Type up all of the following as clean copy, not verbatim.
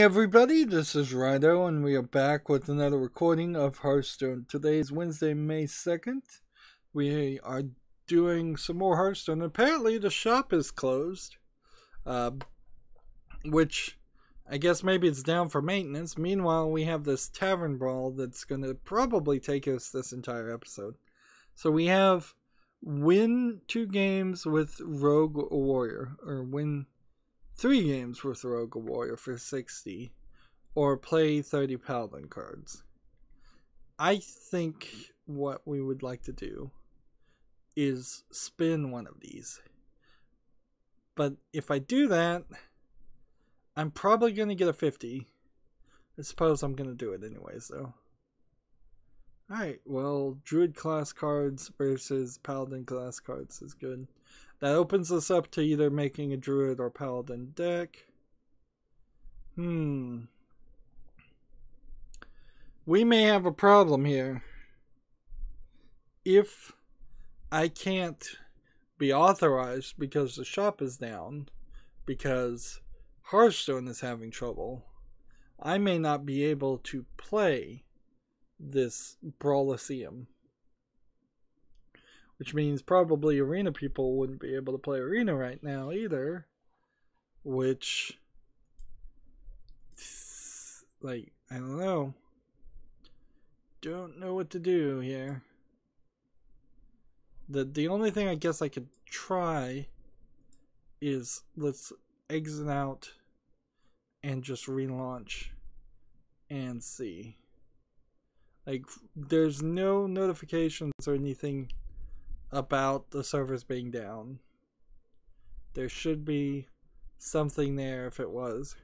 everybody, this is Rydo, and we are back with another recording of Hearthstone. Today is Wednesday, May 2nd. We are doing some more Hearthstone. Apparently the shop is closed, which I guess maybe it's down for maintenance. Meanwhile, we have this tavern brawl that's going to probably take us this entire episode. So we have win 2 games with Rogue or Warrior, or win 3 games with Rogue or Warrior for 60, or play 30 Paladin cards. I think what we would like to do is spin one of these. But if I do that, I'm probably going to get a 50. I suppose I'm going to do it anyways, though. Alright, well, Druid class cards versus Paladin class cards is good. That opens us up to either making a Druid or Paladin deck. We may have a problem here. If I can't be authorized because the shop is down, because Hearthstone is having trouble, I may not be able to play this Brawliseum. Which means probably Arena people wouldn't be able to play Arena right now either. Which, like, I don't know. Don't know what to do here. The only thing I guess I could try is let's exit out and just relaunch and see. Like, there's no notifications or anything about the servers being down. There should be something there if it was.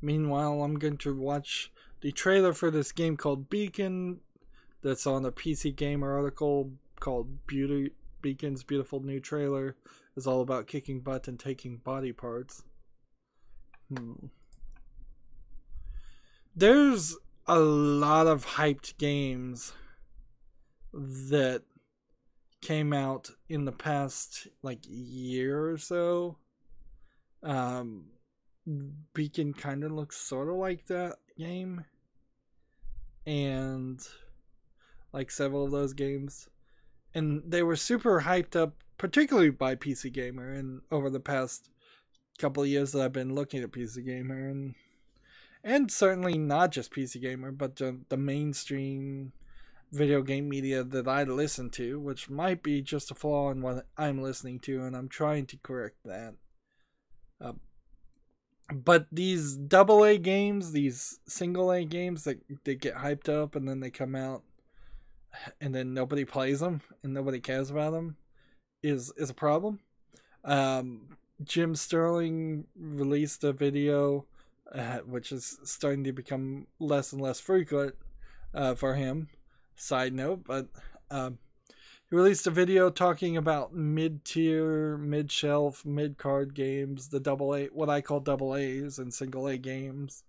Meanwhile, I'm going to watch the trailer for this game called Beacon that's on a PC Gamer article called Beacon's Beautiful New Trailer. Is all about kicking butt and taking body parts. There's a lot of hyped games that came out in the past year or so. Beacon kind of looks sort of like that game, and like several of those games, and they were super hyped up, particularly by PC Gamer. And over the past couple of years that I've been looking at PC Gamer, and certainly not just PC Gamer, but the mainstream video game media that I listen to, which might be just a flaw in what I'm listening to, and I'm trying to correct that. But these AA games, these single A games that they get hyped up and then they come out and then nobody plays them and nobody cares about them is a problem. Jim Sterling released a video which is starting to become less and less frequent for him. Side note, but he released a video talking about mid-tier, mid-shelf, mid-card games, the AA, what I call AA's and single A games,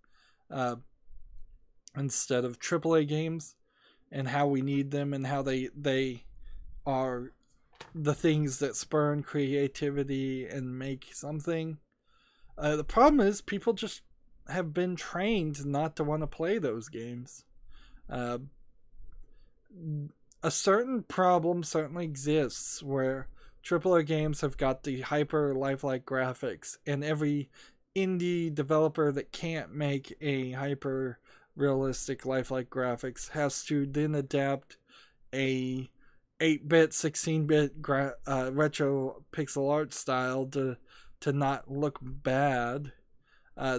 instead of AAA games, and how we need them and how they are the things that spurn creativity and make something. The problem is people just have been trained not to want to play those games. A certain problem certainly exists where AAA games have got the hyper lifelike graphics, and every indie developer that can't make a hyper realistic lifelike graphics has to then adapt a 8-bit, 16-bit retro pixel art style to not look bad.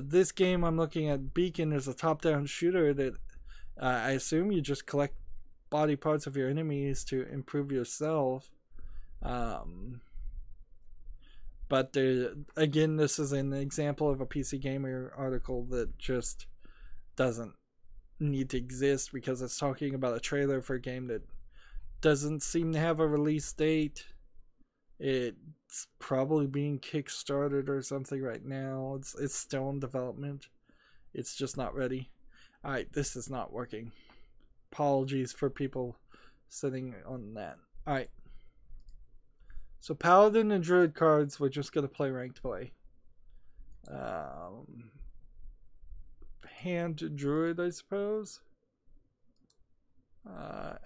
This game I'm looking at, Beacon, is a top-down shooter that I assume you just collect body parts of your enemies to improve yourself. But again, this is an example of a PC Gamer article that just doesn't need to exist because it's talking about a trailer for a game that doesn't seem to have a release date. It's probably being kickstarted or something right now. It's still in development. It's just not ready. Alright, this is not working. Apologies for people sitting on that. Alright. So Paladin and Druid cards, we're just going to play ranked play. hand druid, I suppose,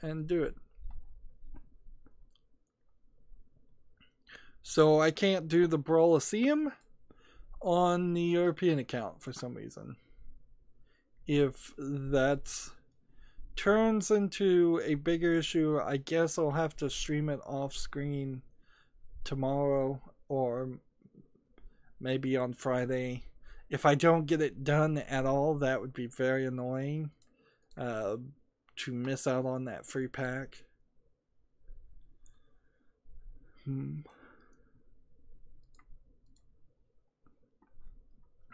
and do it. So I can't do the Brawliseum on the European account for some reason. If that turns into a bigger issue, I guess I'll have to stream it off screen tomorrow or maybe on Friday. If I don't get it done at all, that would be very annoying to miss out on that free pack.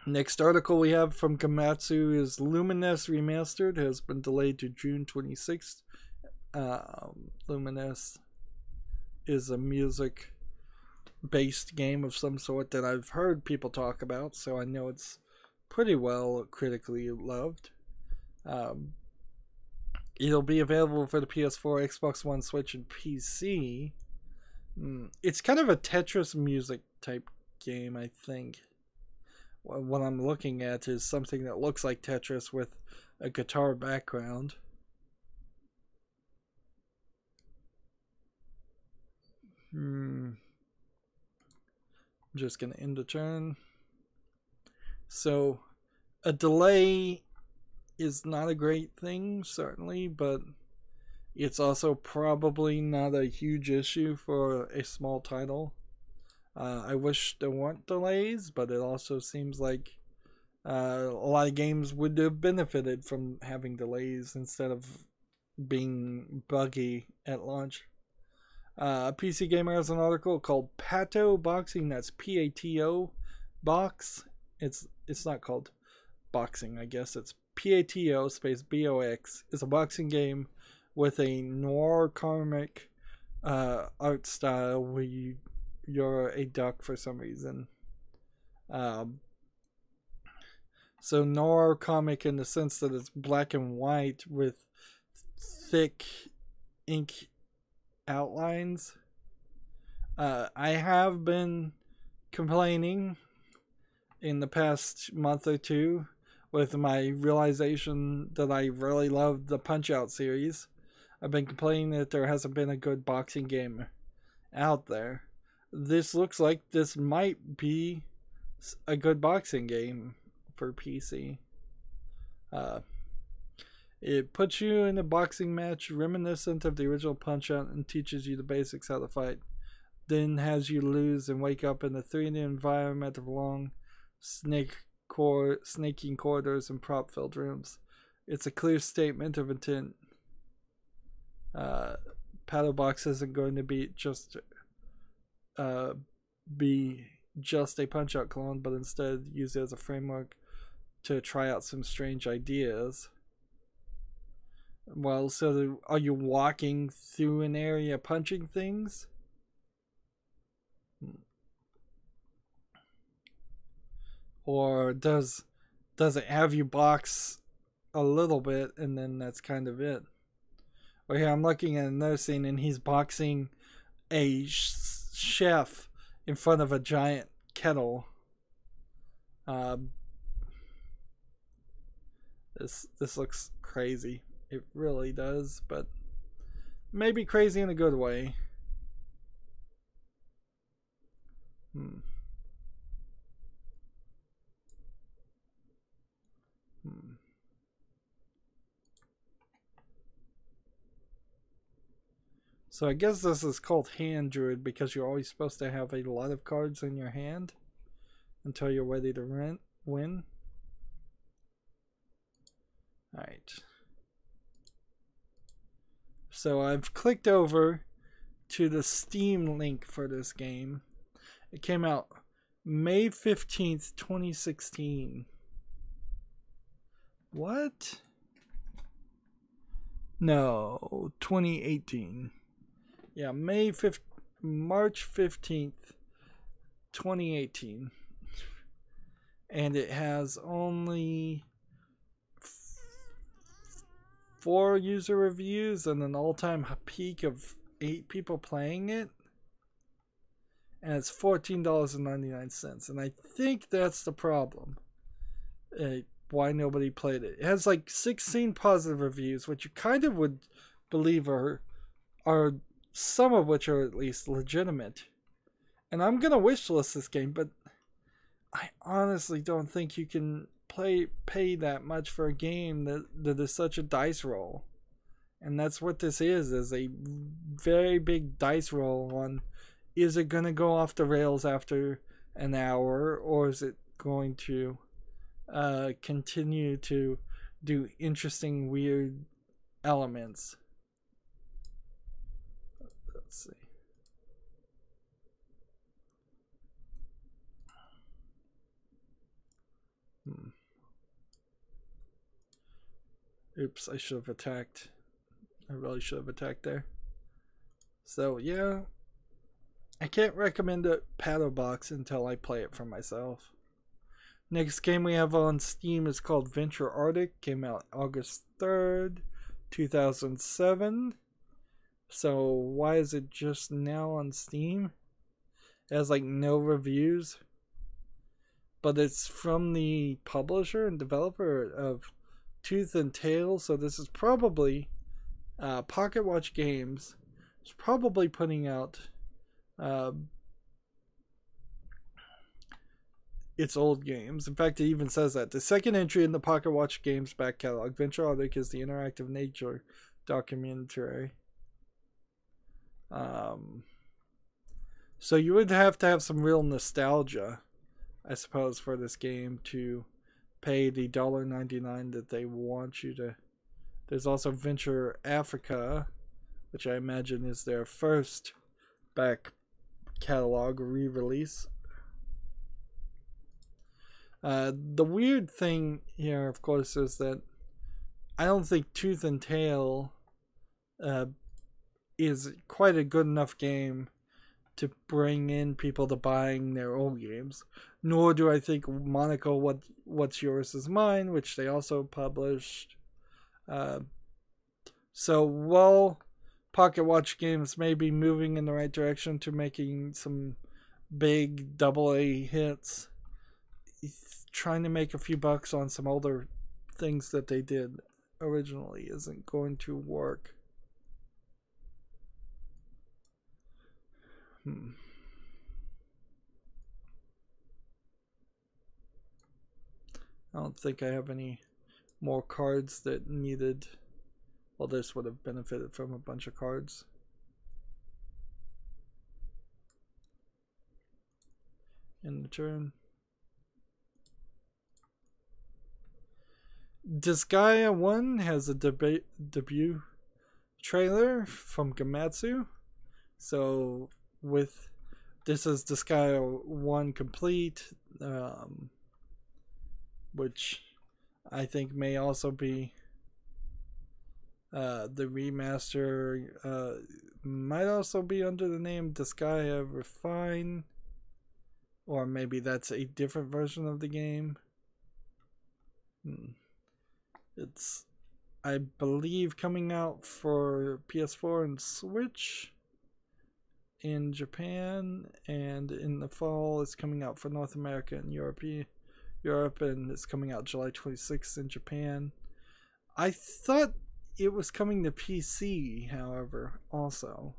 Next article we have from Komatsu is Luminous Remastered has been delayed to June 26th. Luminous is a music-based game of some sort that I've heard people talk about, so I know it's pretty well critically loved. It'll be available for the PS4, Xbox One, Switch, and PC. It's kind of a Tetris music type game, I think. What I'm looking at is something that looks like Tetris with a guitar background. I'm just going to end the turn. So, a delay is not a great thing, certainly, but it's also probably not a huge issue for a small title. I wish there weren't delays, but it also seems like a lot of games would have benefited from having delays instead of being buggy at launch. PC Gamer has an article called Pato Boxing. That's P-A-T-O box. It's not called boxing, I guess. It's P-A-T-O space B-O-X. It's a boxing with a noir comic art style where you're a duck for some reason. So noir comic in the sense that it's black and white with thick ink outlines. I have been complaining in the past month or two with my realization that I really love the Punch-Out series. I've been complaining that there hasn't been a good boxing game out there. This looks like this might be a good boxing game for PC. It puts you in a boxing match reminiscent of the original Punch-Out and teaches you the basics how to fight. Then has you lose and wake up in a 3D environment of long snaking corridors and prop-filled rooms. It's a clear statement of intent. Paddle Box isn't going to be just a Punch-Out clone, but instead use it as a framework to try out some strange ideas. Well, so are you walking through an area punching things? Or does it have you box a little bit and then that's kind of it? Well, here I'm looking at another scene and he's boxing a chef in front of a giant kettle. This looks crazy. It really does, but maybe crazy in a good way. So I guess this is called Hand Druid because you're always supposed to have a lot of cards in your hand until you're ready to win. Alright. So I've clicked over to the Steam link for this game. It came out May 15th, 2016. What? No, 2018. Yeah, March 15th, 2018. And it has only 4 user reviews and an all-time peak of 8 people playing it. and it's $14.99. And I think that's the problem. Why nobody played it. It has like 16 positive reviews, which you kind of would believe are some of which are at least legitimate. And I'm gonna wishlist this game, but I honestly don't think you can pay that much for a game that is such a dice roll. And that's what this is a very big dice roll on, is it gonna go off the rails after an hour, or is it going to continue to do interesting, weird elements? Let's see. Oops, I should have attacked. I really should have attacked there. So yeah, I can't recommend a paddle box until I play it for myself. Next game we have on Steam is called Venture Arctic. Came out August 3rd, 2007. So why is it just now on Steam? It has like no reviews. But it's from the publisher and developer of Tooth and Tail. So this is probably Pocket Watch Games. It's probably putting out its old games. In fact, it even says that. The second entry in the Pocket Watch Games back catalog, Venture Arctic, is the interactive nature documentary. So you would have to have some real nostalgia, I suppose, for this game to pay the $1.99 that they want you to. There's also Venture Africa, which I imagine is their first back catalog re-release. The weird thing here, of course, is that I don't think Tooth and Tail is quite a good enough game to bring in people to buying their old games. Nor do I think Monaco What's Yours Is Mine, which they also published. So while Pocket Watch Games may be moving in the right direction to making some big AA hits, trying to make a few bucks on some older things that they did originally isn't going to work. I don't think I have any more cards that needed. Well, this would have benefited from a bunch of cards. In the turn. Disgaea 1 has a debut trailer from Gamatsu. So with this is Disgaea 1 complete, which I think may also be the remaster. Might also be under the name Disgaea Refine, or maybe that's a different version of the game. It's, I believe, coming out for PS4 and Switch in Japan, and in the fall it's coming out for North America and Europe, and it's coming out July 26th in Japan. I thought it was coming to PC, however, also,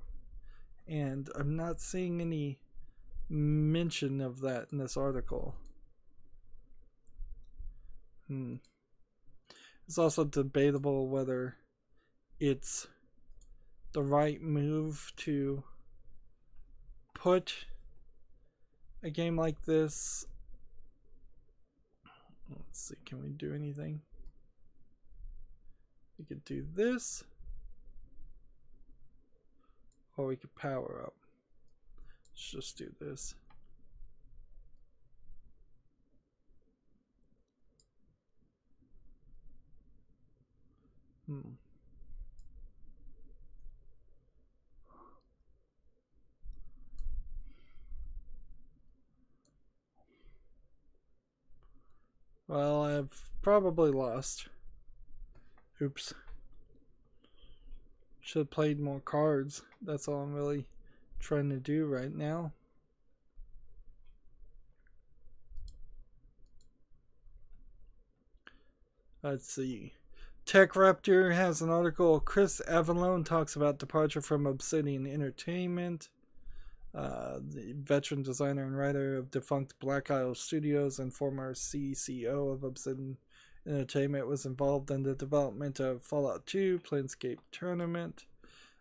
and I'm not seeing any mention of that in this article. It's also debatable whether it's the right move to put a game like this. Let's see, can we do anything? We could do this, or we could power up. Let's just do this. Well, I've probably lost. Oops. Should have played more cards. That's all I'm really trying to do right now. Let's see. Tech Raptor has an article. Chris Avallone talks about departure from Obsidian Entertainment. The veteran designer and writer of defunct Black Isle Studios and former CCO of Obsidian Entertainment was involved in the development of Fallout 2, Planescape Tournament,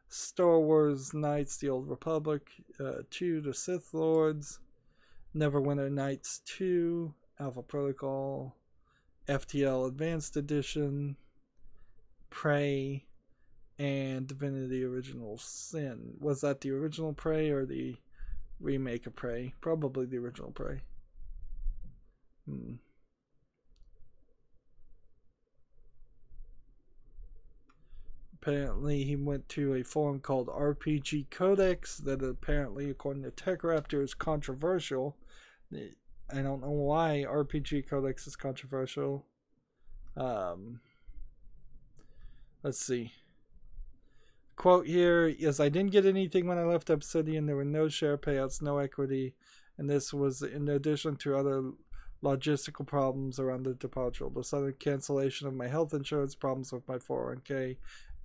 Star Wars Knights, The Old Republic 2, The Sith Lords, Neverwinter Nights 2, Alpha Protocol, FTL Advanced Edition, Prey, and Divinity Original Sin. Was that the original Prey or the remake of Prey? Probably the original Prey. Apparently he went to a forum called RPG Codex that apparently, according to TechRaptor, is controversial. I don't know why RPG Codex is controversial. Let's see. Quote here is, I didn't get anything when I left Obsidian. There were no share payouts, no equity, and this was in addition to other logistical problems around the departure. The sudden cancellation of my health insurance, problems with my 401k,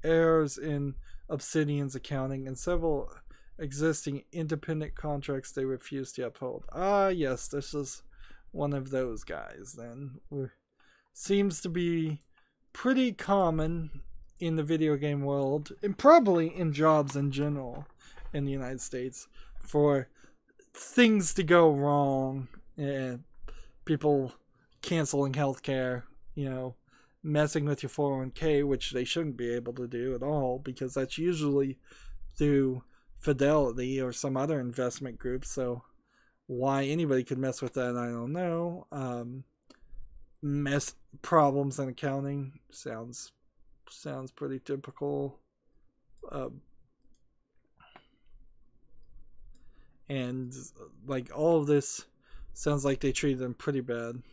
errors in Obsidian's accounting, and several existing independent contracts they refused to uphold. Ah, yes, this is one of those guys then. Seems to be pretty common in the video game world, and probably in jobs in general in the United States, for things to go wrong, and people canceling healthcare, you know, messing with your 401k, which they shouldn't be able to do at all, because that's usually through Fidelity or some other investment group. So why anybody could mess with that, I don't know. Problems in accounting sounds pretty typical. And like all of this sounds like they treated them pretty bad.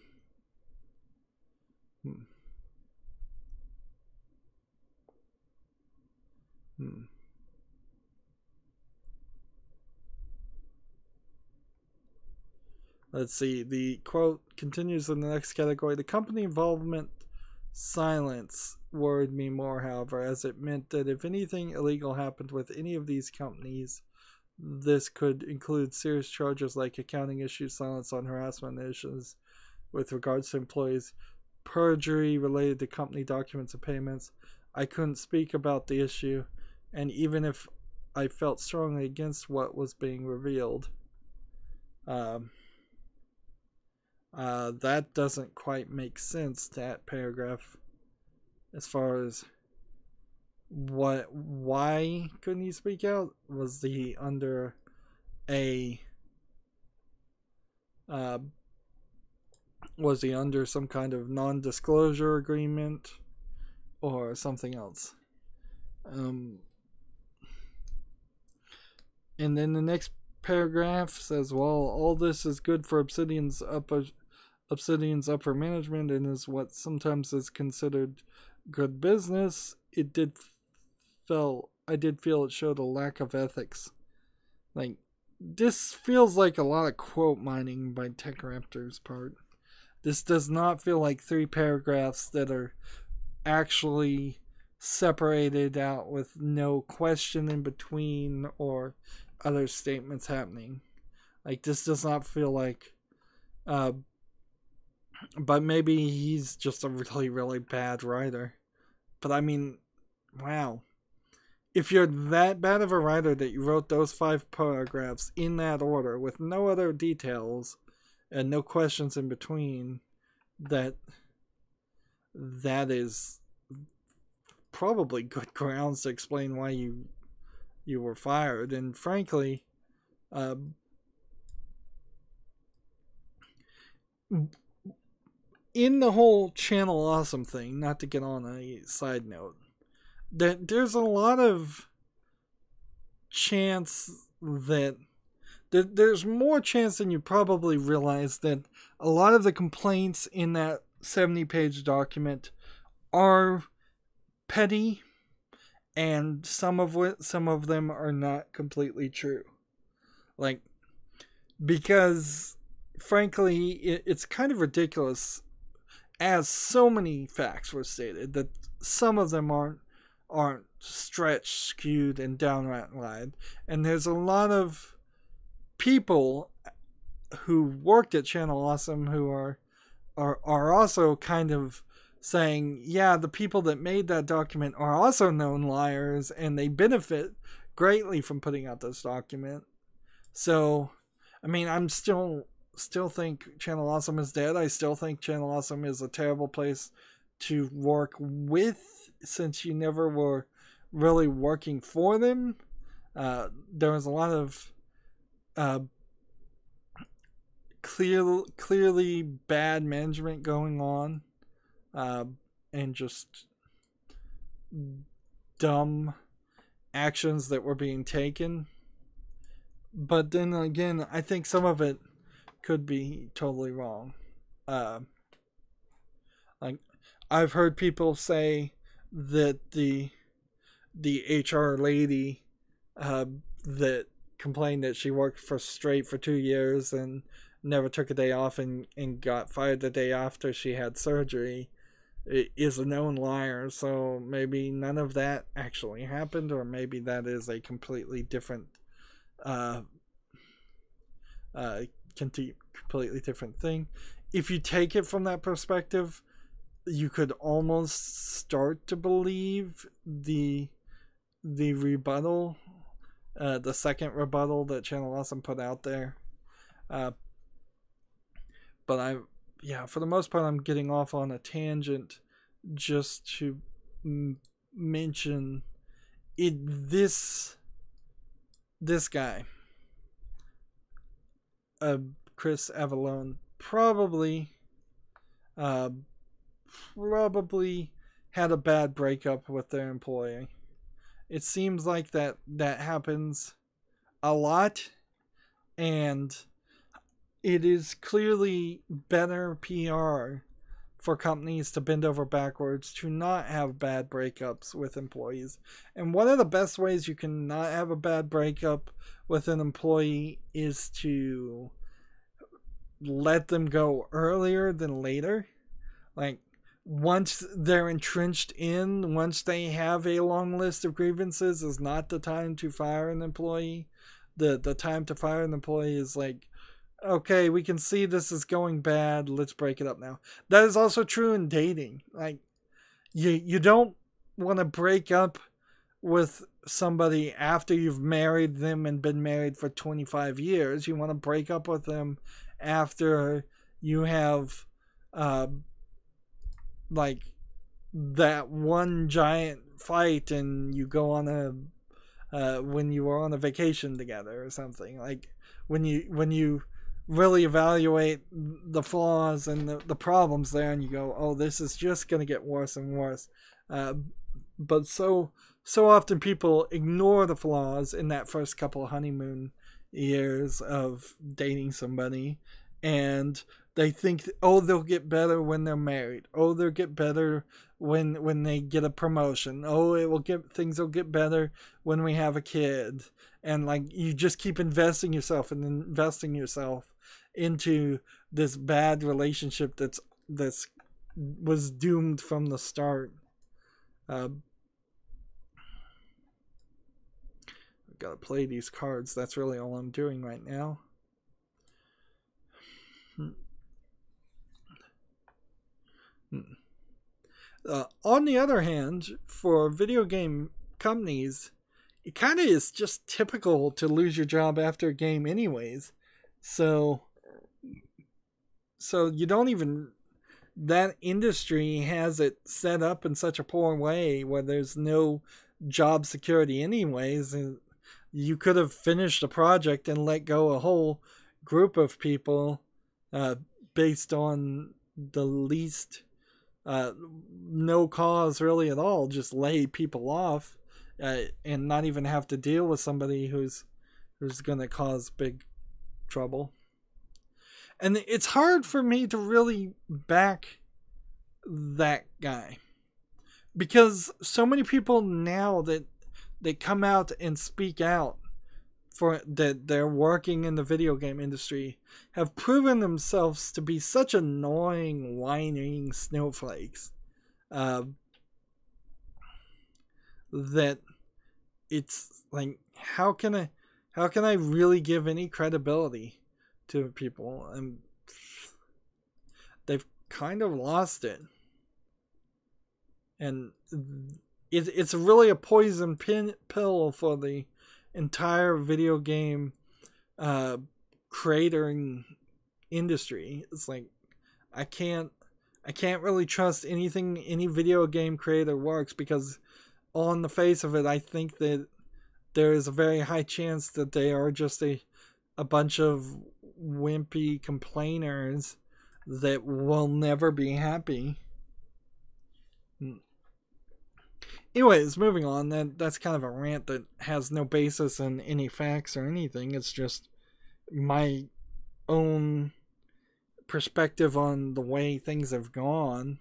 Let's see. The quote continues in the next category. The company involvement silence worried me more, however, as it meant that if anything illegal happened with any of these companies, this could include serious charges like accounting issues, silence on harassment issues with regards to employees, perjury related to company documents and payments. I couldn't speak about the issue, and even if I felt strongly against what was being revealed, that doesn't quite make sense, that paragraph, as far as why couldn't he speak out? Was he under some kind of non-disclosure agreement or something else? And then the next paragraph says, well, all this is good for Obsidian's upper management and is what sometimes is considered good business. I did feel it showed a lack of ethics. Like, this feels like a lot of quote mining by TechRaptor's part. This does not feel like 3 paragraphs that are actually separated out with no question in between or other statements happening. Like, this does not feel like but maybe he's just a really, really bad writer. But I mean, wow. If you're that bad of a writer that you wrote those 5 paragraphs in that order with no other details and no questions in between, that is probably good grounds to explain why you were fired. And frankly, in the whole Channel Awesome thing, not to get on a side note, that there's a lot of chance that there's more chance than you probably realize that a lot of the complaints in that 70-page document are petty, and some of them are not completely true. Like, because frankly, it's kind of ridiculous as so many facts were stated, that some of them aren't stretched, skewed, and downright lied. And there's a lot of people who worked at Channel Awesome who are also kind of saying, yeah, the people that made that document are also known liars, and they benefit greatly from putting out this document. So, I mean, I'm still think Channel Awesome is dead. I still think Channel Awesome is a terrible place to work with, since you never were really working for them. There was a lot of clearly bad management going on, and just dumb actions that were being taken. But then again, I think some of it could be totally wrong. Like, I've heard people say that the HR lady that complained that she worked for 2 years and never took a day off and got fired the day after she had surgery is a known liar. So maybe none of that actually happened, or maybe that is a completely different completely different thing. If you take it from that perspective, you could almost start to believe the rebuttal, the second rebuttal that Channel Awesome put out there. But for the most part, I'm getting off on a tangent just to mention this guy, Chris Avallone, probably had a bad breakup with their employee. It seems like that happens a lot, and it is clearly better PR for companies to bend over backwards to not have bad breakups with employees. And one of the best ways you can not have a bad breakup with an employee is to let them go earlier than later. Like, once they're entrenched in, once they have a long list of grievances, is not the time to fire an employee. The time to fire an employee is like, okay, we can see this is going bad, let's break it up now. That is also true in dating. Like, you don't want to break up with somebody after you've married them and been married for 25 years. You want to break up with them after you have like that one giant fight and you go on when you were on a vacation together or something. Like, when you really evaluate the flaws and the problems there, and you go, oh, this is just going to get worse and worse. But so often people ignore the flaws in that first couple of honeymoon years of dating somebody, and they think, oh, they'll get better when they're married. Oh, they'll get better when they get a promotion. Oh, things will get better when we have a kid. And like, you just keep investing yourself into this bad relationship that's was doomed from the start. I've got to play these cards. That's really all I'm doing right now. On the other hand, for video game companies, it kind of is just typical to lose your job after a game anyways. So you don't even... That industry has it set up in such a poor way where there's no job security anyways. And you could have finished a project and let go a whole group of people based on the least... no cause really at all. Just lay people off and not even have to deal with somebody who's going to cause big trouble. And it's hard for me to really back that guy, because so many people now that they come out and speak out for that they're working in the video game industry have proven themselves to be such annoying, whining snowflakes that it's like, how can I really give any credibility to people? And they've kind of lost it, and it's really a poison pill for the entire video game creating industry. It's like, I can't really trust anything any video game creator works, because on the face of it, I think that there is a very high chance that they are just a bunch of wimpy complainers that will never be happy. Anyways, moving on. That's kind of a rant that has no basis in any facts or anything. It's just my own perspective on the way things have gone.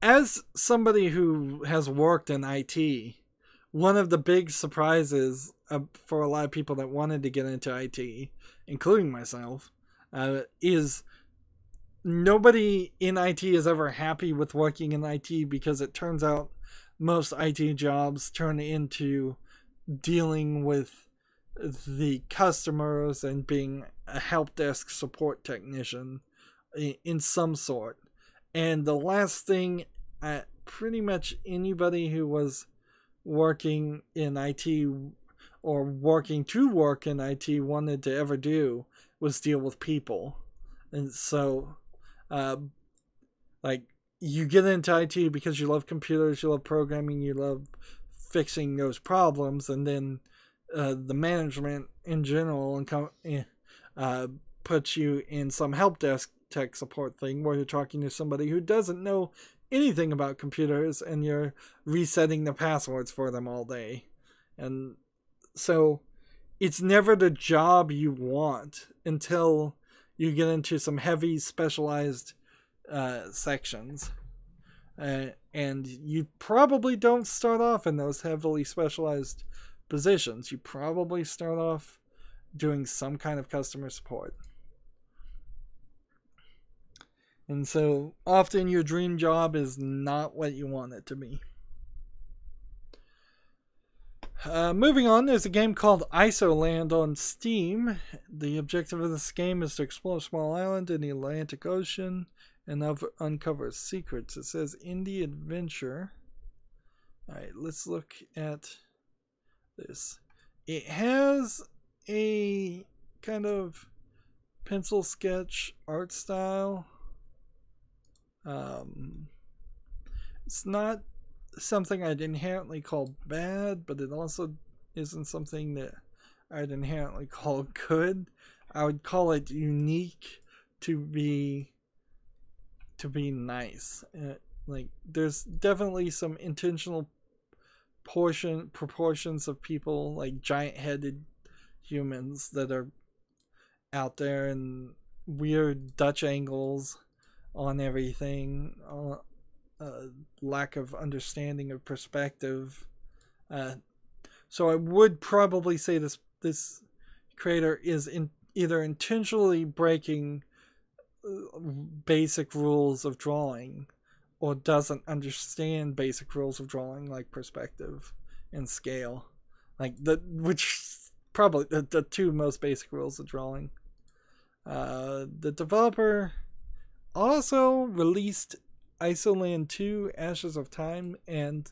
As somebody who has worked in IT, one of the big surprises for a lot of people that wanted to get into IT, including myself, is nobody in IT is ever happy with working in IT, because it turns out most IT jobs turn into dealing with the customers and being a help desk support technician in some sort. And the last thing pretty much anybody who was working in IT or working to work in IT wanted to ever do was deal with people. And so like, you get into IT because you love computers, you love programming, you love fixing those problems, and then the management in general puts you in some help desk tech support thing where you're talking to somebody who doesn't know anything about computers, and you're resetting the passwords for them all day. And so it's never the job you want until you get into some heavy specialized sections. And you probably don't start off in those heavily specialized positions. You probably start off doing some kind of customer support. And so often your dream job is not what you want it to be. Moving on, there's a game called Isoland on Steam. The objective of this game is to explore a small island in the Atlantic Ocean and uncover secrets. It says indie adventure. Alright, let's look at this. It has a kind of pencil sketch art style. It's not something I'd inherently call bad, but it also isn't something that I'd inherently call good. I would call it unique to be nice. Like, there's definitely some intentional proportions of people, like giant-headed humans that are out there, and weird Dutch angles on everything, lack of understanding of perspective. So I would probably say this creator is either intentionally breaking basic rules of drawing, or doesn't understand basic rules of drawing, like perspective and scale, which probably the two most basic rules of drawing. The developer also released Isoland 2 Ashes of Time, and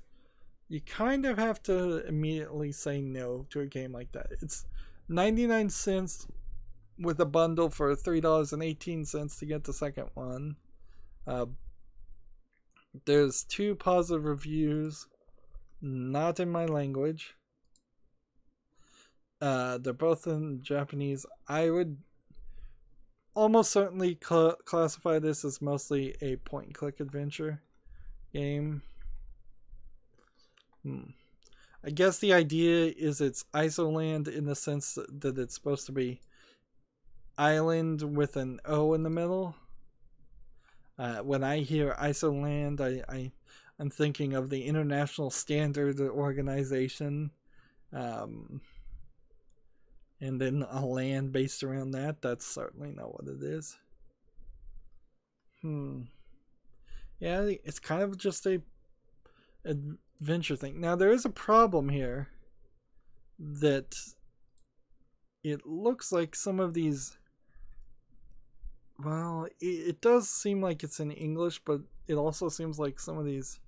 you kind of have to immediately say no to a game like that. It's 99 cents with a bundle for $3.18 to get the second one. There's 2 positive reviews, not in my language. They're both in Japanese. I would almost certainly classify this as mostly a point-and-click adventure game. I guess the idea is it's Isoland in the sense that it's supposed to be island with an O in the middle. When I hear Isoland, I'm thinking of the International Standard Organization, Um, and then a land based around that. That's certainly not what it is. Yeah, it's kind of just a adventure thing. Now there is a problem here that it looks like some of these, well, it does seem like it's in English, but it also seems like some of these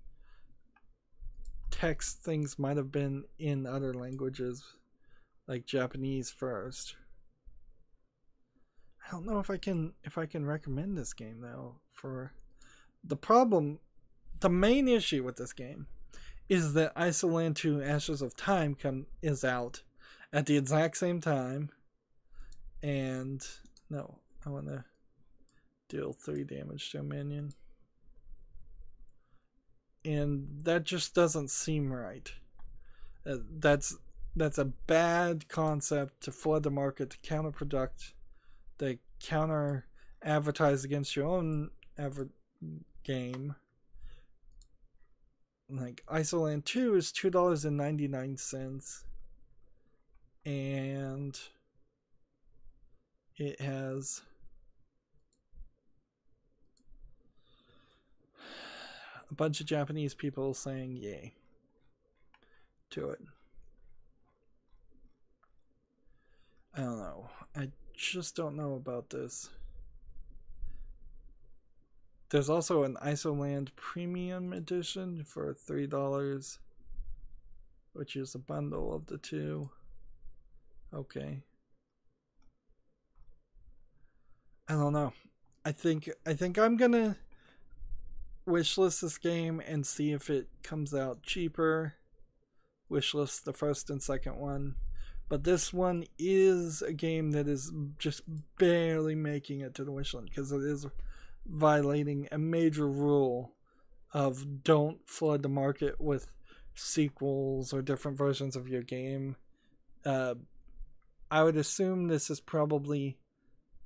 text things might have been in other languages, like Japanese first. I don't know if I can recommend this game though. For the problem, the main issue with this game is that Isoland 2 Ashes of Time is out at the exact same time, and no, I want to deal 3 damage to a minion, and that just doesn't seem right. That's a bad concept to flood the market, to counterproduct, to counter advertise against your own game. Like Isoland 2 is $2.99, and it has a bunch of Japanese people saying yay to it. I don't know. I just don't know about this. There's also an Isoland Premium Edition for $3, which is a bundle of the two. Okay. I don't know. I think I'm gonna wishlist this game and see if it comes out cheaper. Wishlist the first and second one. But this one is a game that is just barely making it to the wishlist because it is violating a major rule of don't flood the market with sequels or different versions of your game. I would assume this is probably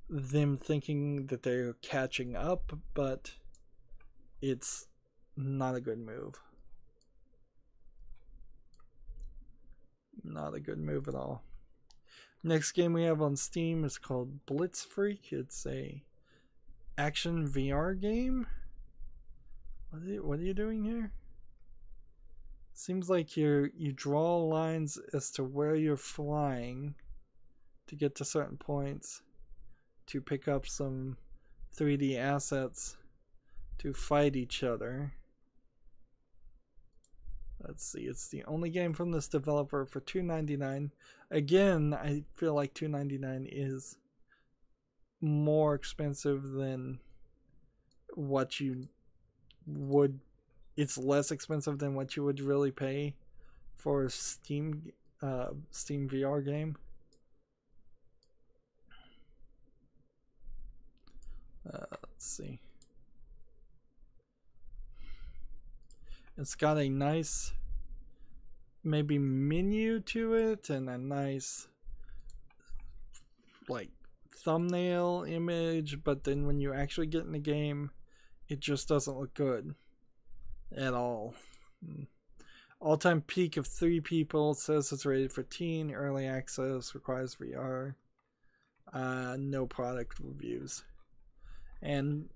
them thinking that they're catching up, but it's not a good move. Not a good move at all. Next game we have on Steam is called Blitzfreak. It's a action VR game. What are you doing here? Seems like you draw lines as to where you're flying to get to certain points to pick up some 3D assets to fight each other. Let's see, it's the only game from this developer for $2.99. Again, I feel like $2.99 is more expensive than what you would. It's less expensive than what you would really pay for a Steam VR game. Let's see. It's got a nice maybe menu to it and a nice like thumbnail image, but then when you actually get in the game, it just doesn't look good at all. All-time peak of 3 people. It says it's rated for teen, early access, requires VR. No product reviews. And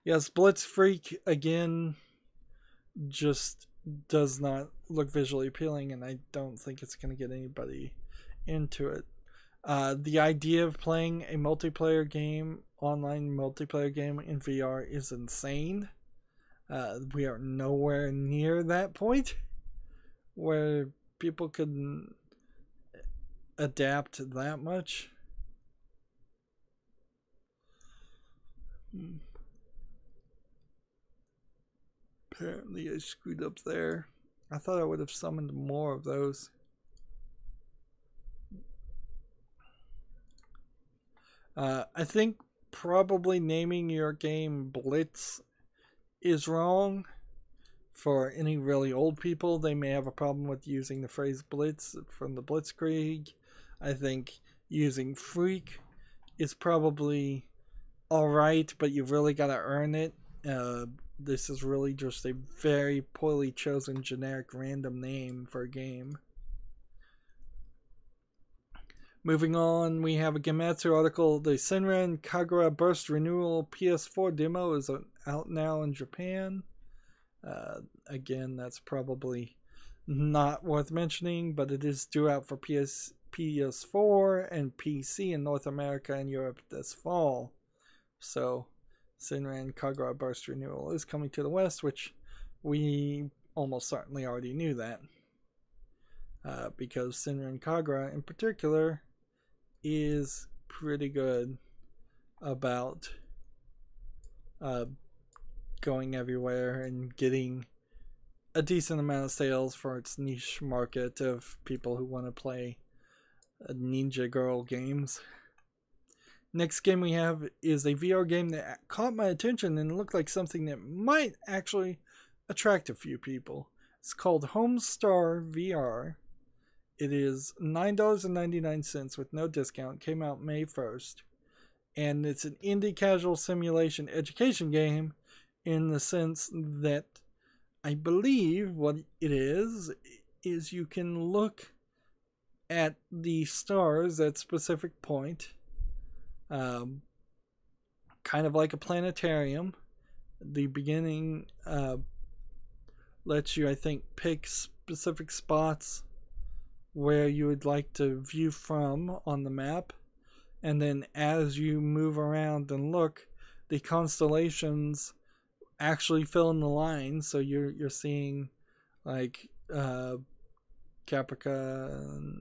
yes, Blitzfreak again just does not look visually appealing, and I don't think it's going to get anybody into it. The idea of playing a multiplayer game, online multiplayer game in VR is insane. We are nowhere near that point where people could adapt that much. Apparently I screwed up there. I thought I would have summoned more of those. I think probably naming your game Blitz is wrong. For any really old people, they may have a problem with using the phrase Blitz from the Blitzkrieg. I think using Freak is probably alright, but you've really got to earn it. This is really just a very poorly chosen generic random name for a game. Moving on, we have a Gematsu article. The Senran Kagura Burst Renewal PS4 demo is out now in Japan. Again, that's probably not worth mentioning, but it is due out for PS4 and PC in North America and Europe this fall. So, Senran Kagura Burst Renewal is coming to the West, which we almost certainly already knew that. Because Senran Kagura in particular is pretty good about going everywhere and getting a decent amount of sales for its niche market of people who want to play ninja girl games. Next game we have is a VR game that caught my attention and looked like something that might actually attract a few people. It's called Homestar VR. It is $9.99 with no discount. Came out May 1st. And it's an indie casual simulation education game in the sense that I believe what it is you can look at the stars at a specific point, kind of like a planetarium. The beginning lets you, I think, pick specific spots where you would like to view from on the map, and then as you move around and look, the constellations actually fill in the lines, so you're seeing like Caprica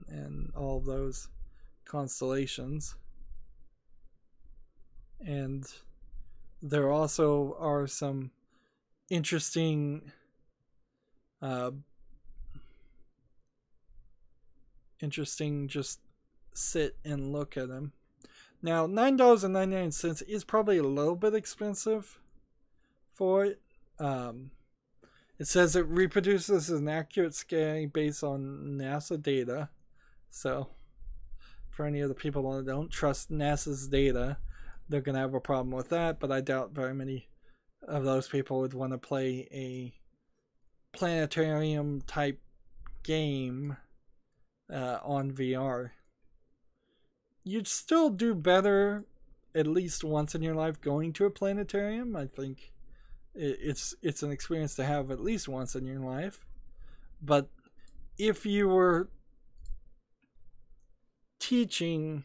and all of those constellations. And there also are some interesting just sit and look at them. Now, $9.99 is probably a little bit expensive for it. It says it reproduces an accurate scanning based on NASA data. So, for any of the people that don't trust NASA's data, they're going to have a problem with that. But I doubt very many of those people would want to play a planetarium type game on VR. You'd still do better at least once in your life going to a planetarium. I think it's an experience to have at least once in your life. But if you were teaching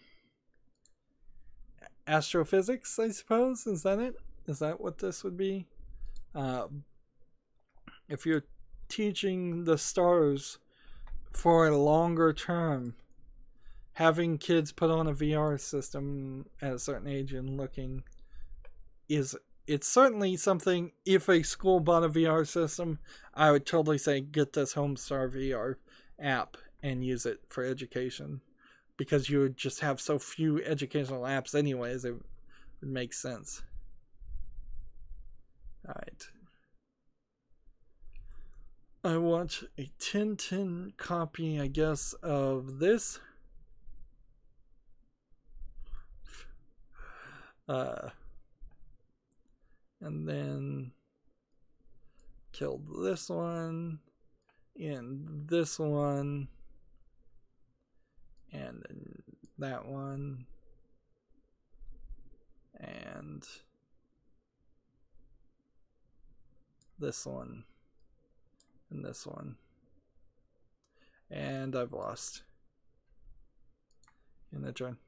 astrophysics, I suppose, is that it? Is that what this would be? If you're teaching the stars for a longer term, having kids put on a VR system at a certain age and looking it's certainly something. If a school bought a VR system, I would totally say get this Homestar VR app and use it for education, because you would just have so few educational apps anyways. It would make sense. Alright. I want a 10/10 copy, I guess, of this. And then killed this one, and this one, and then that one, and this one, and this one, and I've lost in the turn.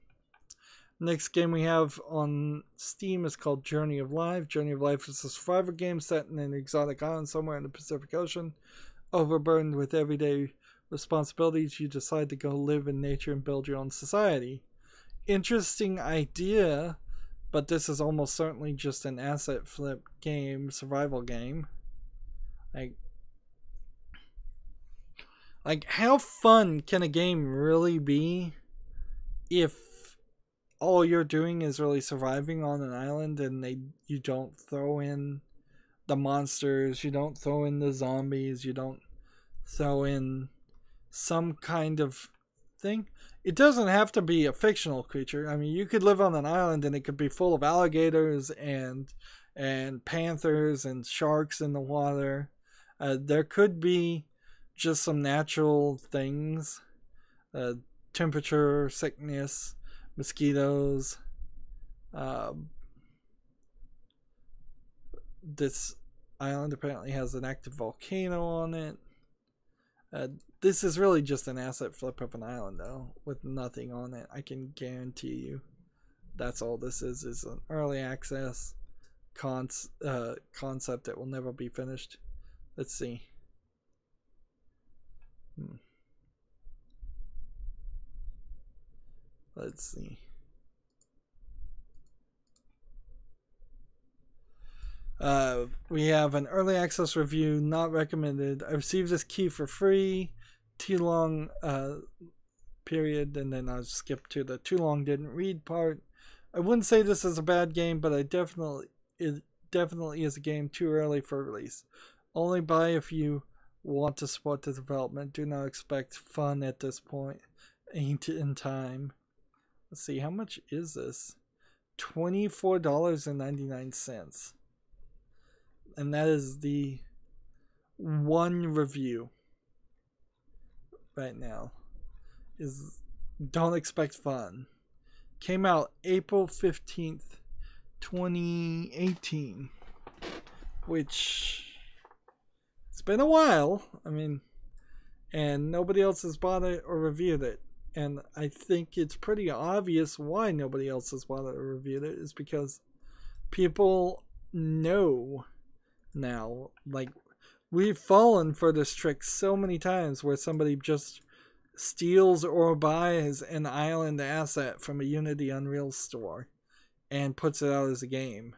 Next game we have on Steam is called Journey of Life. Journey of Life is a survivor game set in an exotic island somewhere in the Pacific Ocean. Overburdened with everyday responsibilities, you decide to go live in nature and build your own society. Interesting idea, but this is almost certainly just an asset flip game, survival game. Like how fun can a game really be if all you're doing is really surviving on an island, and you don't throw in the monsters, you don't throw in the zombies, you don't throw in some kind of thing. It doesn't have to be a fictional creature. I mean, you could live on an island and it could be full of alligators and panthers and sharks in the water. There could be just some natural things. temperature, sickness, mosquitoes. This island apparently has an active volcano on it. This is really just an asset flip of an island, though, with nothing on it. I can guarantee you that's all this is an early access concept that will never be finished. Let's see. Let's see. We have an early access review, not recommended. I received this key for free. Too long period, and then I'll skip to the too long didn't read part. I wouldn't say this is a bad game, but it definitely is a game too early for release. Only buy if you want to support the development. Do not expect fun at this point in time. Let's see, how much is this? $24.99. And that is the one review right now. Is don't expect fun. Came out April 15th, 2018. Which, it's been a while. I mean, and nobody else has bought it or reviewed it. And I think it's pretty obvious why nobody else has bought it or reviewed it. Is because people know now. Like, we've fallen for this trick so many times where somebody just steals or buys an island asset from a Unity Unreal store and puts it out as a game.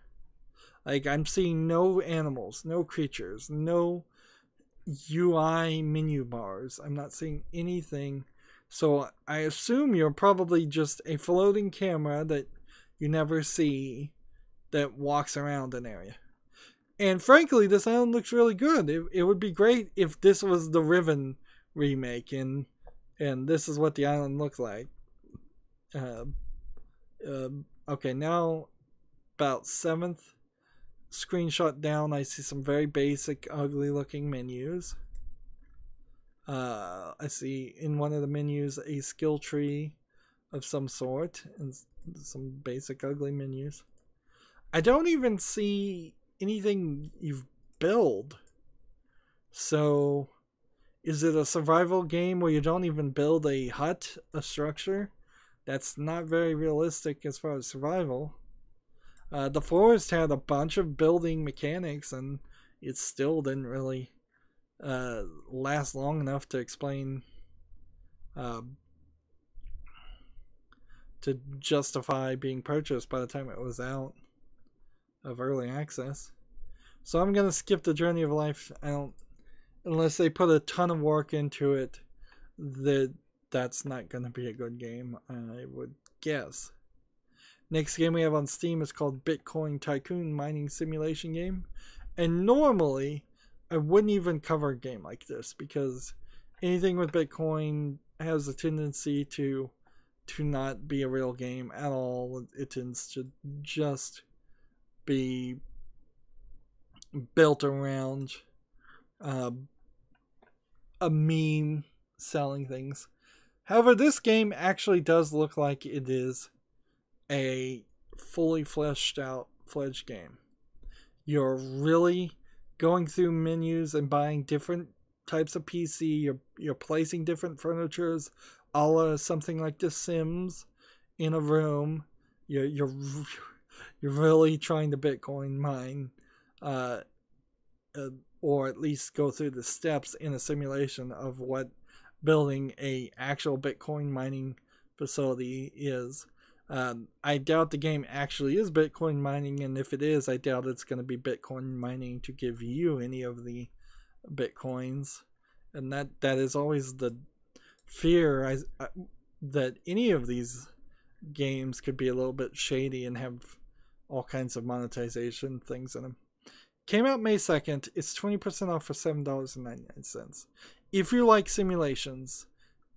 Like, I'm seeing no animals, no creatures, no UI menu bars. I'm not seeing anything. So I assume you're probably just a floating camera that you never see that walks around an area. And frankly, this island looks really good. It would be great if this was the Riven remake and this is what the island looked like. Okay, now about 7th screenshot down, I see some very basic, ugly looking menus. I see in one of the menus a skill tree of some sort and some basic ugly menus. I don't even see anything you've built. So is it a survival game where you don't even build a hut, a structure? That's not very realistic as far as survival. The forest had a bunch of building mechanics and it still didn't really last long enough to explain to justify being purchased by the time it was out of early access. So I'm gonna skip the Journey of Life. I don't, unless they put a ton of work into it, that's not gonna be a good game, I would guess. Next game we have on Steam is called Bitcoin Tycoon Mining Simulation Game. And normally I wouldn't even cover a game like this because anything with Bitcoin has a tendency to not be a real game at all. It tends to just be built around a meme selling things. However, this game actually does look like it is a fully fledged game. You're really going through menus and buying different types of PC. You're placing different furnitures, a la something like The Sims in a room. You're really trying to Bitcoin mine, or at least go through the steps in a simulation of what building a actual Bitcoin mining facility is. I doubt the game actually is Bitcoin mining, and if it is, I doubt it's going to be Bitcoin mining to give you any of the Bitcoins. And that is always the fear, that any of these games could be a little bit shady and have all kinds of monetization things in them. Came out May 2nd. It's 20% off for $7.99. If you like simulations,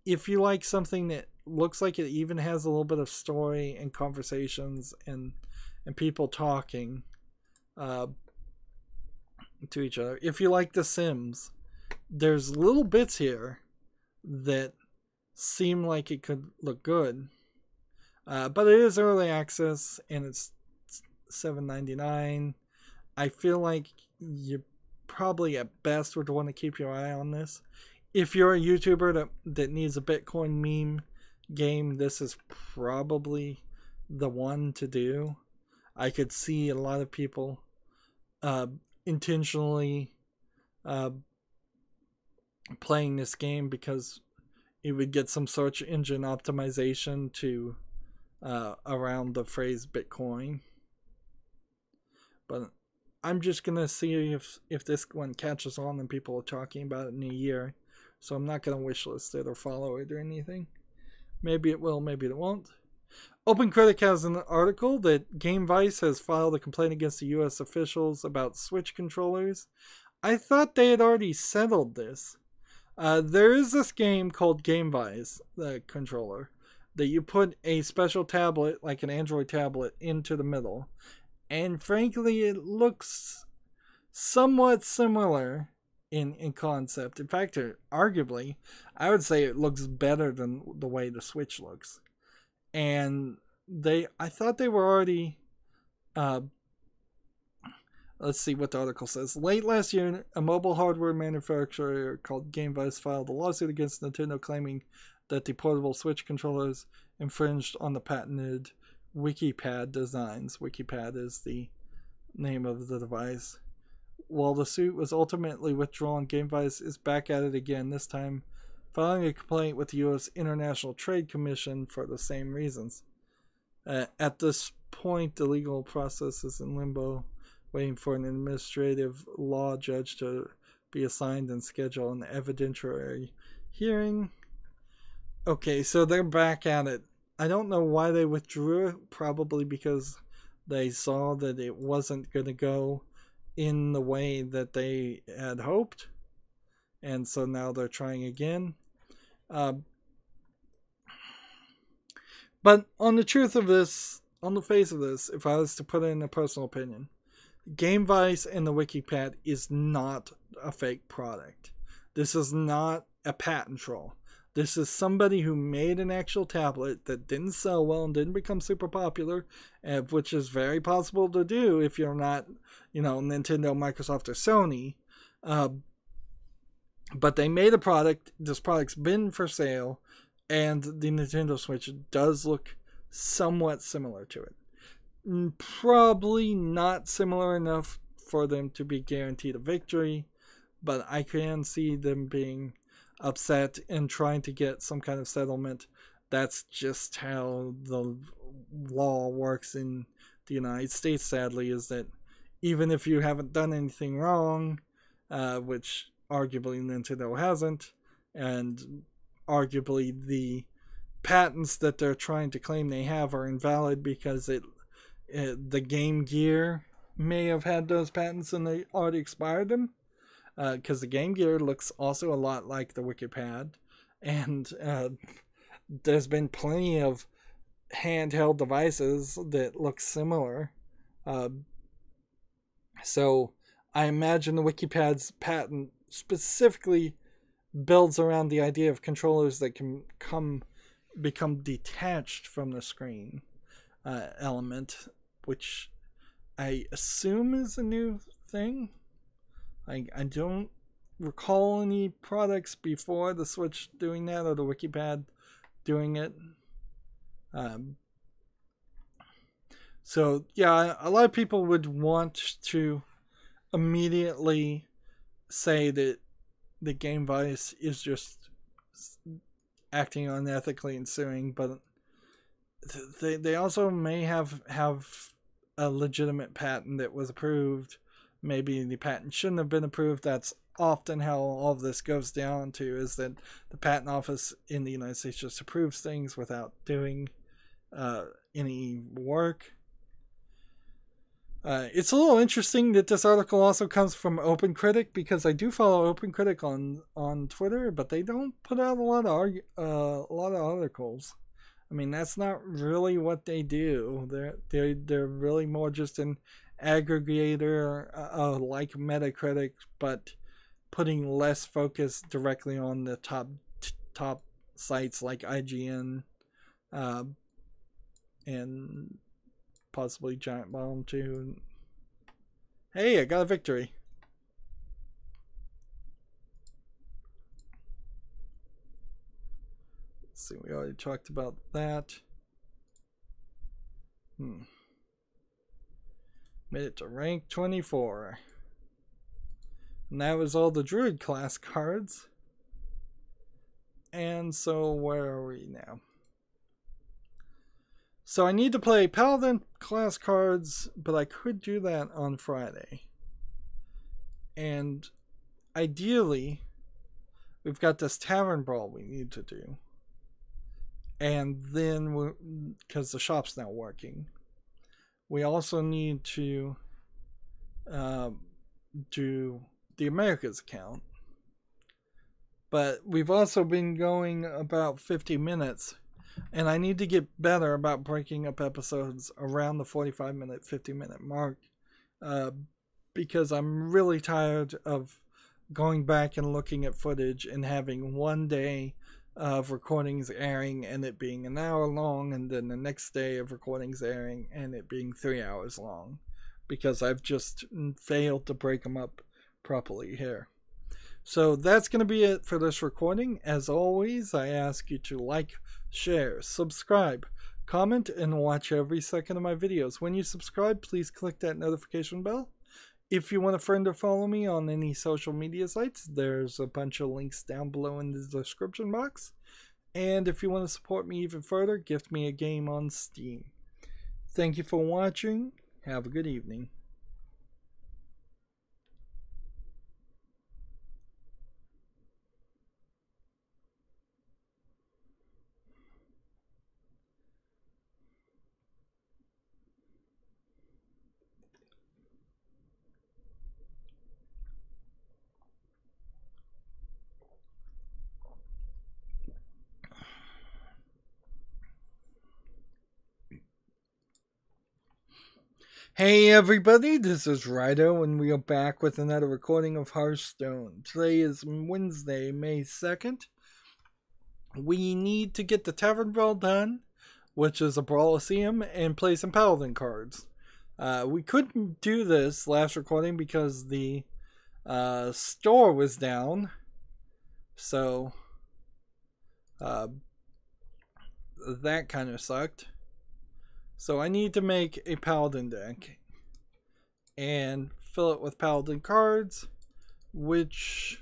if you like something that looks like it even has a little bit of story and conversations and people talking to each other, if you like The Sims, there's little bits here that seem like it could look good. But it is early access and it's $7.99. I feel like you probably at best would want to keep your eye on this. If you're a YouTuber that needs a Bitcoin meme game, this is probably the one to do. I could see a lot of people intentionally playing this game because it would get some search engine optimization to around the phrase Bitcoin. But I'm just gonna see if this one catches on and people are talking about it in a year. So I'm not gonna wishlist it or follow it or anything. Maybe it will, maybe it won't. OpenCritic has an article that GameVice has filed a complaint against the US officials about Switch controllers. I thought they had already settled this. There is this game called GameVice, the controller, that you put a special tablet, like an Android tablet, into the middle. And frankly, it looks somewhat similar in concept. In fact, arguably, I would say it looks better than the way the Switch looks. And I thought they were already, let's see what the article says. Late last year, a mobile hardware manufacturer called GameVice filed a lawsuit against Nintendo claiming that the portable Switch controllers infringed on the patented WikiPad designs. WikiPad is the name of the device. While the suit was ultimately withdrawn, GameVice is back at it again, this time filing a complaint with the U.S. International Trade Commission for the same reasons. At this point, the legal process is in limbo, waiting for an administrative law judge to be assigned and schedule an evidentiary hearing. Okay, so they're back at it. I don't know why they withdrew it, probably because they saw that it wasn't going to go in the way that they had hoped. And so now they're trying again. But on the truth of this, on the face of this, if I was to put in a personal opinion, GameVice and the WikiPad is not a fake product. This is not a patent troll. This is somebody who made an actual tablet that didn't sell well and didn't become super popular, which is very possible to do if you're not, Nintendo, Microsoft, or Sony. But they made a product. This product's been for sale, and the Nintendo Switch does look somewhat similar to it. Probably not similar enough for them to be guaranteed a victory, but I can see them being upset and trying to get some kind of settlement. That's just how the law works in the United States, sadly, is that even if you haven't done anything wrong, which arguably Nintendo hasn't, and arguably the patents that they're trying to claim they have are invalid because the Game Gear may have had those patents and they already expired them. Because the Game Gear looks also a lot like the WikiPad, and there's been plenty of handheld devices that look similar. So I imagine the WikiPad's patent specifically builds around the idea of controllers that can become detached from the screen element, which I assume is a new thing. I don't recall any products before the Switch doing that or the WikiPad doing it. So, yeah, a lot of people would want to immediately say that the GameVice is just acting unethically and suing, but they also may have a legitimate patent that was approved. Maybe the patent shouldn't have been approved. That's often how all of this goes down to, is that the patent office in the United States just approves things without doing any work. It's a little interesting that this article also comes from OpenCritic, because I do follow OpenCritic on Twitter, but they don't put out a lot of articles. I mean, that's not really what they do. They're really more just an aggregator, like Metacritic, but putting less focus directly on the top sites like IGN and possibly Giant Bomb too. Hey, I got a victory. Let's see, we already talked about that. Made it to rank 24. And that was all the Druid class cards. And so where are we now? So I need to play Paladin class cards, but I could do that on Friday. And ideally, we've got this Tavern Brawl we need to do. And then, because the shop's not working, we also need to do the Americas account. But we've also been going about 50 minutes, and I need to get better about breaking up episodes around the 45-minute, 50-minute mark, because I'm really tired of going back and looking at footage and having one day of recordings airing and it being an hour long, and then the next day of recordings airing and it being 3 hours long, because I've just failed to break them up properly here. So that's going to be it for this recording. As always, I ask you to like, share, subscribe, comment, and watch every second of my videos. When you subscribe, please click that notification bell. If you want a friend or follow me on any social media sites, there's a bunch of links down below in the description box. And if you want to support me even further, gift me a game on Steam. Thank you for watching. Have a good evening. Hey everybody, this is Rydo, and we are back with another recording of Hearthstone. Today is Wednesday, May 2nd. We need to get the Tavern Brawl done, which is a Brawliseum, and play some Paladin cards. We couldn't do this last recording because the store was down, so that kind of sucked. So I need to make a Paladin deck and fill it with Paladin cards, which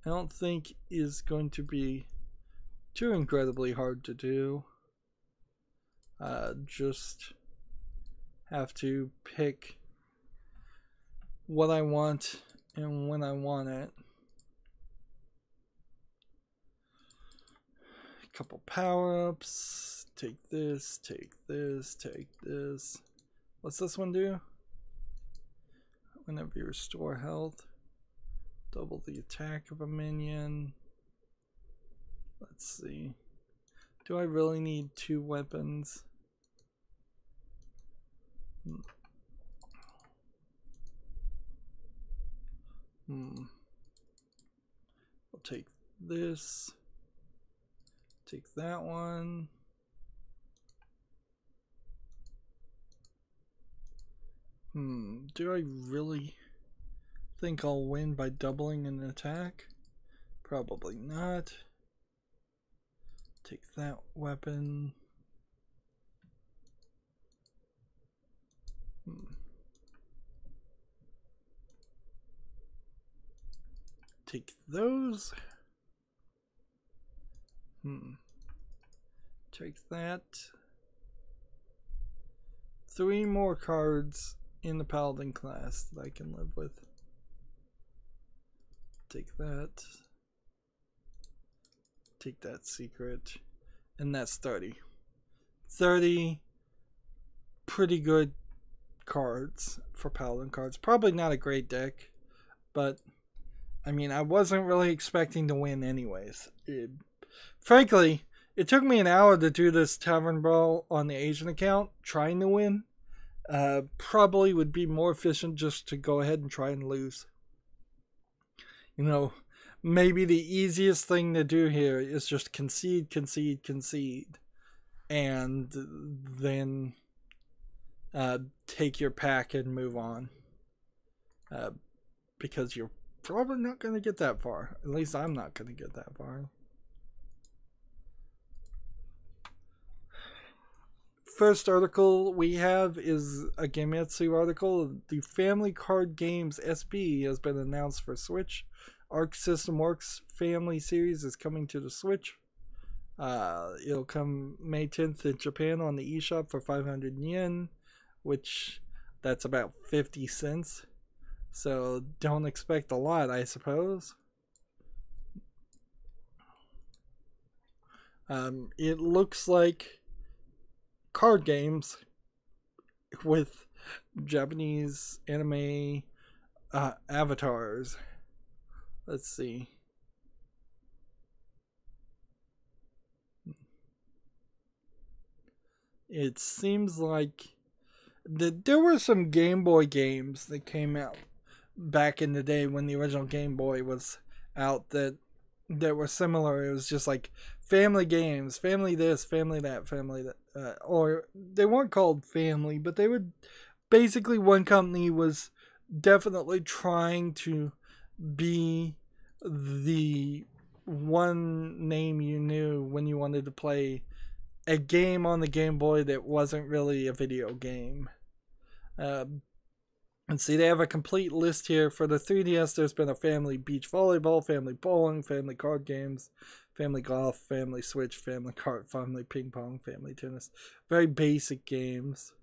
I don't think is going to be too incredibly hard to do. Just have to pick what I want and when I want it. A couple power-ups. Take this, take this, take this. What's this one do? Whenever you restore health, double the attack of a minion. Let's see. Do I really need 2 weapons? I'll take this. Take that one. Do I really think I'll win by doubling an attack? Probably not. Take that weapon. Take those. Take that. 3 more cards in the Paladin class that I can live with. Take that. Take that secret. And that's 30. 30 pretty good cards for Paladin cards. Probably not a great deck, but I mean, I wasn't really expecting to win anyways. Frankly, it took me an hour to do this Tavern Brawl on the Asian account, trying to win. Probably would be more efficient just to go ahead and try and lose. You know, maybe the easiest thing to do here is just concede, and then take your pack and move on. Because you're probably not going to get that far. At least I'm not going to get that far. First article we have is a Gametsu article. The Family Card Games SB has been announced for Switch. Arc System Works Family Series is coming to the Switch. It'll come May 10th in Japan on the eShop for 500 yen, which that's about 50 cents. So don't expect a lot, I suppose. It looks like card games with Japanese anime avatars. Let's see. It seems like there were some Game Boy games that came out back in the day when the original Game Boy was out that were similar. It was just like family games, family this, family that, family that, or they weren't called family, but they would basically, one company was definitely trying to be the one name you knew when you wanted to play a game on the Game Boy that wasn't really a video game. And see, they have a complete list here. For the 3DS, there's been a family beach volleyball, family bowling, family card games, family golf, family switch, family kart, family ping pong, family tennis. Very basic games.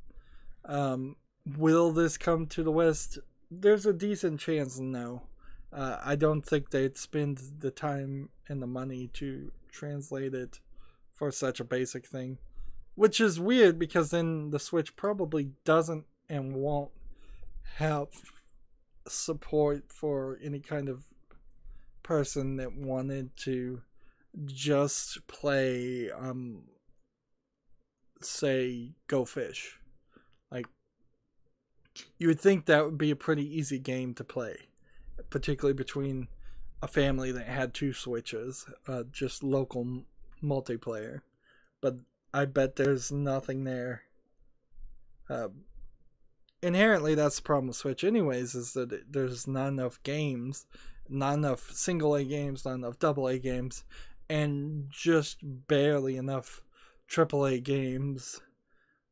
Will this come to the West? There's a decent chance no. I don't think they'd spend the time and the money to translate it for such a basic thing. Which is weird, because then the Switch probably doesn't and won't have support for any kind of person that wanted to just play say Go Fish. Like, you would think that would be a pretty easy game to play, particularly between a family that had 2 Switches, just local multiplayer. But I bet there's nothing there. Inherently, that's the problem with Switch anyways, is that there's not enough games, not enough single A games, not enough double A games, and just barely enough AAA games,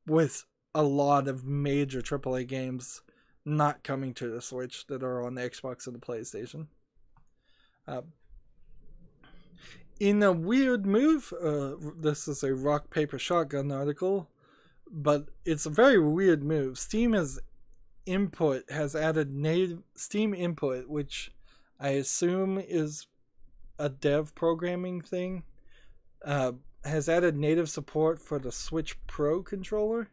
with a lot of major AAA games not coming to the Switch that are on the Xbox and the PlayStation. In a weird move, this is a rock, paper, shotgun article, but it's a very weird move. Steam has added native Steam Input, which I assume is a dev programming thing, has added native support for the Switch Pro controller,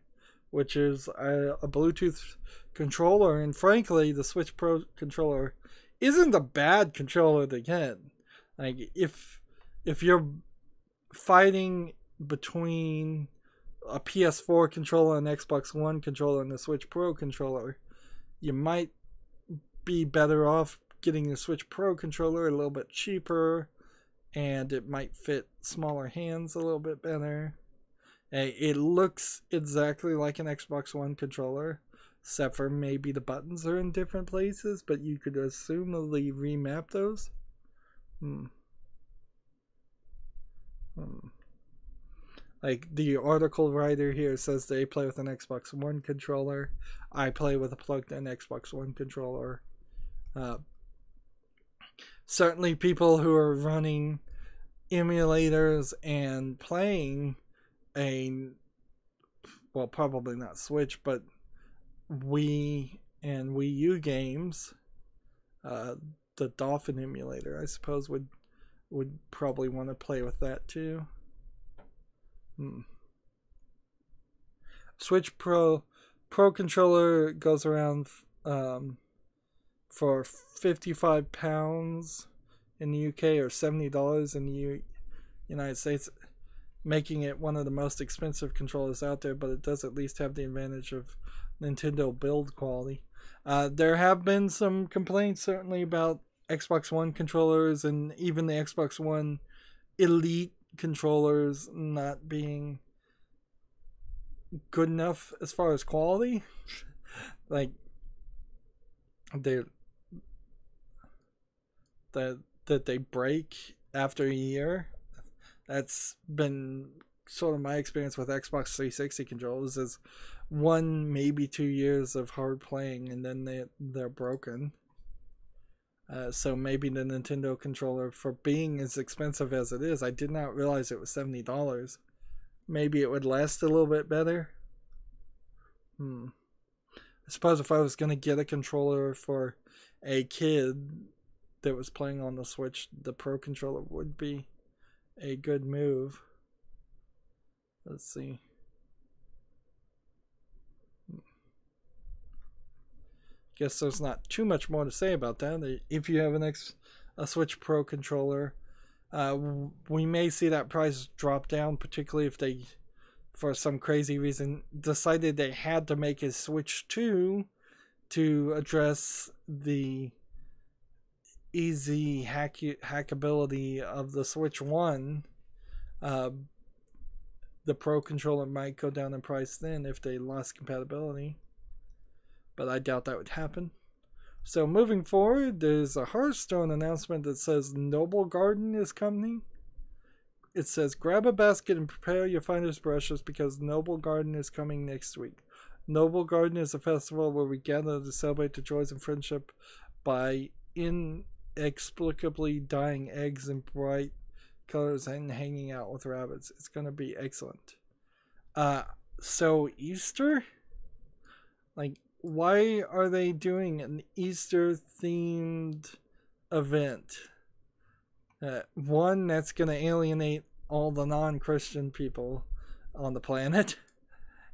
which is a Bluetooth controller, and frankly, the Switch Pro controller isn't a bad controller to get. Like, if you're fighting between a PS4 controller, an Xbox One controller, and a Switch Pro controller, you might be better off getting the Switch Pro controller a little bit cheaper, and it might fit smaller hands a little bit better. It looks exactly like an Xbox One controller, except for maybe the buttons are in different places, but you could assumably remap those. Like, the article writer here says they play with an Xbox One controller. I play with a plugged-in Xbox One controller. Certainly people who are running emulators and playing well, probably not Switch, but Wii and Wii U games, the Dolphin emulator, I suppose, would probably want to play with that too. Switch Pro controller goes around for £55 in the UK, or $70 in the United States, making it one of the most expensive controllers out there, but it does at least have the advantage of Nintendo build quality. There have been some complaints, certainly, about Xbox One controllers and even the Xbox One Elite controllers not being good enough as far as quality. Like that they break after a year. That's been sort of my experience with Xbox 360 controllers, is 1 maybe 2 years of hard playing and then they're broken. So maybe the Nintendo controller, for being as expensive as it is, I did not realize it was $70. Maybe it would last a little bit better. I suppose if I was going to get a controller for a kid that was playing on the Switch, the Pro controller would be a good move. Let's see. Guess there's not too much more to say about that. If you have a Switch Pro controller, we may see that price drop down, particularly if they, for some crazy reason, decided they had to make a Switch 2 to address the easy hackability of the Switch 1. The Pro controller might go down in price then if they lost compatibility, but I doubt that would happen. So moving forward, there's a Hearthstone announcement that says Noble Garden is coming. It says, grab a basket and prepare your finest brushes because Noble Garden is coming next week. Noble Garden is a festival where we gather to celebrate the joys and friendship by inexplicably dyeing eggs in bright colors and hanging out with rabbits. It's going to be excellent. So Easter? Like, why are they doing an Easter themed event? One, that's going to alienate all the non-Christian people on the planet.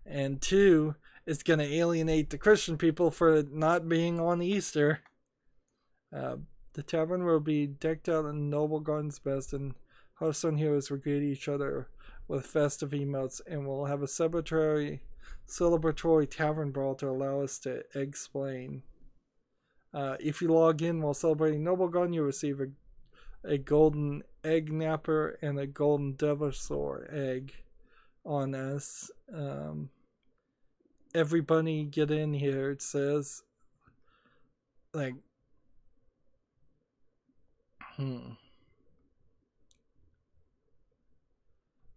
And two, it's going to alienate the Christian people for not being on Easter. The tavern will be decked out in Noble Garden's best, and Hearthstone heroes will greet each other with festive emotes, and we'll have a celebratory tavern brawl to allow us to explain. If you log in while celebrating Noble Garden, you'll receive a golden egg napper and a golden Devasaur egg on us. Everybody get in here, it says. Like,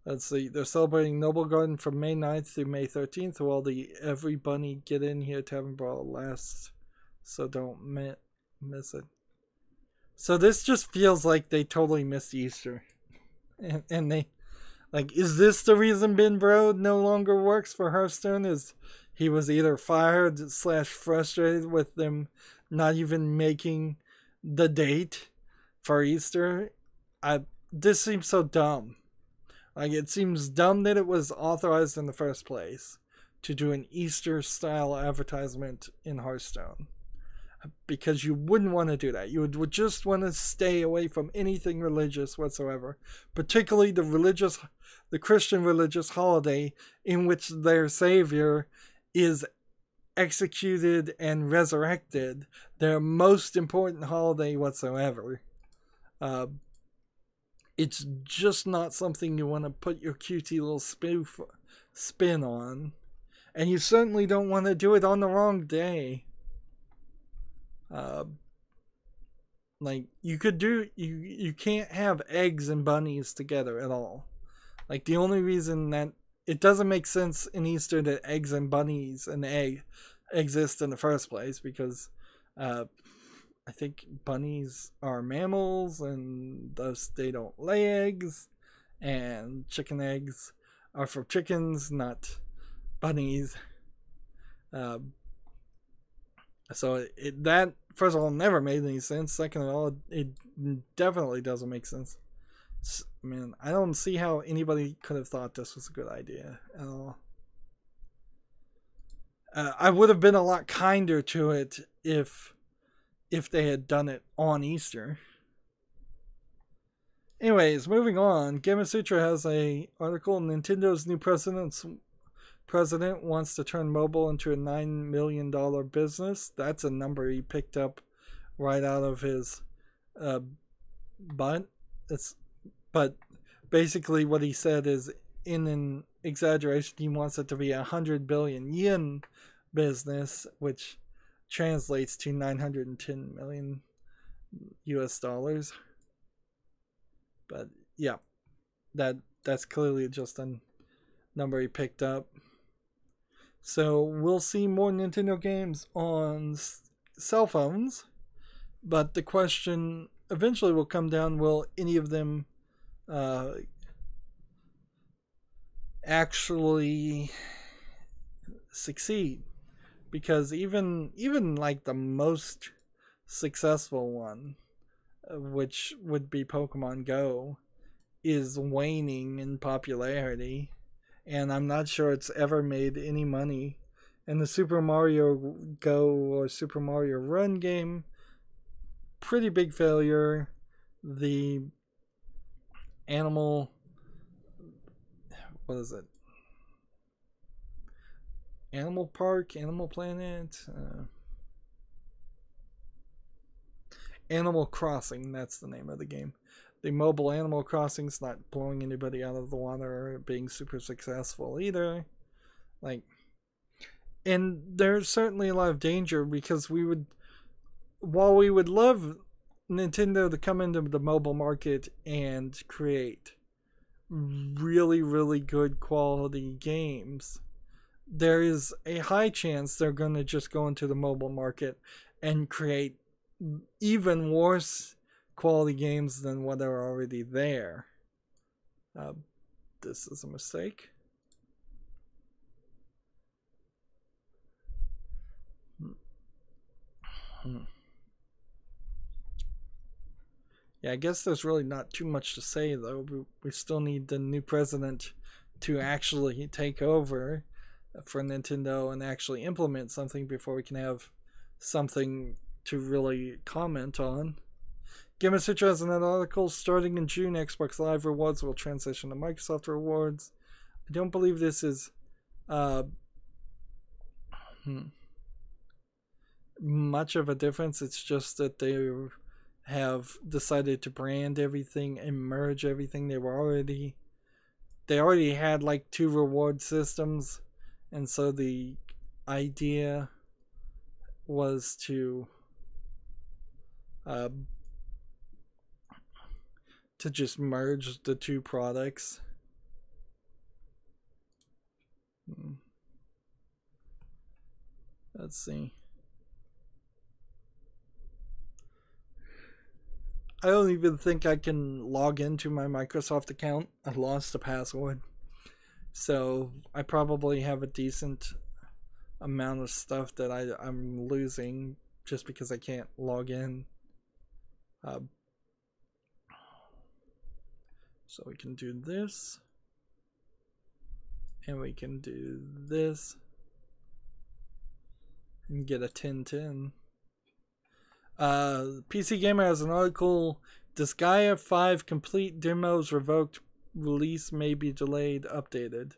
let's see, they're celebrating Noble Garden from May 9th through May 13th while the Everybody Get In Here Tavern Brawl lasts. So don't miss it. So this just feels like they totally missed Easter. And they, like, is this the reason Ben Bro no longer works for Hearthstone? Is he was either fired / frustrated with them not even making the date for Easter? This seems so dumb. Like, it seems dumb that it was authorized in the first place to do an Easter style advertisement in Hearthstone, because you wouldn't want to do that. You would just want to stay away from anything religious whatsoever, particularly the Christian religious holiday in which their Savior is executed and resurrected, their most important holiday whatsoever. It's just not something you want to put your cutie little spin on. And you certainly don't want to do it on the wrong day. Like, you can't have eggs and bunnies together at all. Like, the only reason that it doesn't make sense in Easter that eggs and bunnies and egg exist in the first place, because I think bunnies are mammals and thus they don't lay eggs, and chicken eggs are for chickens, not bunnies. So that, first of all, never made any sense. Second of all, it definitely doesn't make sense. Man, I don't see how anybody could have thought this was a good idea at all. I would have been a lot kinder to it if they had done it on Easter. Anyways, moving on. Gamasutra has a article. Nintendo's new president wants to turn mobile into a $9 million business. That's a number he picked up right out of his uh, but it's but basically what he said is, in an exaggeration, he wants it to be 100 billion yen business, which translates to 910 million US dollars. But yeah, that's clearly just a number he picked up. So we'll see more Nintendo games on cell phones, but the question eventually will come down: will any of them actually succeed? Because even like the most successful one, which would be Pokemon Go, is waning in popularity, and I'm not sure it's ever made any money. And the Super Mario Go or Super Mario Run game, pretty big failure. The Animal Park, Animal Planet, Animal Crossing, that's the name of the game. The mobile Animal Crossing's not blowing anybody out of the water or being super successful either. And there's certainly a lot of danger, because while we would love Nintendo to come into the mobile market and create really, really good quality games, there is a high chance they're going to just go into the mobile market and create even worse quality games than what are already there. This is a mistake. Yeah, I guess there's really not too much to say, though. We still need the new president to actually take over for Nintendo and actually implement something before we can have something to really comment on. Game of Citra has another article. Starting in June, Xbox Live rewards will transition to Microsoft rewards. I don't believe this is much of a difference. It's just that they have decided to brand everything and merge everything. They already had like 2 reward systems, and so the idea was to just merge the 2 products. Let's see. I don't even think I can log into my Microsoft account. I lost the password. So I probably have a decent amount of stuff that I'm losing just because I can't log in. So we can do this. And we can do this. And get a 1010. PC Gamer has an article. Disgaea 5 complete demos revoked. Release may be delayed. Updated.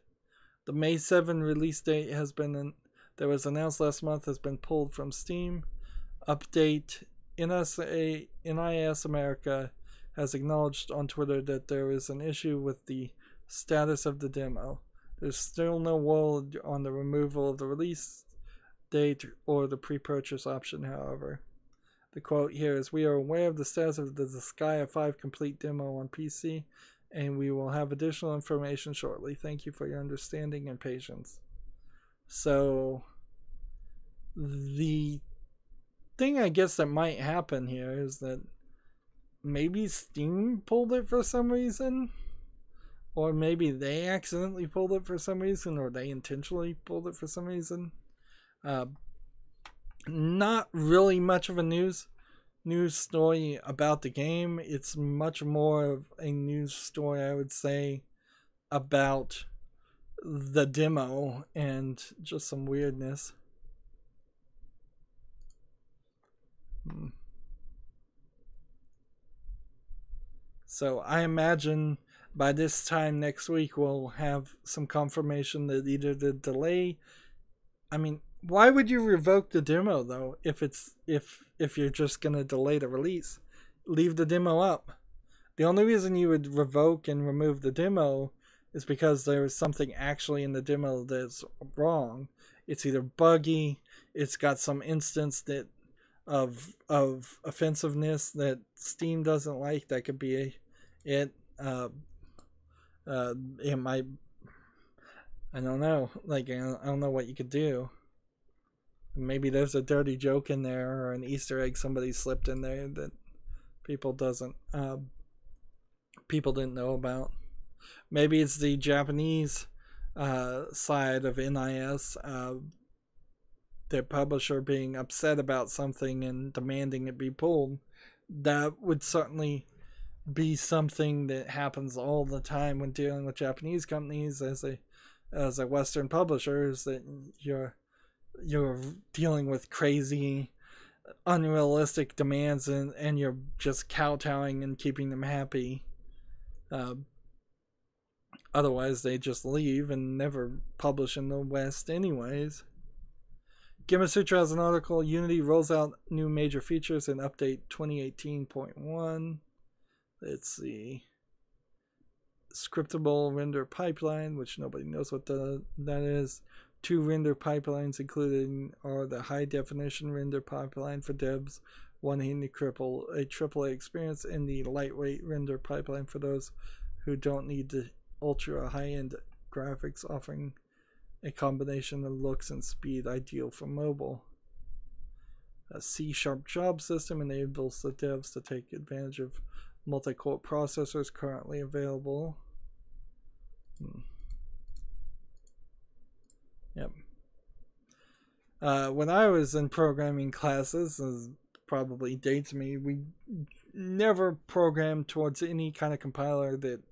The May 7 release date that was announced last month has been pulled from Steam. Update. NIS America has acknowledged on Twitter that there is an issue with the status of the demo. There's still no word on the removal of the release date or the pre-purchase option, however. The quote here is, "We are aware of the status of the Disgaea 5 complete demo on PC, and we will have additional information shortly. Thank you for your understanding and patience." So, the thing I guess that might happen here is that maybe Steam pulled it for some reason, or maybe they accidentally pulled it for some reason, or they intentionally pulled it for some reason. Not really much of a news story about the game. It's much more of a news story, I would say, about the demo and just some weirdness. So I imagine by this time next week we'll have some confirmation that either the delay, I mean, why would you revoke the demo though if you're just gonna delay the release? leave the demo up. The only reason you would revoke and remove the demo is because there's something actually in the demo that's wrong. It's either buggy, it's got some instance that of offensiveness that Steam doesn't like. That could be it. It might, I don't know. Like, I don't know what you could do. Maybe there's a dirty joke in there or an Easter egg somebody slipped in there that people didn't know about. Maybe it's the Japanese side of NIS, their publisher being upset about something and demanding it be pulled. That would certainly be something that happens all the time when dealing with Japanese companies as a Western publisher, is that you're dealing with crazy, unrealistic demands, and you're just kowtowing and keeping them happy. Otherwise, they just leave and never publish in the West anyways. Gamasutra has an article, Unity rolls out new major features in update 2018.1. Let's see. Scriptable render pipeline, which nobody knows what that is. 2 render pipelines included are the high definition render pipeline for devs, wanting to cripple a AAA experience, and the lightweight render pipeline for those who don't need the ultra high-end graphics, offering a combination of looks and speed ideal for mobile. A C# job system enables the devs to take advantage of multi-core processors currently available. Yep. When I was in programming classes, this probably dates me, we never programmed towards any kind of compiler that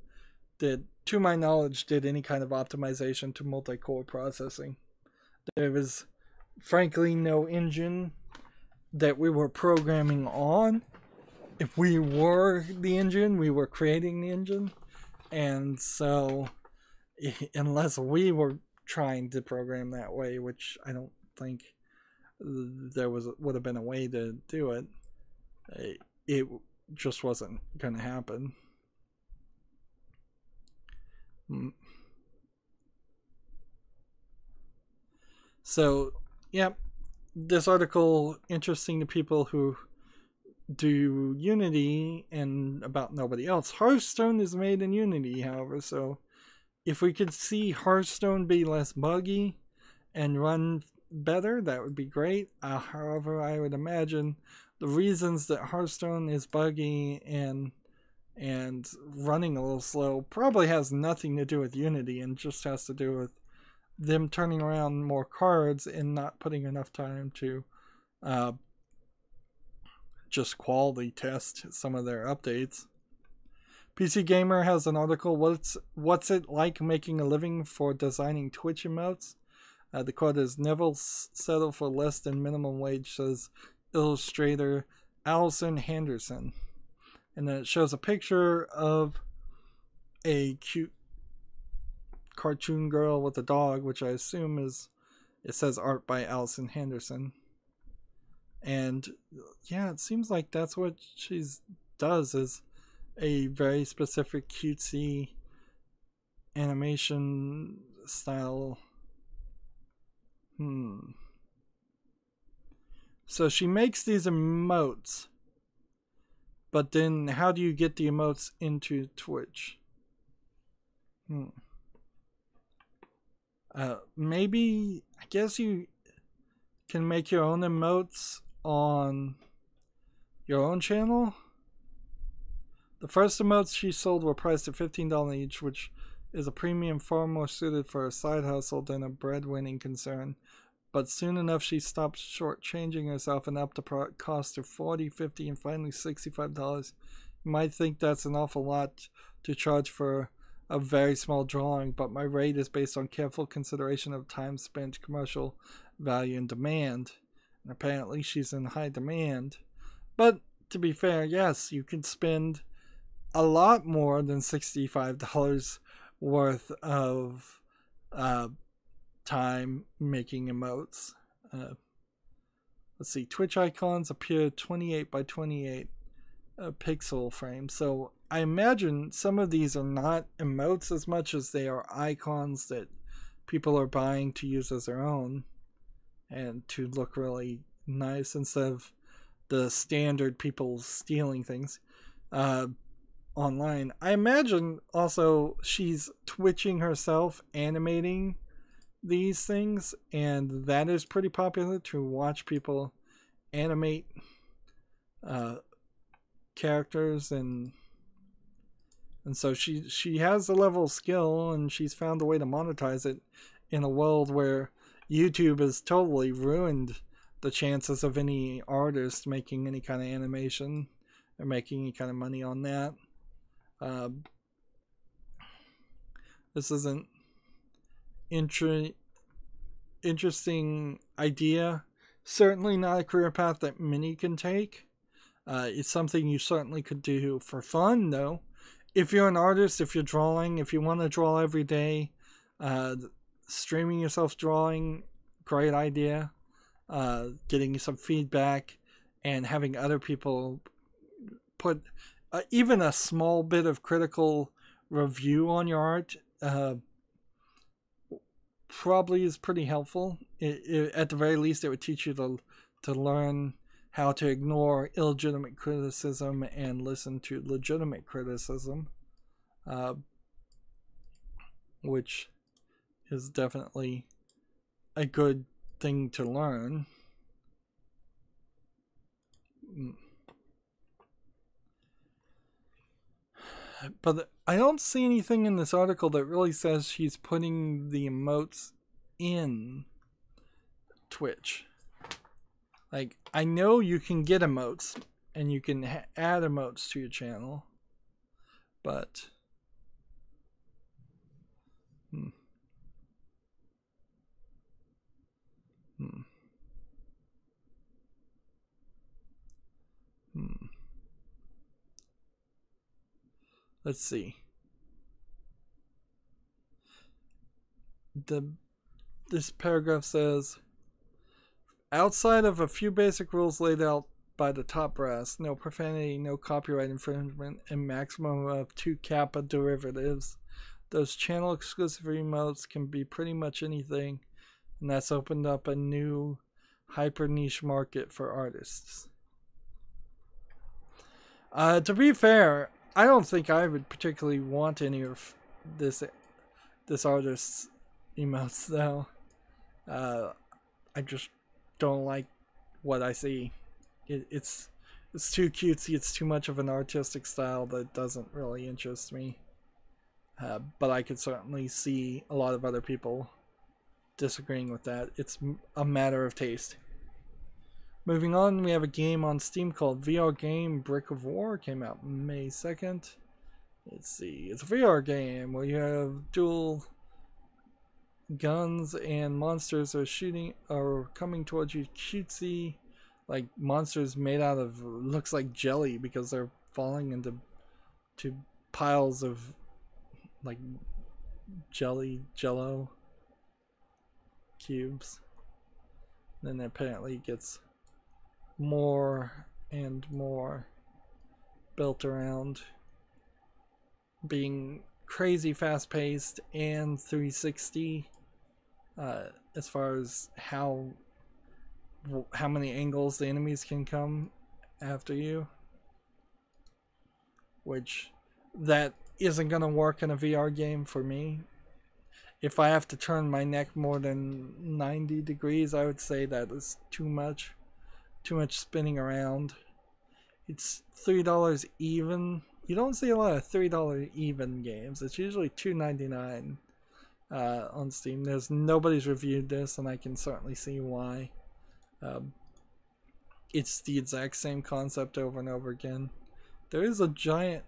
to my knowledge, did any kind of optimization to multi-core processing. There was, frankly, no engine that we were programming on. If we were the engine, we were creating the engine. And so, unless we were trying to program that way, which I don't think there would have been a way to do it, it just wasn't going to happen. So, yeah, this article interesting to people who do Unity and about nobody else. Hearthstone is made in Unity, however, so if we could see Hearthstone be less buggy and run better, that would be great. However, I would imagine the reasons that Hearthstone is buggy and running a little slow probably has nothing to do with Unity and just has to do with them turning around more cards and not putting enough time to just quality test some of their updates. PC Gamer has an article, what's it like making a living for designing Twitch emotes? The quote is, never settle for less than minimum wage, says illustrator Allison Henderson. And then it shows a picture of a cute cartoon girl with a dog, which I assume it says art by Allison Henderson. And yeah, it seems like that's what she does, is a very specific cutesy animation style. So she makes these emotes, but then how do you get the emotes into Twitch? Maybe, I guess you can make your own emotes on your own channel. The first emotes she sold were priced at $15 each, which is a premium far more suited for a side hustle than a breadwinning concern. But soon enough, she stopped shortchanging herself and upped the cost to $40, $50, and finally $65. You might think that's an awful lot to charge for a very small drawing, but my rate is based on careful consideration of time spent, commercial value, and demand. And apparently she's in high demand. But to be fair, yes, you can spend a lot more than $65 worth of time making emotes. Let's see, Twitch icons appear 28 by 28 pixel frames. So I imagine some of these are not emotes as much as they are icons that people are buying to use as their own and to look really nice instead of the standard people stealing things online. I imagine also she's twitching herself, animating these things, and that is pretty popular to watch people animate characters, and so she has the level of skill, and she's found a way to monetize it in a world where YouTube has totally ruined the chances of any artist making any kind of animation or making any kind of money on that. This is an interesting idea. Certainly not a career path that many can take. It's something you certainly could do for fun, though. If you're an artist, if you're drawing, if you want to draw every day, streaming yourself drawing, great idea. Getting some feedback and having other people put even a small bit of critical review on your art probably is pretty helpful. At the very least, it would teach you to learn how to ignore illegitimate criticism and listen to legitimate criticism, which is definitely a good thing to learn. But I don't see anything in this article that really says she's putting the emotes in Twitch. Like, I know you can get emotes and you can add emotes to your channel, but let's see. This paragraph says, outside of a few basic rules laid out by the top brass, no profanity, no copyright infringement, and maximum of 2 kappa derivatives, those channel exclusive emotes can be pretty much anything, and that's opened up a new hyper niche market for artists. To be fair, I don't think I would particularly want any of this artist's emotes, though. I just don't like what I see. It's too cutesy. It's too much of an artistic style that doesn't really interest me. But I could certainly see a lot of other people disagreeing with that. It's a matter of taste. Moving on, we have a game on Steam called VR Game Brick of War. Came out May 2nd. Let's see. It's a VR game where you have dual guns and monsters are coming towards you. Cutesy, like monsters made out of, looks like jelly because they're falling into piles of like jello cubes. Then apparently it gets more and more built around being crazy fast paced and 360 as far as how many angles the enemies can come after you, which that isn't going to work in a VR game for me. If I have to turn my neck more than 90 degrees, I would say that is too much spinning around. It's $3 even. You don't see a lot of $3 even games. It's usually $2.99 on Steam. Nobody's reviewed this, and I can certainly see why. It's the exact same concept over and over again. There is a giant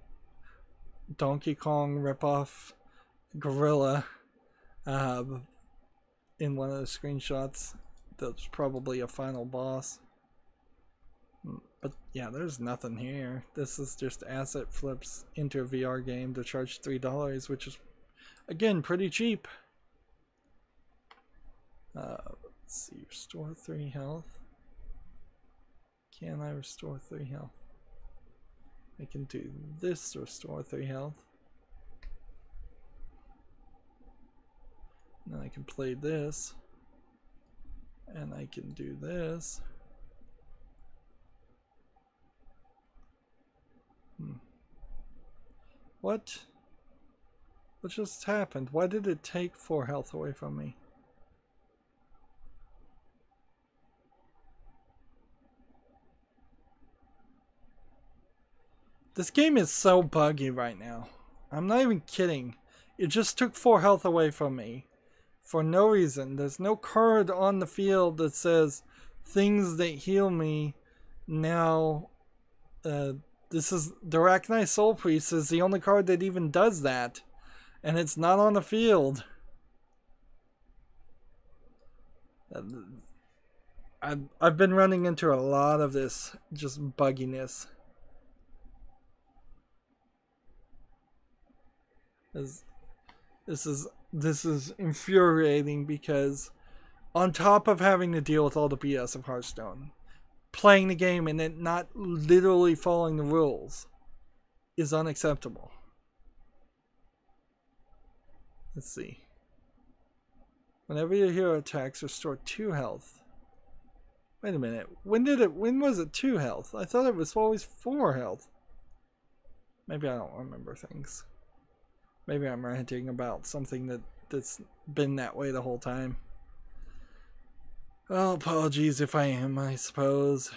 Donkey Kong ripoff gorilla in one of the screenshots. That's probably a final boss. But yeah, there's nothing here. This is just asset flips into a VR game to charge $3, which is, again, pretty cheap. Let's see, restore 3 health. Can I restore 3 health? I can do this to restore 3 health. Then I can play this. And I can do this. What? What just happened? Why did it take 4 health away from me? This game is so buggy right now. I'm not even kidding. It just took 4 health away from me. For no reason. There's no card on the field that says things that heal me now. This is the Arachnite Soul Priest is the only card that even does that. And it's not on the field. I've been running into a lot of this just bugginess. This is infuriating because on top of having to deal with all the BS of Hearthstone, playing the game and it not literally following the rules is unacceptable. Let's see. Whenever your hero attacks, restore 2 health. Wait a minute. When was it 2 health? I thought it was always 4 health. Maybe I don't remember things. Maybe I'm ranting about something that's been that way the whole time. Well, apologies if I am, I suppose.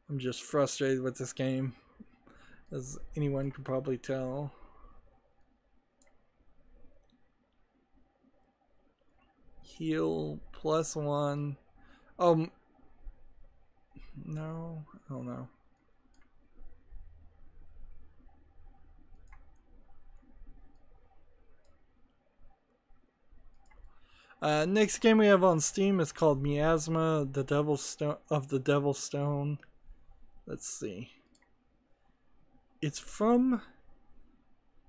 I'm just frustrated with this game, as anyone could probably tell. Heal +1. Oh, no. Oh, no. Next game we have on Steam is called Miasma, the Devil's Stone. Let's see. It's from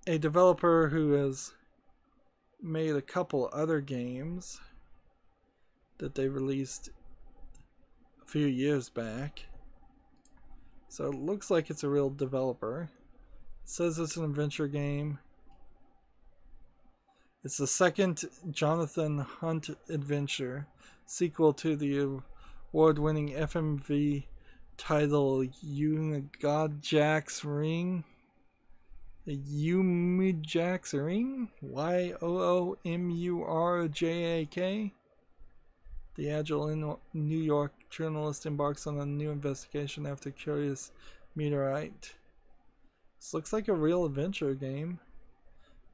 a developer who has made a couple other games that they released a few years back. So it looks like it's a real developer. It says it's an adventure game. It's the second Jonathan Hunt adventure, sequel to the award-winning FMV title Yoomujaks Ring. Yoomujaks Ring? Yoomurjak. The agile New York journalist embarks on a new investigation after curious meteorite. This looks like a real adventure game.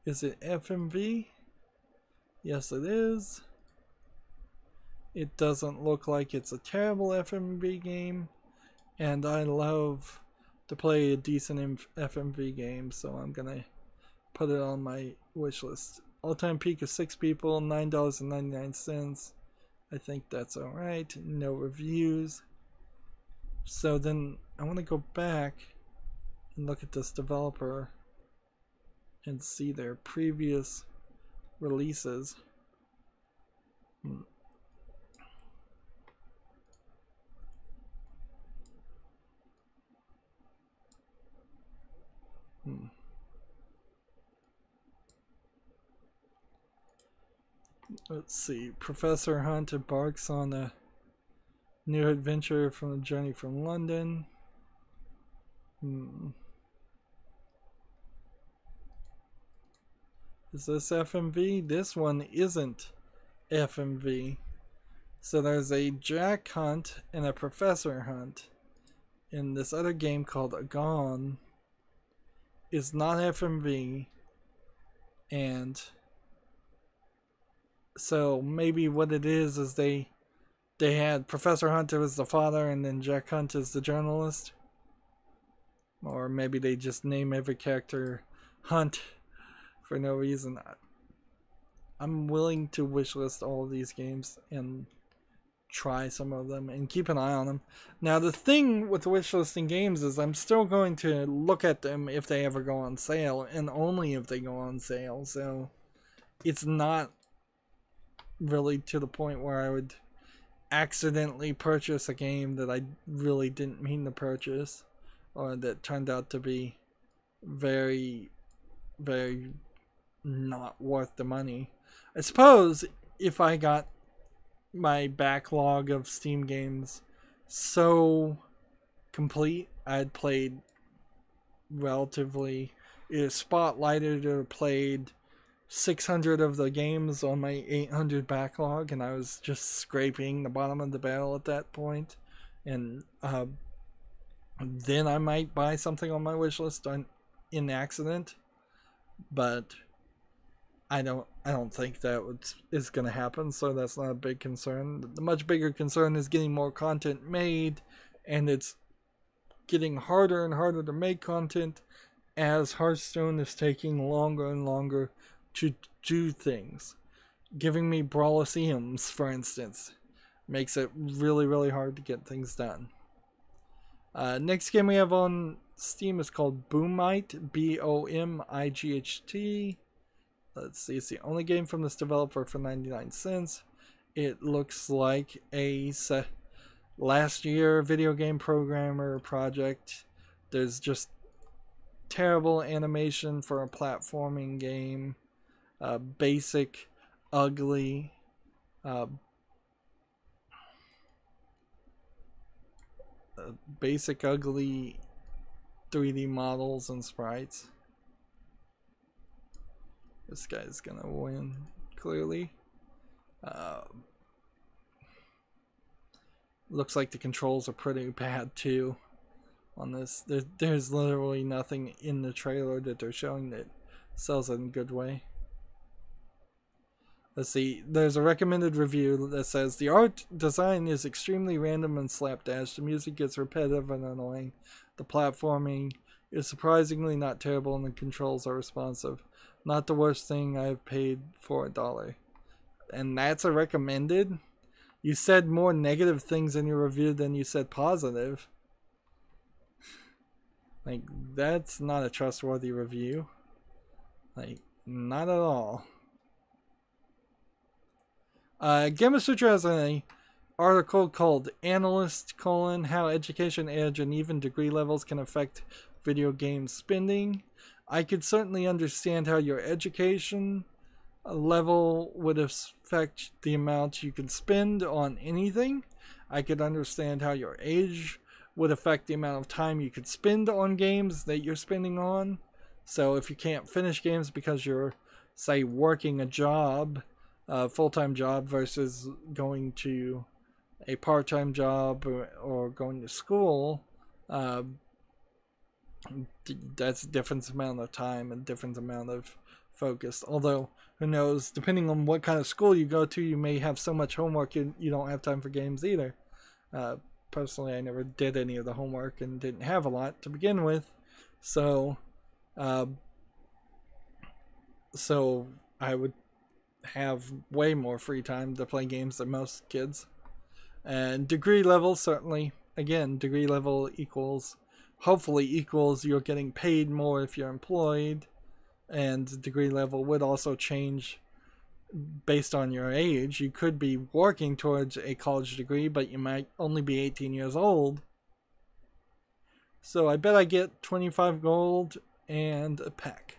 Is it FMV? Yes, it is. It doesn't look like it's a terrible FMV game, and I love to play a decent FMV game, so I'm gonna put it on my wish list. All-time peak of 6 people, $9.99. I think that's alright. No reviews. So then I want to go back and look at this developer and see their previous releases. Let's see. Professor Hunt embarks on a new adventure from a journey from London. Is this FMV? This one isn't FMV. So there's a Jack Hunt and a Professor Hunt. And this other game called Agon is not FMV. And so maybe what it is they had Professor Hunt as the father and then Jack Hunt as the journalist. Or maybe they just name every character Hunt for no reason. I'm willing to wishlist all of these games and try some of them and keep an eye on them. Now the thing with wishlisting games is I'm still going to look at them if they ever go on sale, and only if they go on sale. So it's not really to the point where I would accidentally purchase a game that I really didn't mean to purchase. or that turned out to be very, very not worth the money. I suppose if I got my backlog of Steam games so complete, I'd played relatively, spotlighted or played 600 of the games on my 800 backlog, and I was just scraping the bottom of the barrel at that point. And then I might buy something on my wish list in accident, but I don't think that is going to happen, so that's not a big concern. The much bigger concern is getting more content made, and it's getting harder and harder to make content as Hearthstone is taking longer and longer to do things. Giving me Brawliciums, for instance, makes it really, really hard to get things done. Next game we have on Steam is called Boomite, B-O-M-I-G-H-T. Let's see, it's the only game from this developer for 99 cents. It looks like a last year video game programmer project. There's just terrible animation for a platforming game. Basic, ugly, basic, ugly 3D models and sprites. This guy's gonna win, clearly. Looks like the controls are pretty bad too on this. There's literally nothing in the trailer that they're showing that sells it in a good way. Let's see, there's a recommended review that says the art design is extremely random and slapdash. The music gets repetitive and annoying. The platforming is surprisingly not terrible, and the controls are responsive. Not the worst thing I've paid for $1. And that's a recommended? You said more negative things in your review than you said positive. Like, that's not a trustworthy review. Like, not at all. Gamma Sutra has an article called Analyst: How Education Edge and Even Degree Levels Can Affect Video Game Spending. I could certainly understand how your education level would affect the amount you could spend on anything. I could understand how your age would affect the amount of time you could spend on games that you're spending on. So if you can't finish games because you're, say, working a job, a full-time job versus going to a part-time job or going to school, that's a different amount of time and different amount of focus. Although, who knows, depending on what kind of school you go to, you may have so much homework you don't have time for games either. Personally, I never did any of the homework and didn't have a lot to begin with, so I would have way more free time to play games than most kids. And degree level, certainly, again, degree level hopefully equals you're getting paid more if you're employed, and degree level would also change based on your age. You could be working towards a college degree, but you might only be 18 years old. So I bet I get 25 gold and a pack.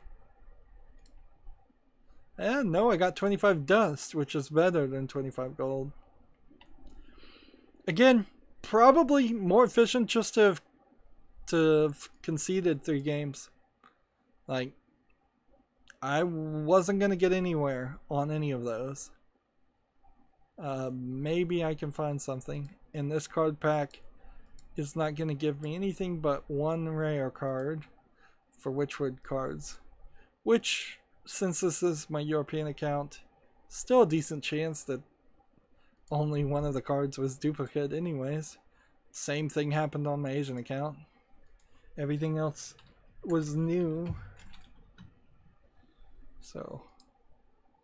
And no, I got 25 dust, which is better than 25 gold. Again, probably more efficient just to have conceded 3 games. Like, I wasn't going to get anywhere on any of those. Maybe I can find something. And this card pack is not going to give me anything but 1 rare card for Witchwood cards. Which, since this is my European account, still a decent chance that only one of the cards was duplicate anyways. Same thing happened on my Asian account. Everything else was new. So,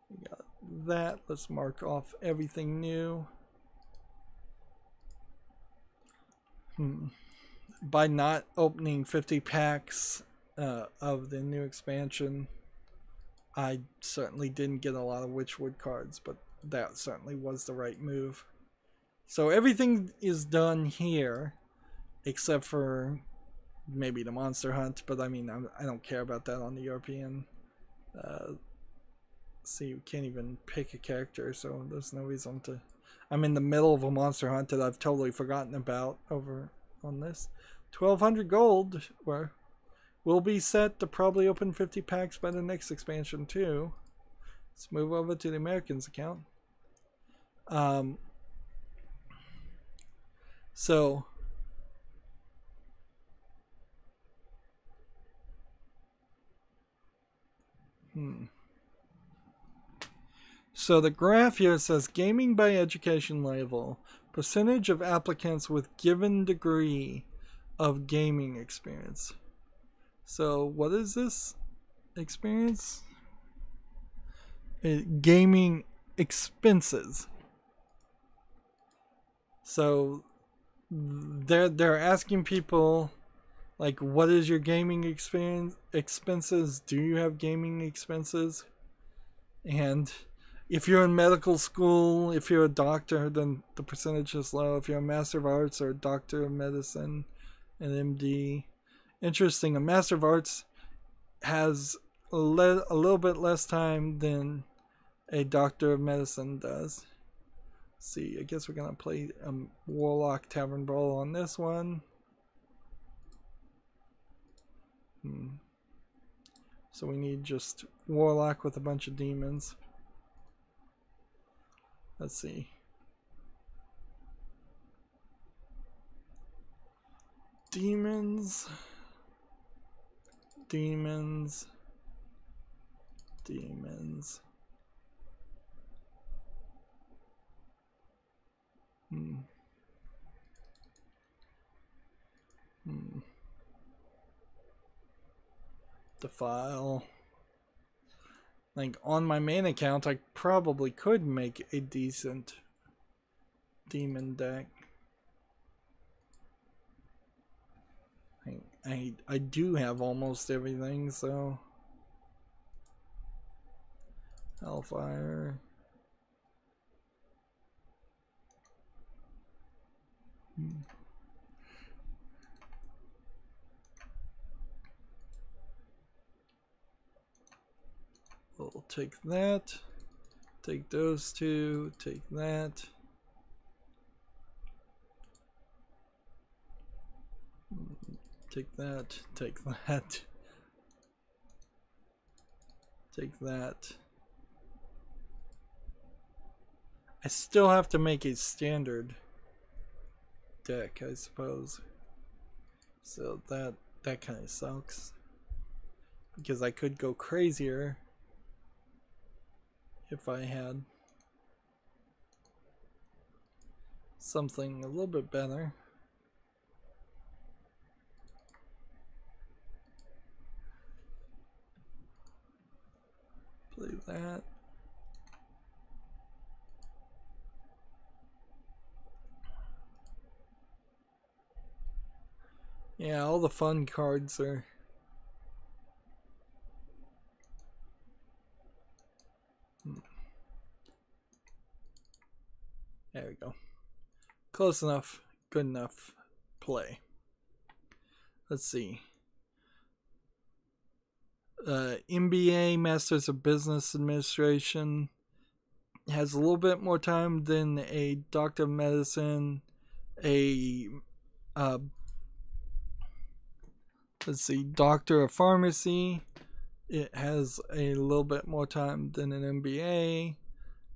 we got that. Let's mark off everything new. By not opening 50 packs of the new expansion, I certainly didn't get a lot of Witchwood cards, but that certainly was the right move. So everything is done here, except for maybe the Monster Hunt, but I mean, I don't care about that on the European. See, you can't even pick a character, so there's no reason to. I'm in the middle of a Monster Hunt that I've totally forgotten about over on this. 1,200 gold, where we'll be set to probably open 50 packs by the next expansion too. Let's move over to the Americans account. So So the graph here says gaming by education level, percentage of applicants with given degree of gaming experience. So what is this experience? Gaming expenses. So they're asking people, like, what is your gaming expenses? Do you have gaming expenses? And if you're in medical school, if you're a doctor, then the percentage is low. If you're a Master of Arts or a Doctor of Medicine, an MD. Interesting, a Master of Arts has a little bit less time than a Doctor of Medicine does. Let's see, I guess we're going to play Warlock Tavern Brawl on this one. So we need just Warlock with a bunch of demons. Let's see. Demons. Demons. Demons. Defile. Like, on my main account, I probably could make a decent demon deck. I do have almost everything, so Hellfire. We'll take that, take those two, take that. Take that, take that, take that. I still have to make a standard deck, I suppose. So that kind of sucks. Because I could go crazier if I had something a little bit better. Play that. Yeah, all the fun cards are there we go. Close enough, good enough play. Let's see. MBA, Masters of Business Administration, has a little bit more time than a Doctor of Medicine. Let's see, Doctor of Pharmacy, it has a little bit more time than an MBA.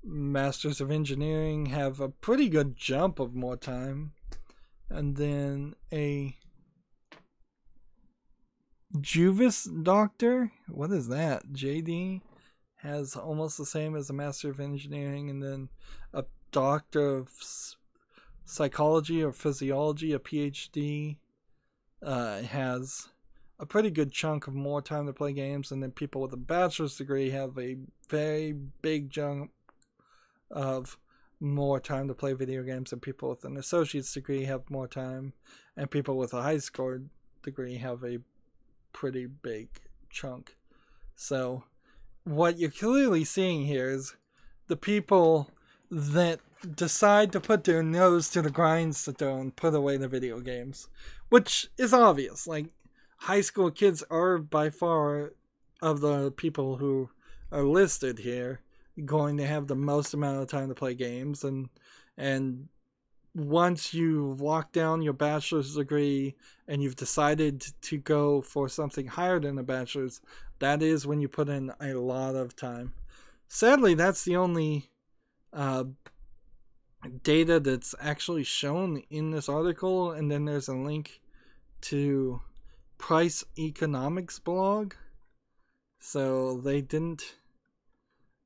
Masters of Engineering have a pretty good jump of more time. And then a Juvis Doctor, what is that? JD has almost the same as a Master of Engineering, and then a Doctor of Psychology or Physiology, a PhD, has a pretty good chunk of more time to play games, and then people with a bachelor's degree have a very big jump of more time to play video games, and people with an associate's degree have more time, and people with a high score degree have a pretty big chunk. So what you're clearly seeing here is the people that decide to put their nose to the grindstone put away the video games, which is obvious. Like, high school kids are by far, of the people who are listed here, going to have the most amount of time to play games. And once you've locked down your bachelor's degree and you've decided to go for something higher than a bachelor's, that is when you put in a lot of time. Sadly, that's the only data that's actually shown in this article. And then there's a link to Price Economics blog. So they didn't...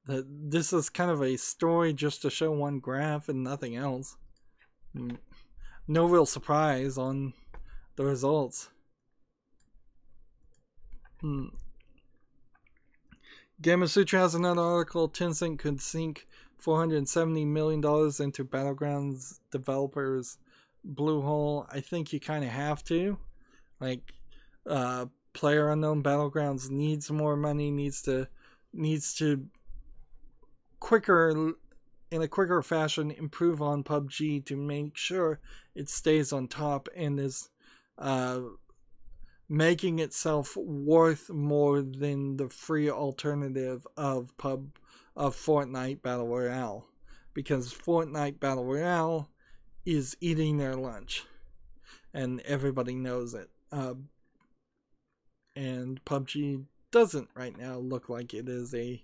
This is kind of a story just to show one graph and nothing else. No real surprise on the results. Gamasutra has another article. Tencent could sink $470 million into Battlegrounds developers' blue hole. I think you kind of have to. Like, PlayerUnknown Battlegrounds needs more money, needs to in a quicker fashion improve on PUBG to make sure it stays on top and is making itself worth more than the free alternative of Fortnite Battle Royale, because Fortnite Battle Royale is eating their lunch and everybody knows it, and PUBG doesn't right now look like it is a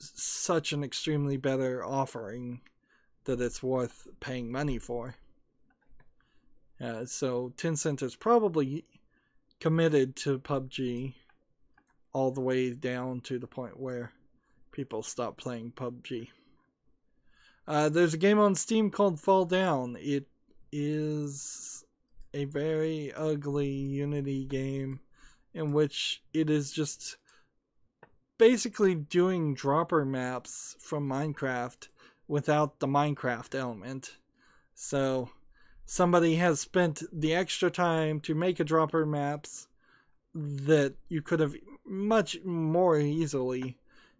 such an extremely better offering that it's worth paying money for. So Tencent is probably committed to PUBG all the way down to the point where people stop playing PUBG. There's a game on Steam called Fall Down. It is a very ugly Unity game in which it is just basically doing dropper maps from Minecraft without the Minecraft element. So somebody has spent the extra time to make a dropper maps that you could have much more easily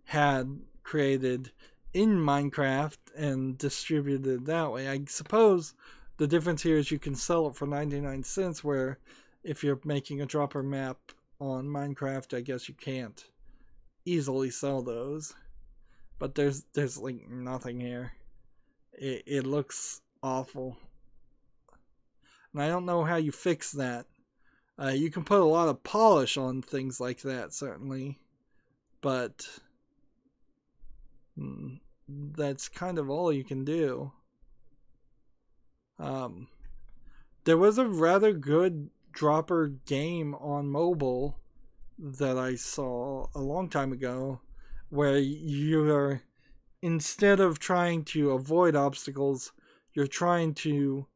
had created in Minecraft and distributed that way. I suppose the difference here is you can sell it for 99 cents, where if you're making a dropper map on Minecraft, I guess you can't easily sell those. But there's like nothing here. It looks awful, and I don't know how you fix that. You can put a lot of polish on things like that, certainly, but that's kind of all you can do. There was a rather good dropper game on mobile that I saw a long time ago, where you're, instead of trying to avoid obstacles, you're trying to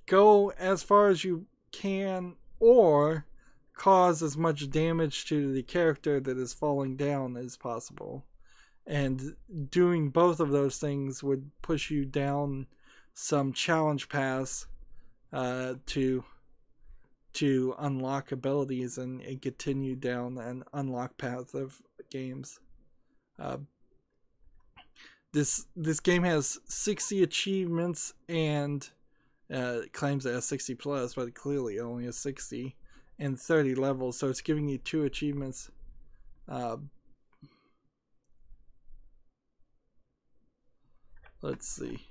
go as far as you can or cause as much damage to the character that is falling down as possible. And doing both of those things would push you down some challenge paths to unlock abilities and continue down an unlock path of games. This game has 60 achievements and it claims it has 60 plus, but it clearly only has 60, and 30 levels, so it's giving you 2 achievements. Let's see.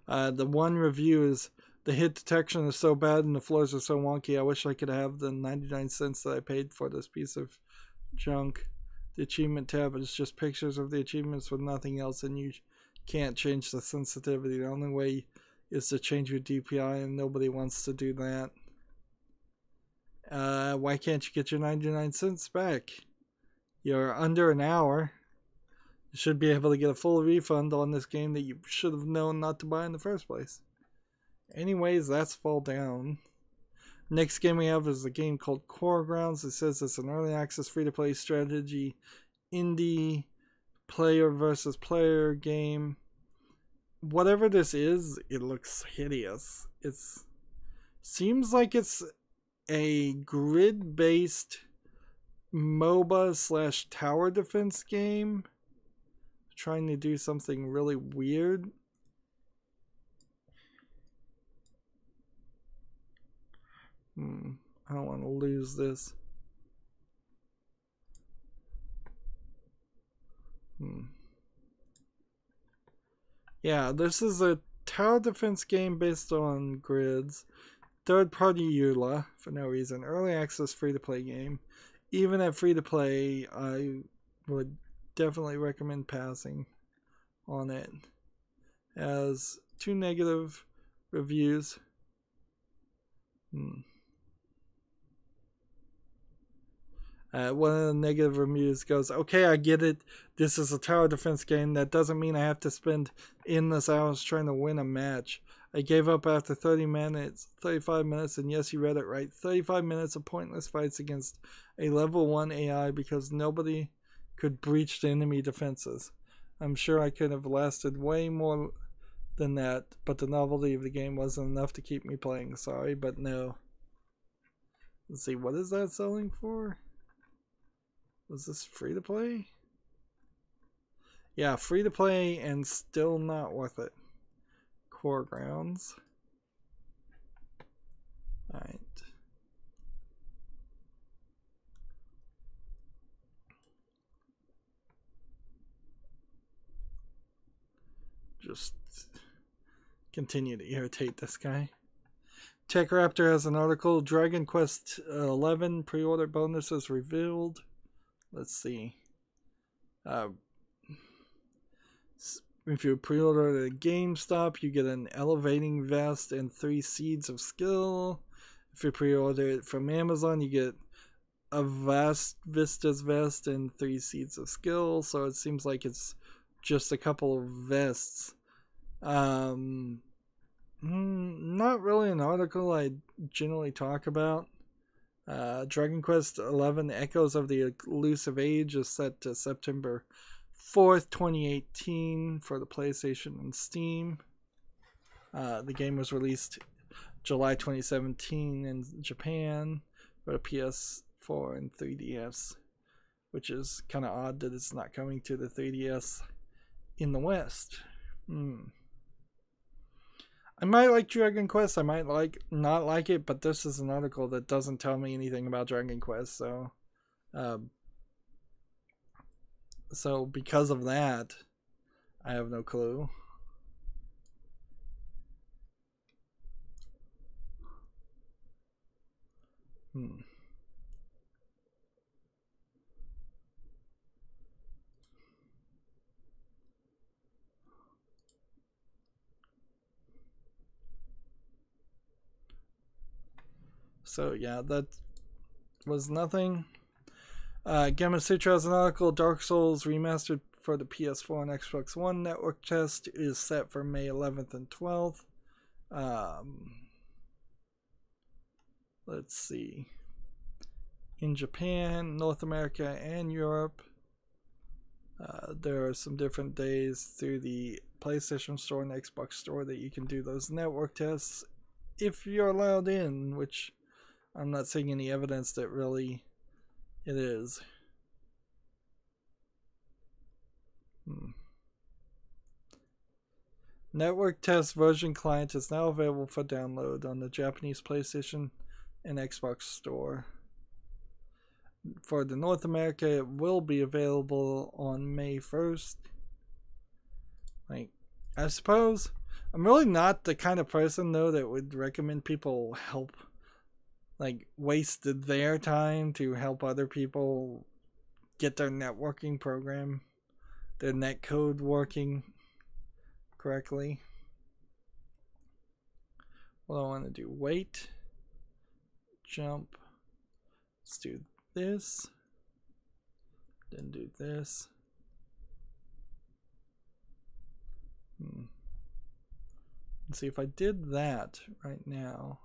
The one review is, the hit detection is so bad and the floors are so wonky, I wish I could have the 99 cents that I paid for this piece of junk. The achievement tab is just pictures of the achievements with nothing else, and you can't change the sensitivity. The only way is to change your DPI, and nobody wants to do that. Why can't you get your 99 cents back? You're under an hour. You should be able to get a full refund on this game that you should have known not to buy in the first place. Anyways, that's Fall Down. Next game we have is a game called Core Grounds. It says it's an early access free-to-play strategy indie player versus player game. Whatever this is, it looks hideous. It seems like it's a grid-based MOBA slash tower defense game. Trying to do something really weird. I don't want to lose this. Yeah, this is a tower defense game based on grids. Third-party EULA for no reason. Early access free-to-play game. Even at free-to-play, I would definitely recommend passing on it. Has 2 negative reviews. One of the negative reviews goes, okay, I get it. This is a tower defense game. That doesn't mean I have to spend endless hours trying to win a match. I gave up after 35 minutes, and yes, you read it right. 35 minutes of pointless fights against a level 1 AI because nobody could breach the enemy defenses. I'm sure I could have lasted way more than that, but the novelty of the game wasn't enough to keep me playing. Sorry, but no. Let's see, what is that selling for? Was this free to play? Yeah, free to play and still not worth it. Core grounds. Alright. Just continue to irritate this guy. Tech Raptor has an article. Dragon Quest 11 pre-order bonuses revealed. Let's see. If you pre-order at GameStop, you get an elevating vest and 3 seeds of skill. If you pre-order it from Amazon, you get a Vista's vest and 3 seeds of skill. So it seems like it's just a couple of vests. Not really an article I generally talk about. Dragon Quest 11 Echoes of the Elusive Age is set to September 4th, 2018 for the PlayStation and Steam. The game was released July 2017 in Japan for the PS4 and 3DS, which is kind of odd that it's not coming to the 3DS in the West. I might like Dragon Quest, I might not like it, but this is an article that doesn't tell me anything about Dragon Quest, so because of that, I have no clue. So yeah, that was nothing. Gamma Sutra has an article. Dark Souls Remastered for the PS4 and Xbox One network test is set for May 11th and 12th. Let's see. In Japan, North America, and Europe, there are some different days through the PlayStation Store and Xbox Store that you can do those network tests if you're allowed in, which I'm not seeing any evidence that really it is. Network test version client is now available for download on the Japanese PlayStation and Xbox Store. For the North America, it will be available on May 1st. Like, I suppose I'm really not the kind of person though that would recommend people help, like, wasted their time to help other people get their networking program, their netcode working correctly. What do I want to do? Wait. Jump. Let's do this. Then do this. Let's see if I did that right now.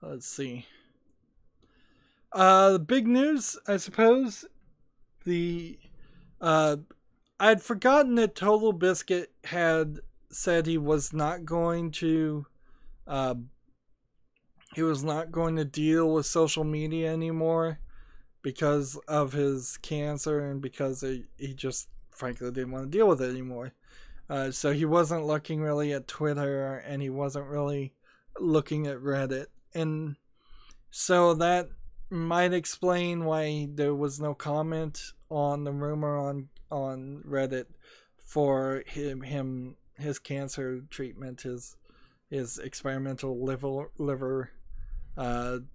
Let's see. The big news, I suppose, the I'd forgotten that Total Biscuit had said he was not going to uh, deal with social media anymore because of his cancer and because he just frankly didn't want to deal with it anymore. So he wasn't looking really at Twitter and he wasn't really looking at Reddit. And so that might explain why there was no comment on the rumor on Reddit for his cancer treatment, his experimental liver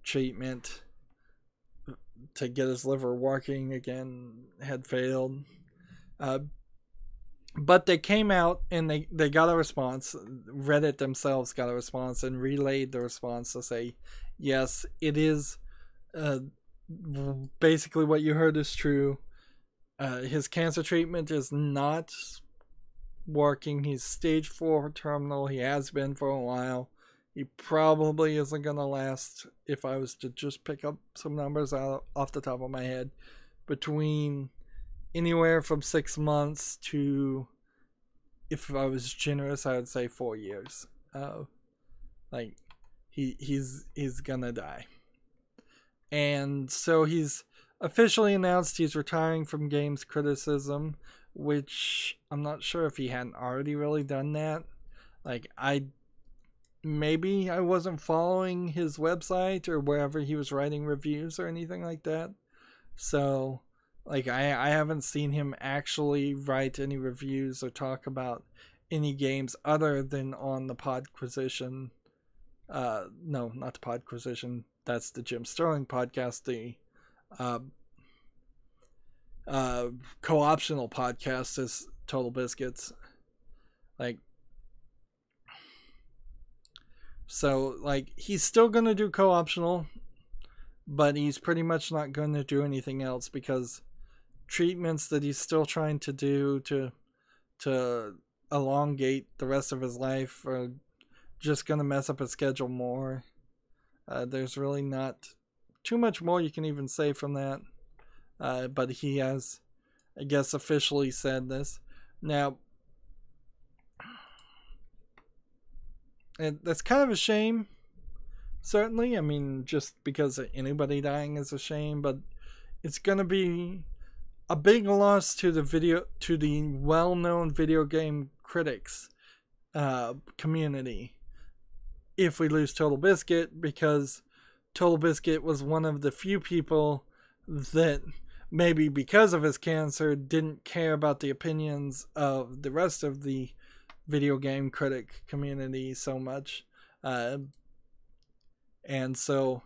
treatment to get his liver working again had failed. But they came out and they got a response. Reddit themselves got a response and relayed the response to say, yes, it is basically what you heard is true. His cancer treatment is not working. He's stage 4 terminal. He has been for a while. He probably isn't going to last, if I was to just pick up some numbers off the top of my head, between anywhere from 6 months to, if I was generous, I would say 4 years. Like he's gonna die. And so he's officially announced he's retiring from games criticism, which I'm not sure if he hadn't already really done that. Like maybe I wasn't following his website or wherever he was writing reviews or anything like that. So like I haven't seen him actually write any reviews or talk about any games other than on the Podquisition. No, not the Podquisition. That's the Jim Sterling podcast. The co-optional podcast is Total Biscuits. Like, so like he's still gonna do co-optional, but he's pretty much not going to do anything else because treatments that he's still trying to do to elongate the rest of his life are just going to mess up his schedule more. There's really not too much more you can even say from that. But he has, I guess, officially said this. Now, and that's kind of a shame, certainly. I mean, just because of anybody dying is a shame, but it's going to be a big loss to the well-known video game critics community if we lose Total Biscuit, because Total Biscuit was one of the few people that maybe because of his cancer didn't care about the opinions of the rest of the video game critic community so much. And so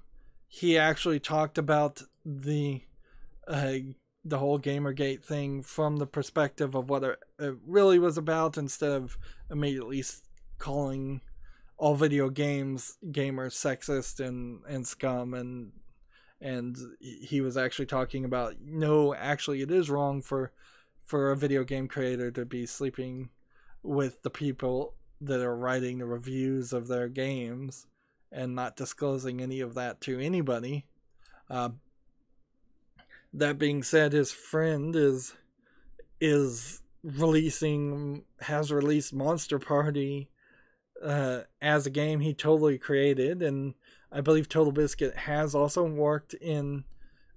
he actually talked about the whole Gamergate thing from the perspective of what it really was about, instead of immediately calling all video gamers sexist and scum, and he was actually talking about, no, actually it is wrong for a video game creator to be sleeping with the people that are writing the reviews of their games and not disclosing any of that to anybody. That being said, his friend has released Monster Party as a game he totally created, and I believe Total Biscuit has also worked in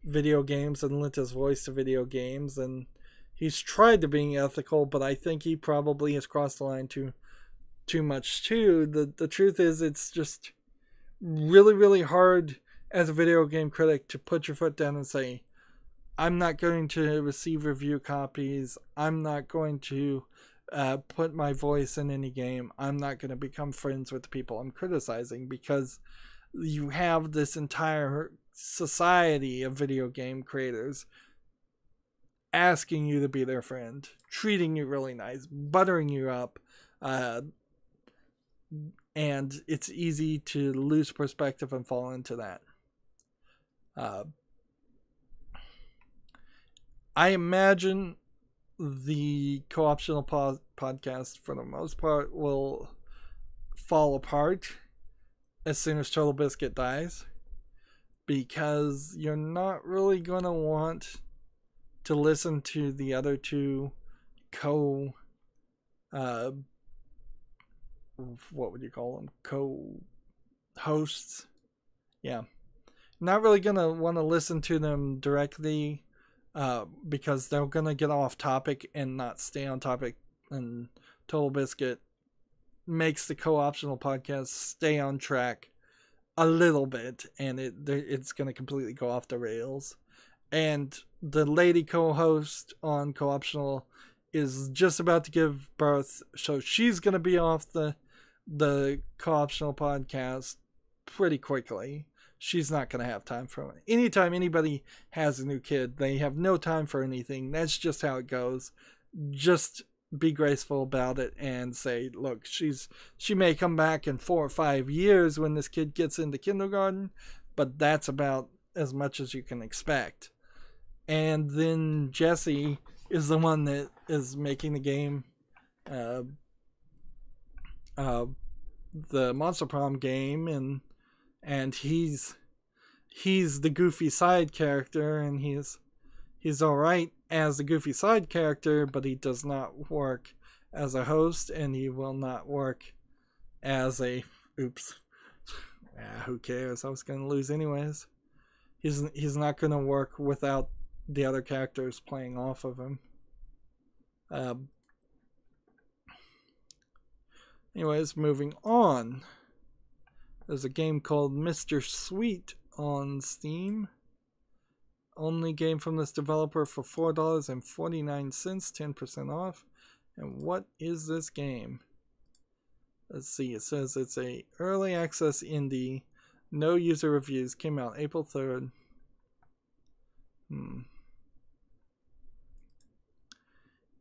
video games and lent his voice to video games, and he's tried to be ethical, but I think he probably has crossed the line too much too. The truth is, it's just really, really hard as a video game critic to put your foot down and say, I'm not going to receive review copies. I'm not going to put my voice in any game. I'm not going to become friends with the people I'm criticizing, because you have this entire society of video game creators asking you to be their friend, treating you really nice, buttering you up, and it's easy to lose perspective and fall into that. I imagine the co-optional podcast, for the most part, will fall apart as soon as Total Biscuit dies. because you're not really going to want to listen to the other two co what would you call them, co-hosts. Yeah, not really going to want to listen to them directly because they're going to get off topic and not stay on topic. And Total Biscuit makes the co-optional podcast stay on track a little bit, and it's going to completely go off the rails. And the lady co-host on co-optional is just about to give birth, so she's going to be off the co-optional podcast pretty quickly. She's not going to have time for it. Anytime anybody has a new kid, they have no time for anything. That's just how it goes. Just be graceful about it and say, look, she may come back in 4 or 5 years when this kid gets into kindergarten, but that's about as much as you can expect. And then Jesse is the one that is making the game, the Monster Prom game, and he's the goofy side character, and he's all right as the goofy side character, but he does not work as a host, and he will not work as a who cares? I was gonna lose anyways. He's not gonna work without the other characters playing off of him. Anyways, moving on. There's a game called Mr. Sweet on Steam. Only game from this developer for $4.49, 10% off. And what is this game? Let's see, it says it's a early access indie. No user reviews. Came out April 3rd.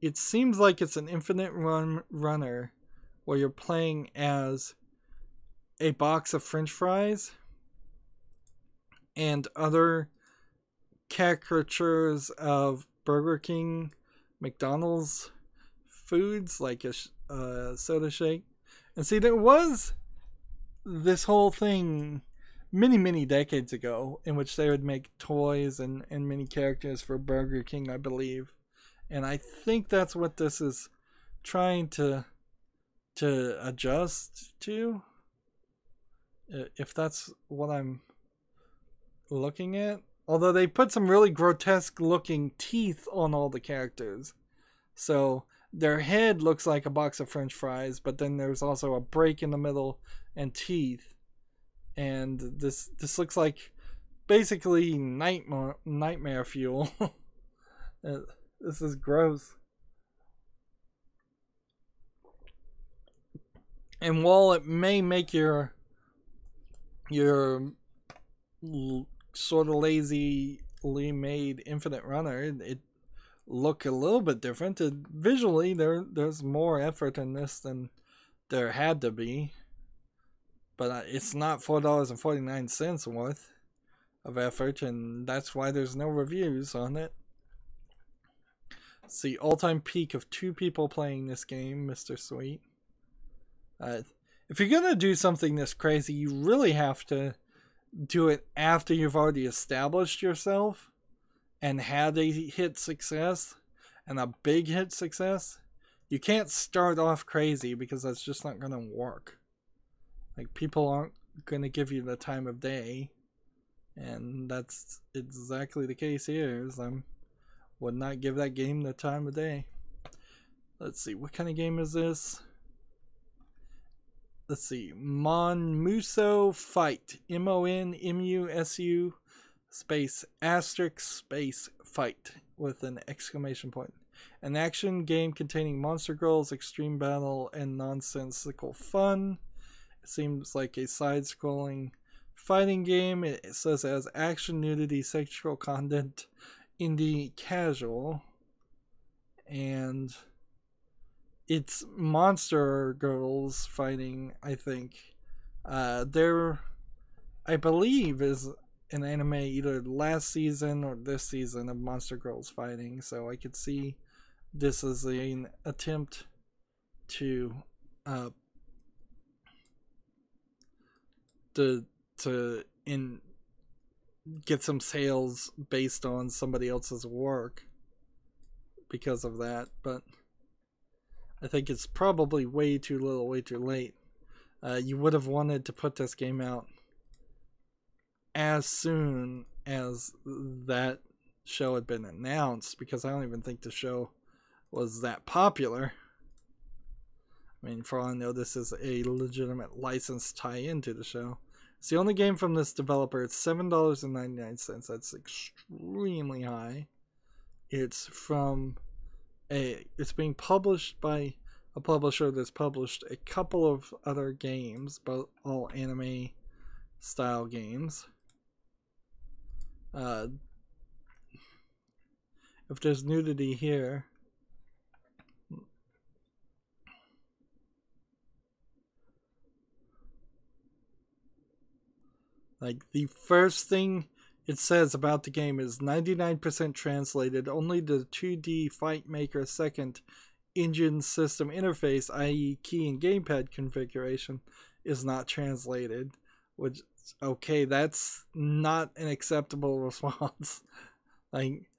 It seems like it's an infinite runner where you're playing as a box of French fries and other caricatures of Burger King, McDonald's foods, like a soda shake. And see, there was this whole thing many decades ago in which they would make toys and mini characters for Burger King, I believe. And I think that's what this is trying to adjust to, if that's what I'm looking at. Although they put some really grotesque looking teeth on all the characters. So their head looks like a box of French fries, but then there's also a break in the middle and teeth. And this looks like basically nightmare fuel. This is gross. And while it may make your sort of lazily made infinite runner, it look a little bit different. Visually, there's more effort in this than there had to be, but it's not $4.49 worth of effort, and that's why there's no reviews on it. It's the all-time peak of 2 people playing this game, Mr. Sweet. If you're gonna do something this crazy, you really have to do it after you've already established yourself and had a hit success and a big hit success. You can't start off crazy because that's just not gonna work. Like, people aren't gonna give you the time of day, and that's exactly the case here. Would not give that game the time of day. Let's see, what kind of game is this? Let's see, Monmuso Fight, MONMUSU space asterisk space fight with an exclamation point. An action game containing monster girls, extreme battle, and nonsensical fun. It seems like a side-scrolling fighting game. It says it has action, nudity, sexual content, indie casual, and it's monster girls fighting, I think. There, I believe, is an anime either last season or this season of monster girls fighting, so I could see this as an attempt to get some sales based on somebody else's work because of that, but I think it's probably way too little, way too late. You would have wanted to put this game out as soon as that show had been announced, because I don't even think the show was that popular. I mean, for all I know, this is a legitimate license tie-in to the show. It's the only game from this developer. It's $7.99. That's extremely high. It's from it's being published by a publisher that's published a couple of other games, but all anime style games. If there's nudity here, like the first thing it says about the game is 99% translated. Only the 2D Fight Maker second engine system interface, i.e. key and gamepad configuration, is not translated. Which, okay, that's not an acceptable response. Like,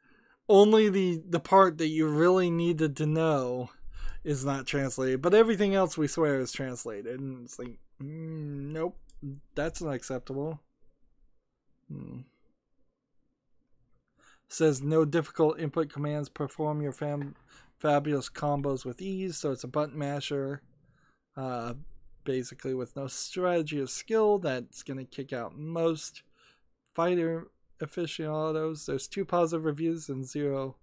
only the part that you really needed to know is not translated, but everything else we swear is translated. And it's like, nope, that's not acceptable. Says no difficult input commands, perform your fabulous combos with ease. So it's a button masher, basically with no strategy or skill. That's going to kick out most fighter aficionados. There's 2 positive reviews and 0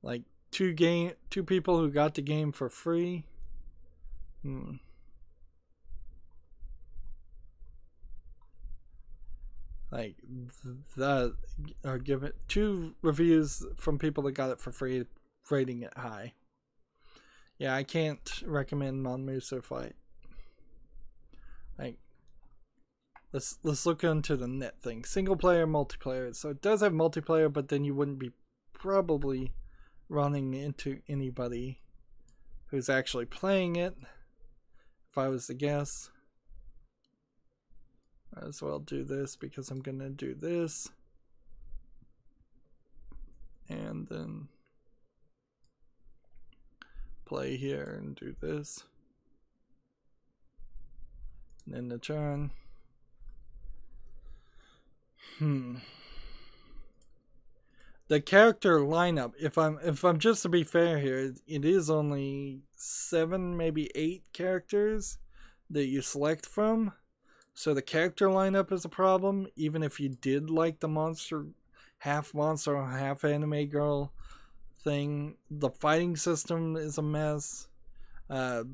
like 2 people who got the game for free. Like that are given 2 reviews from people that got it for free, rating it high. Yeah, I can't recommend Monmuso Fight. Like, let's look into the net thing. Single player, multiplayer. So it does have multiplayer, but then you wouldn't be probably running into anybody who's actually playing it, if I was to guess. Might as well do this because I'm gonna do this, and then play here and do this, and then the turn. The character lineup, if I'm just to be fair here, it is only 7, maybe 8 characters that you select from. So the character lineup is a problem, even if you did like the half anime girl thing. The fighting system is a mess. A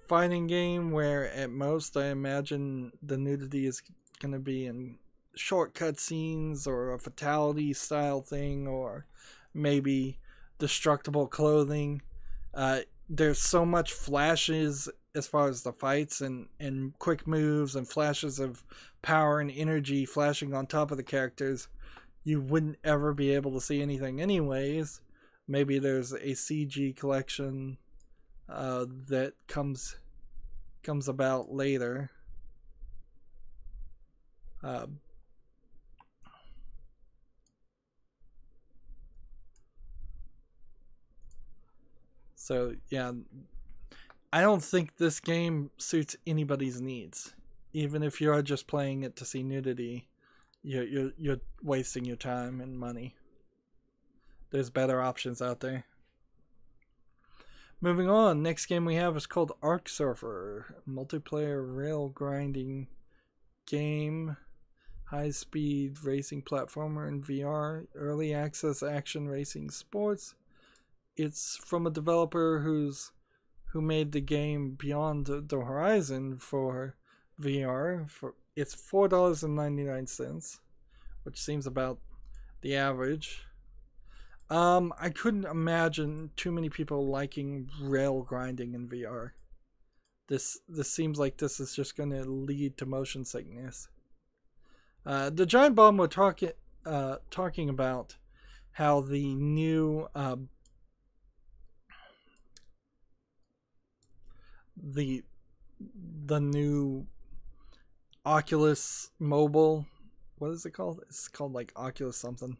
fighting game where at most I imagine the nudity is going to be in shortcut scenes or a fatality style thing, or maybe destructible clothing. There's so much flashes as far as the fights and quick moves and flashes of power and energy flashing on top of the characters. You wouldn't ever be able to see anything anyways. Maybe there's a CG collection that comes about later. So yeah, I don't think this game suits anybody's needs. Even if you are just playing it to see nudity, you're wasting your time and money. There's better options out there. Moving on, next game we have is called Arc Surfer, multiplayer rail grinding game, high-speed racing platformer in VR, early access action racing sports. It's from a developer who made the game Beyond the Horizon for VR. It's $4.99, which seems about the average. I couldn't imagine too many people liking rail grinding in VR. This seems like this is just going to lead to motion sickness. The Giant Bomb were talking about how the new the new Oculus Mobile. What is it called? It's called like Oculus something.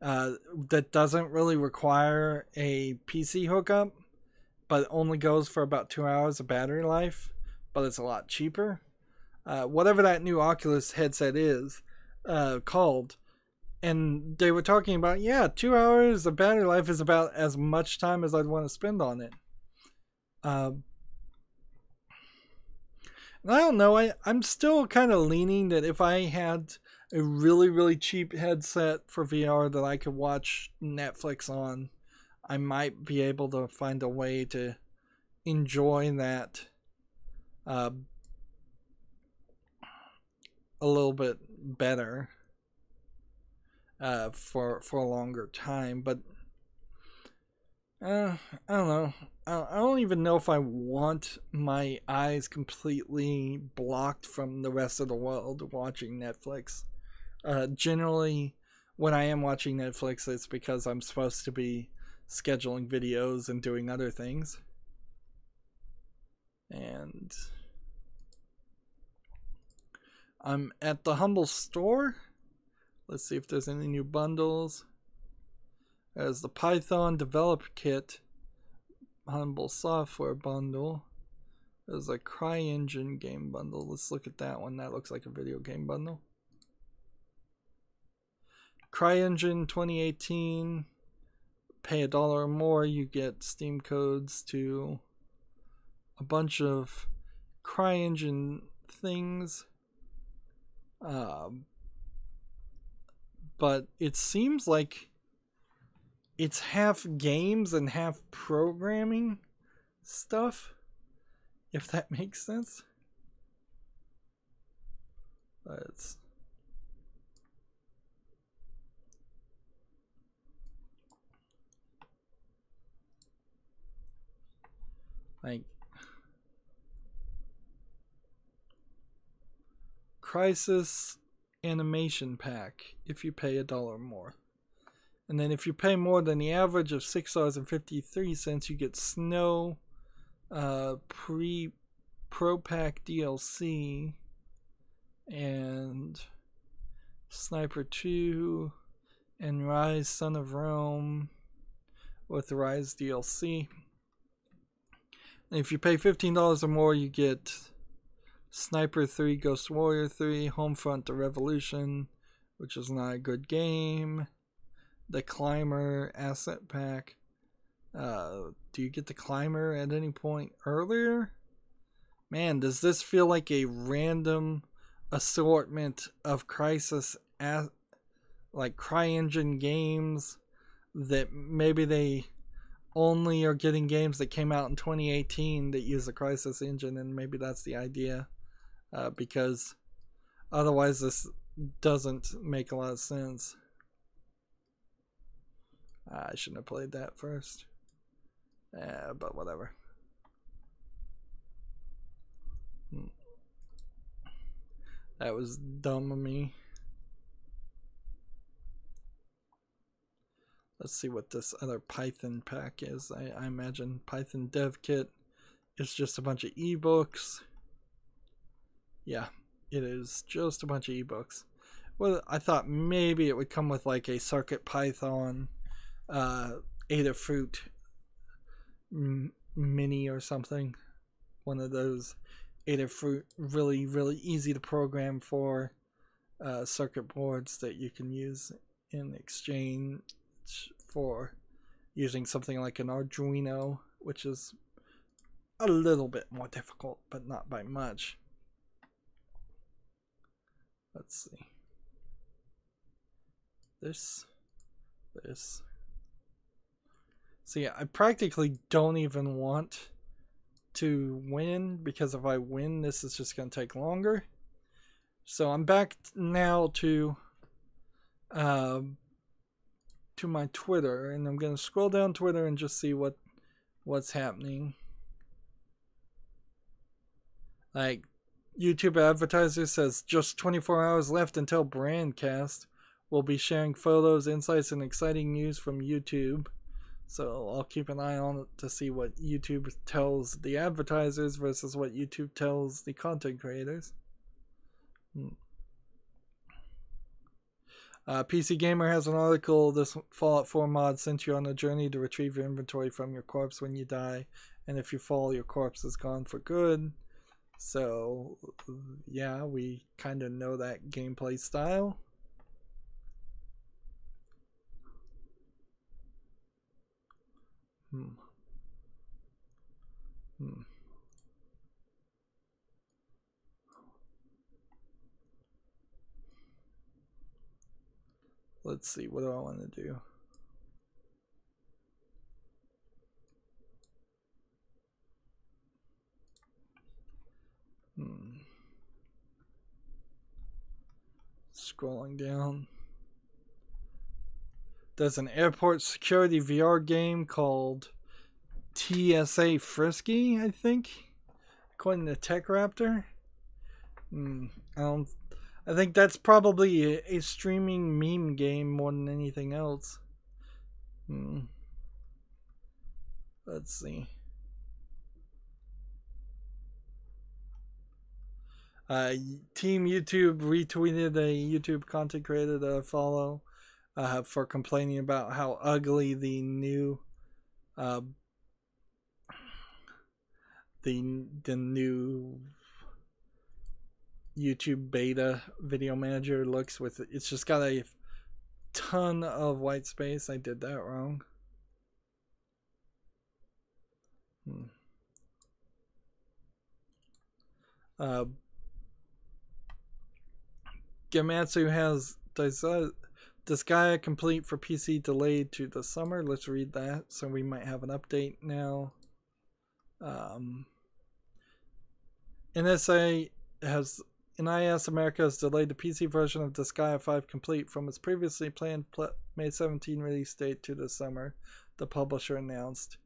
That doesn't really require a PC hookup, but only goes for about 2 hours of battery life, but it's a lot cheaper. Whatever that new Oculus headset is called. And they were talking about, 2 hours of battery life is about as much time as I'd want to spend on it. And I don't know, I'm still kind of leaning that if I had a really, really cheap headset for VR that I could watch Netflix on, I might be able to find a way to enjoy that a little bit better. For a longer time, but I don't know. I don't even know if I want my eyes completely blocked from the rest of the world watching Netflix. Generally, when I am watching Netflix, it's because I'm supposed to be scheduling videos and doing other things. And I'm at the Humble store. Let's see if there's any new bundles. There's the Python Develop Kit Humble Software Bundle. There's a CryEngine game bundle. Let's look at that one. That looks like a video game bundle. CryEngine 2018. Pay $1 or more, you get Steam codes to a bunch of CryEngine things. But it seems like it's half games and half programming stuff, if that makes sense. But it's like Crisis Animation Pack if you pay $1 more. And then if you pay more than the average of $6.53, you get Snow Pro Pack DLC and Sniper 2 and Rise Son of Rome with Rise DLC. And if you pay $15 or more, you get Sniper 3, Ghost Warrior 3, Homefront The Revolution, which is not a good game. The Climber Asset Pack. Do you get the Climber at any point earlier? Man, does this feel like a random assortment of Crisis, like CryEngine games that maybe they only are getting games that came out in 2018 that use the Crisis engine, and maybe that's the idea. Because otherwise this doesn't make a lot of sense. I shouldn't have played that first. But whatever. That was dumb of me. Let's see what this other Python pack is. I imagine Python Dev Kit is just a bunch of ebooks. Yeah, it is just a bunch of ebooks. Well, I thought maybe it would come with like a Circuit Python Adafruit Mini or something. One of those Adafruit really, really easy to program for circuit boards that you can use in exchange for using something like an Arduino, which is a little bit more difficult, but not by much. Let's see. This. See, I practically don't even want to win, because if I win, this is just going to take longer. So I'm back now to my Twitter, and I'm going to scroll down Twitter and just see what's happening. Like, YouTube advertiser says just 24 hours left until Brandcast. We'll be sharing photos, insights, and exciting news from YouTube. So I'll keep an eye on it to see what YouTube tells the advertisers versus what YouTube tells the content creators. PC Gamer has an article. This Fallout 4 mod sent you on a journey to retrieve your inventory from your corpse when you die, and if you fall, your corpse is gone for good. So yeah, we kind of know that gameplay style. Let's see, what do I want to do? Scrolling down. There's an airport security VR game called TSA Frisky, I think, according to Tech Raptor. I think that's probably a streaming meme game more than anything else. Let's see. Team YouTube retweeted a YouTube content creator that I follow for complaining about how ugly the new the new YouTube beta video manager looks. With it's just got a ton of white space. I did that wrong. Gamatsu has Disgaea complete for PC delayed to the summer. Let's read that. So we might have an update now. NIS America has delayed the PC version of Disgaea 5 complete from its previously planned May 17 release date to this summer, the publisher announced.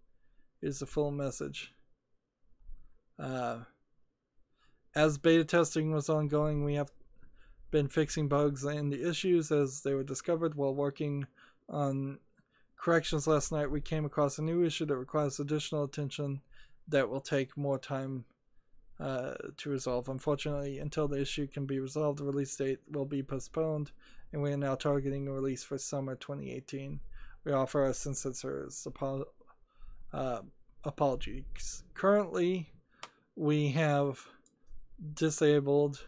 Here's the full message. As beta testing was ongoing, we have been fixing bugs and the issues as they were discovered while working on corrections last night. We came across a new issue that requires additional attention that will take more time to resolve. Unfortunately, until the issue can be resolved, the release date will be postponed, and we are now targeting a release for summer 2018. We offer our sincerest apologies. Currently, we have disabled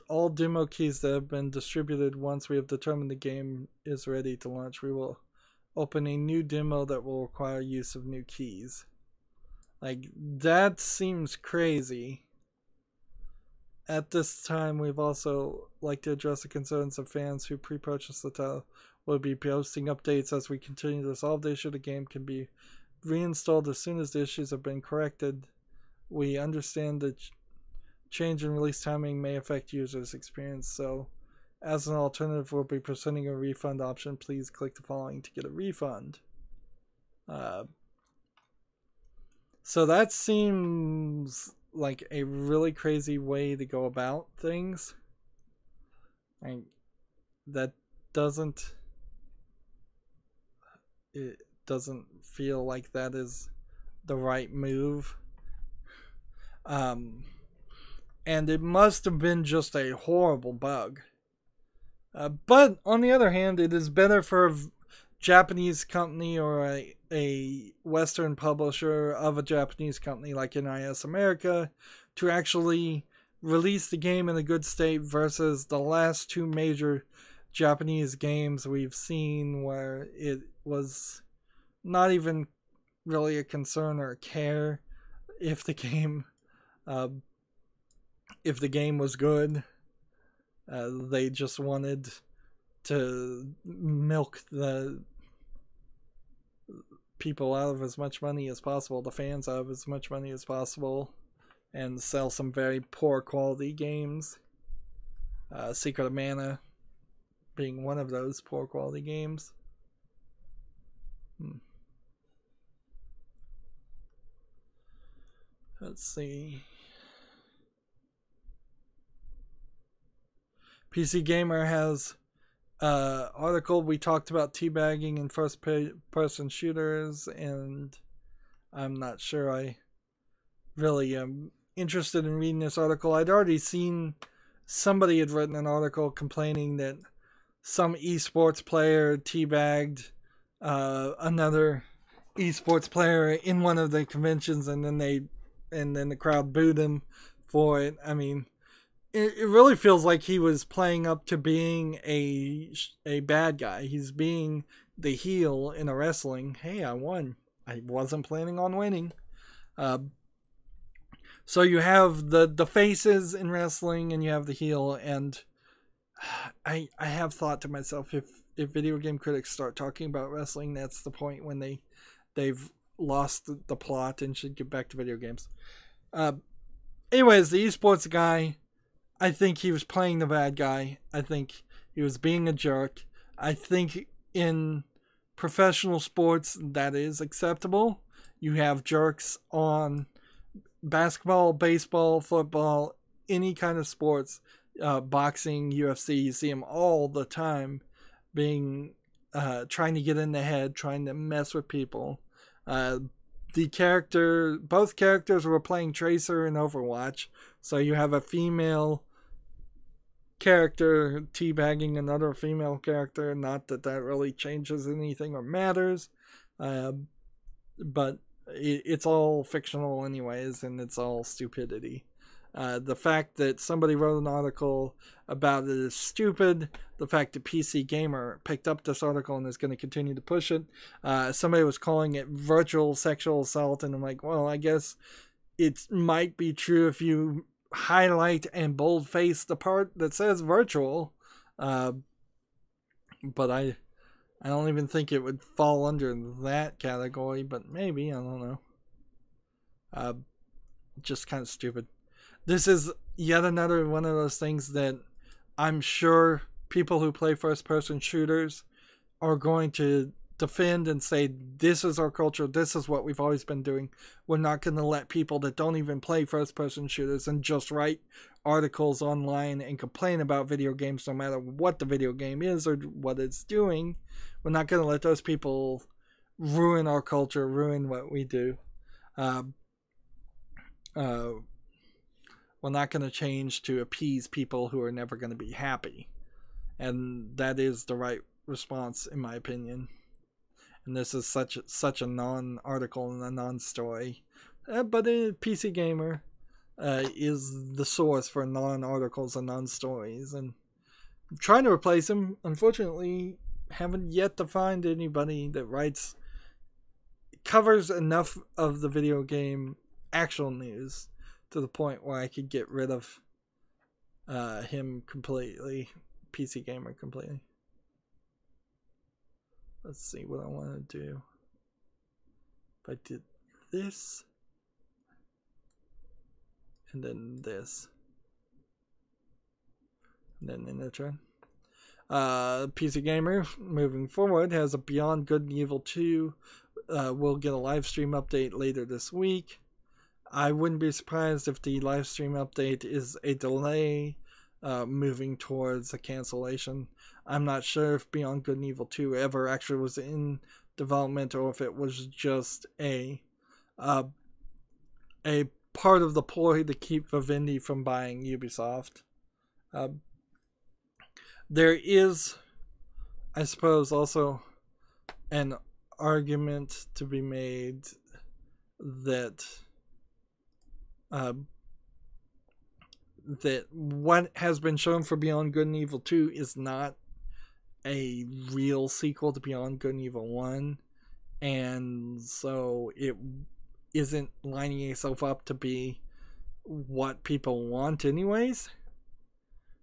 all demo keys that have been distributed. Once we have determined the game is ready to launch, we will open a new demo that will require use of new keys. Like, that seems crazy. At this time, we've also like to address the concerns of fans who pre-purchased the title. We'll be posting updates as we continue to resolve the issue. The game can be reinstalled as soon as the issues have been corrected. We understand that change in release timing may affect users' experience, so as an alternative, we'll be presenting a refund option. Please click the following to get a refund. So that seems like a really crazy way to go about things. That doesn't... It doesn't feel like that is the right move. And it must have been just a horrible bug. But on the other hand, it is better for a Japanese company or a Western publisher of a Japanese company like NIS America to actually release the game in a good state versus the last two major Japanese games we've seen where it was not even really a concern or a care if the game was good. They just wanted to milk the people out of as much money as possible, the fans out of as much money as possible, and sell some very poor quality games. Secret of Mana being one of those poor quality games. Let's see. PC Gamer has article. We talked about teabagging in first-person shooters, and I'm not sure I really am interested in reading this article. I'd already seen somebody had written an article complaining that some esports player teabagged another esports player in one of the conventions, and then the crowd booed him for it. I mean, it really feels like he was playing up to being a bad guy. He's being the heel in a wrestling. Hey, I won. I wasn't planning on winning. So you have the faces in wrestling, and you have the heel. And I have thought to myself, if video game critics start talking about wrestling, that's the point when they've lost the plot and should get back to video games. Anyways, the esports guy, I think he was playing the bad guy. I think he was being a jerk. I think in professional sports that is acceptable. You have jerks on basketball, baseball, football, any kind of sports, boxing, UFC. You see them all the time being trying to get in the head, trying to mess with people. Both characters were playing Tracer in Overwatch, so you have a female character teabagging another female character. Not that really changes anything or matters, but it's all fictional anyways, and it's all stupidity. The fact that somebody wrote an article about it is stupid. The fact that PC Gamer picked up this article and is going to continue to push it. Somebody was calling it virtual sexual assault, and I'm like, well, I guess it might be true if you highlight and boldface the part that says virtual. But I don't even think it would fall under that category, but maybe, I don't know. Just kind of stupid. This is yet another one of those things that I'm sure people who play first-person shooters are going to defend and say, this is our culture, this is what we've always been doing. We're not going to let people that don't even play first-person shooters and just write articles online and complain about video games no matter what the video game is or what it's doing. We're not going to let those people ruin our culture, ruin what we do. We're not going to change to appease people who are never going to be happy. And that is the right response, in my opinion. And this is such a non-article and a non-story. But PC Gamer is the source for non-articles and non-stories. And I'm trying to replace him. Unfortunately, haven't yet to find anybody that covers enough of the video game actual news to the point where I could get rid of him completely. PC Gamer completely. Let's see what I want to do. If I did this, and then this, and then in turn. PC Gamer, moving forward, has a Beyond Good and Evil 2. We'll get a live stream update later this week. I wouldn't be surprised if the live stream update is a delay moving towards a cancellation. I'm not sure if Beyond Good and Evil 2 ever actually was in development or if it was just a part of the ploy to keep Vivendi from buying Ubisoft. There is, I suppose, also an argument to be made that that what has been shown for Beyond Good and Evil 2 is not a real sequel to Beyond Good and Evil 1, and so it isn't lining itself up to be what people want anyways.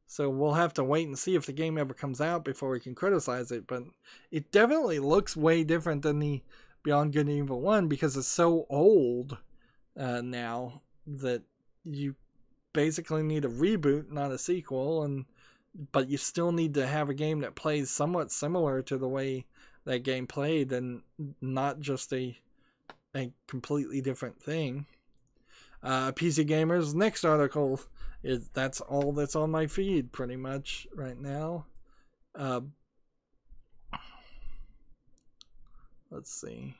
So we'll have to wait and see if the game ever comes out before we can criticize it, but it definitely looks way different than the Beyond Good and Evil 1 because it's so old now that you basically need a reboot, not a sequel, but you still need to have a game that plays somewhat similar to the way that game played and not just a completely different thing. PC Gamer's next article That's all that's on my feed pretty much right now. Let's see.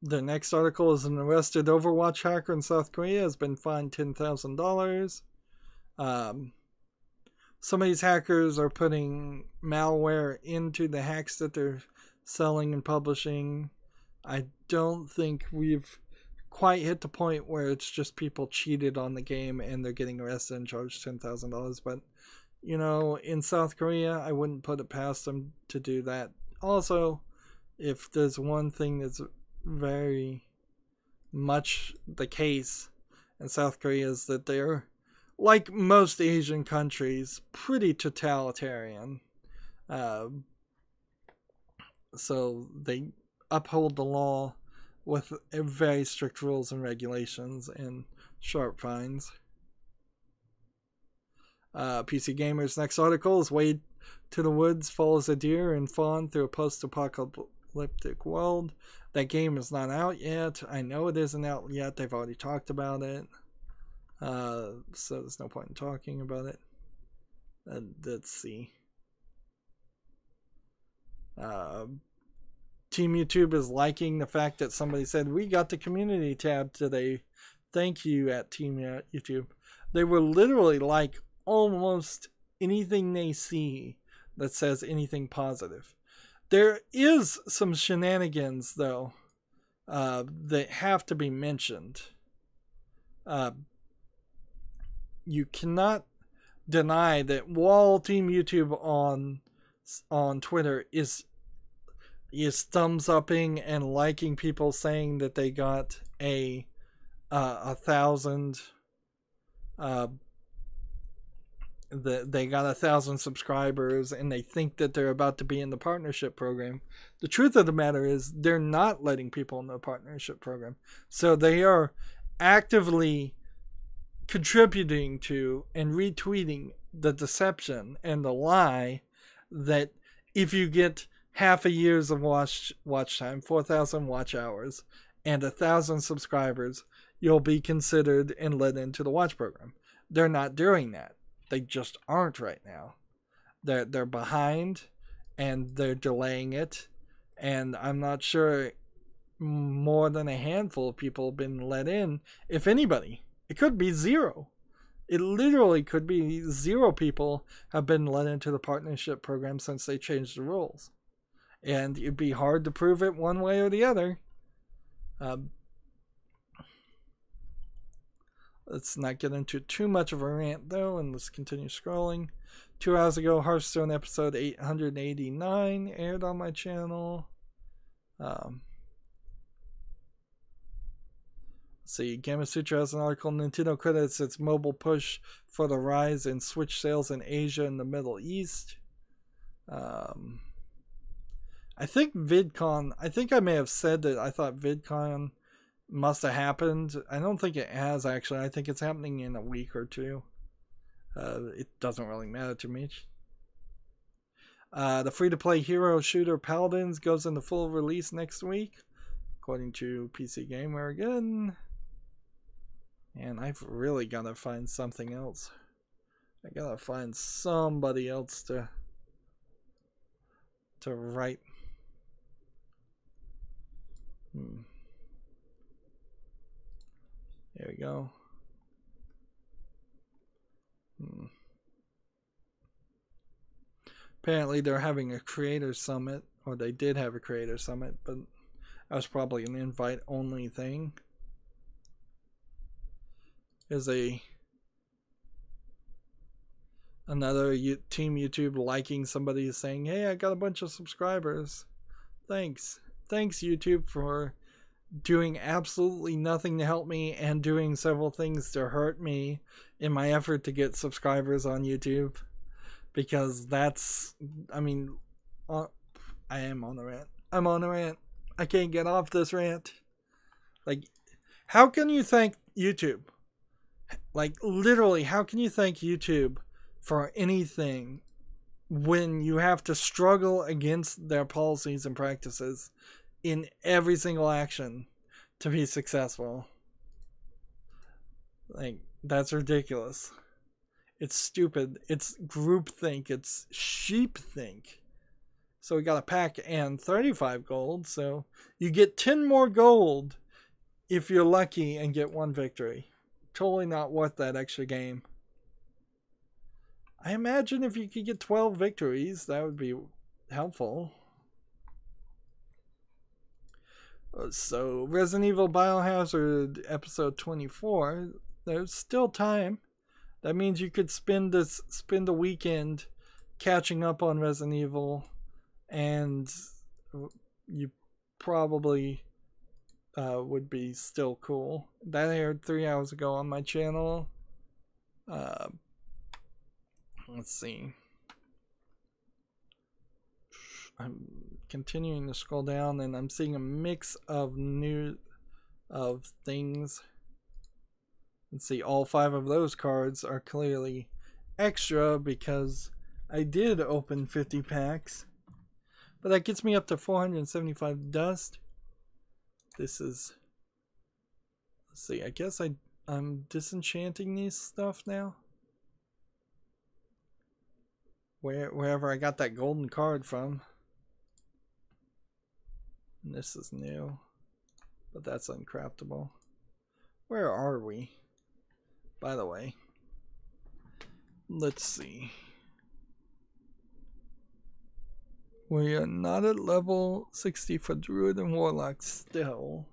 The next article is an arrested Overwatch hacker in South Korea has been fined $10,000. Some of these hackers are putting malware into the hacks that they're selling and publishing. I don't think we've quite hit the point where it's just people cheated on the game and they're getting arrested and charged $10,000. But, you know, in South Korea, I wouldn't put it past them to do that. Also, if there's one thing that's very much the case in South Korea is that they're, like most Asian countries, pretty totalitarian. So they uphold the law with very strict rules and regulations and sharp fines. PC Gamer's next article is Wade to the Woods follows a deer and fawn through a post-apocalyptic world. That game is not out yet. I know it isn't out yet. They've already talked about it. So there's no point in talking about it. Let's see. Team YouTube is liking the fact that somebody said, we got the community tab today. Thank you at Team YouTube. They will literally like almost anything they see that says anything positive. There is some shenanigans, though, that have to be mentioned. You cannot deny that while Team YouTube on Twitter is thumbs upping and liking people saying that they got a 1,000 they got 1,000 subscribers and they think that they're about to be in the partnership program. The truth of the matter is they're not letting people in the partnership program. So they are actively contributing to and retweeting the deception and the lie that if you get half a year's of watch time, 4,000 watch hours, and 1,000 subscribers, you'll be considered and let into the watch program. They're not doing that. They just aren't right now. They're behind and they're delaying it. And I'm not sure more than a handful of people have been let in, if anybody. It could be zero. It literally could be 0 people have been let into the partnership program since they changed the rules. And it'd be hard to prove it one way or the other. Let's not get into too much of a rant, though, and let's continue scrolling. 2 hours ago, Hearthstone episode 889 aired on my channel. Let's see, Gamasutra has an article. Nintendo credits its mobile push for the rise in Switch sales in Asia and the Middle East. I think VidCon, I think I may have said that I thought VidCon must have happened. I don't think it has, actually. I think it's happening in a week or two. It doesn't really matter to me. The free-to-play hero shooter Paladins goes into full release next week, according to PC Gamer again. And I've really got to find something else. I gotta find somebody else to write. There we go. Apparently they're having a creator summit, or they did have a creator summit, but that was probably an invite only thing. There's another Team YouTube liking somebody saying, hey, I got a bunch of subscribers. Thanks YouTube for doing absolutely nothing to help me and doing several things to hurt me in my effort to get subscribers on YouTube. Because that's, I mean, I am on a rant. I'm on a rant. I can't get off this rant. Like, how can you thank YouTube Like, literally, how can you thank YouTube for anything when you have to struggle against their policies and practices in every single action to be successful? Like, that's ridiculous. It's stupid. It's groupthink. It's sheepthink. So we got a pack and 35 gold. So you get 10 more gold if you're lucky and get 1 victory. Totally not worth that extra game. I imagine if you could get 12 victories, that would be helpful. So Resident Evil Biohazard episode 24. There's still time. That means you could spend the weekend catching up on Resident Evil, and you probably would be still cool. That aired 3 hours ago on my channel. Let's see. I'm continuing to scroll down, and I'm seeing a mix of things. Let's see, all 5 of those cards are clearly extra because I did open 50 packs. But that gets me up to 475 dust. This is... Let's see, I guess I'm disenchanting these stuff now. Wherever I got that golden card from. And this is new. But that's uncraftable. Where are we? By the way, let's see. We are not at level 60 for Druid and Warlock still.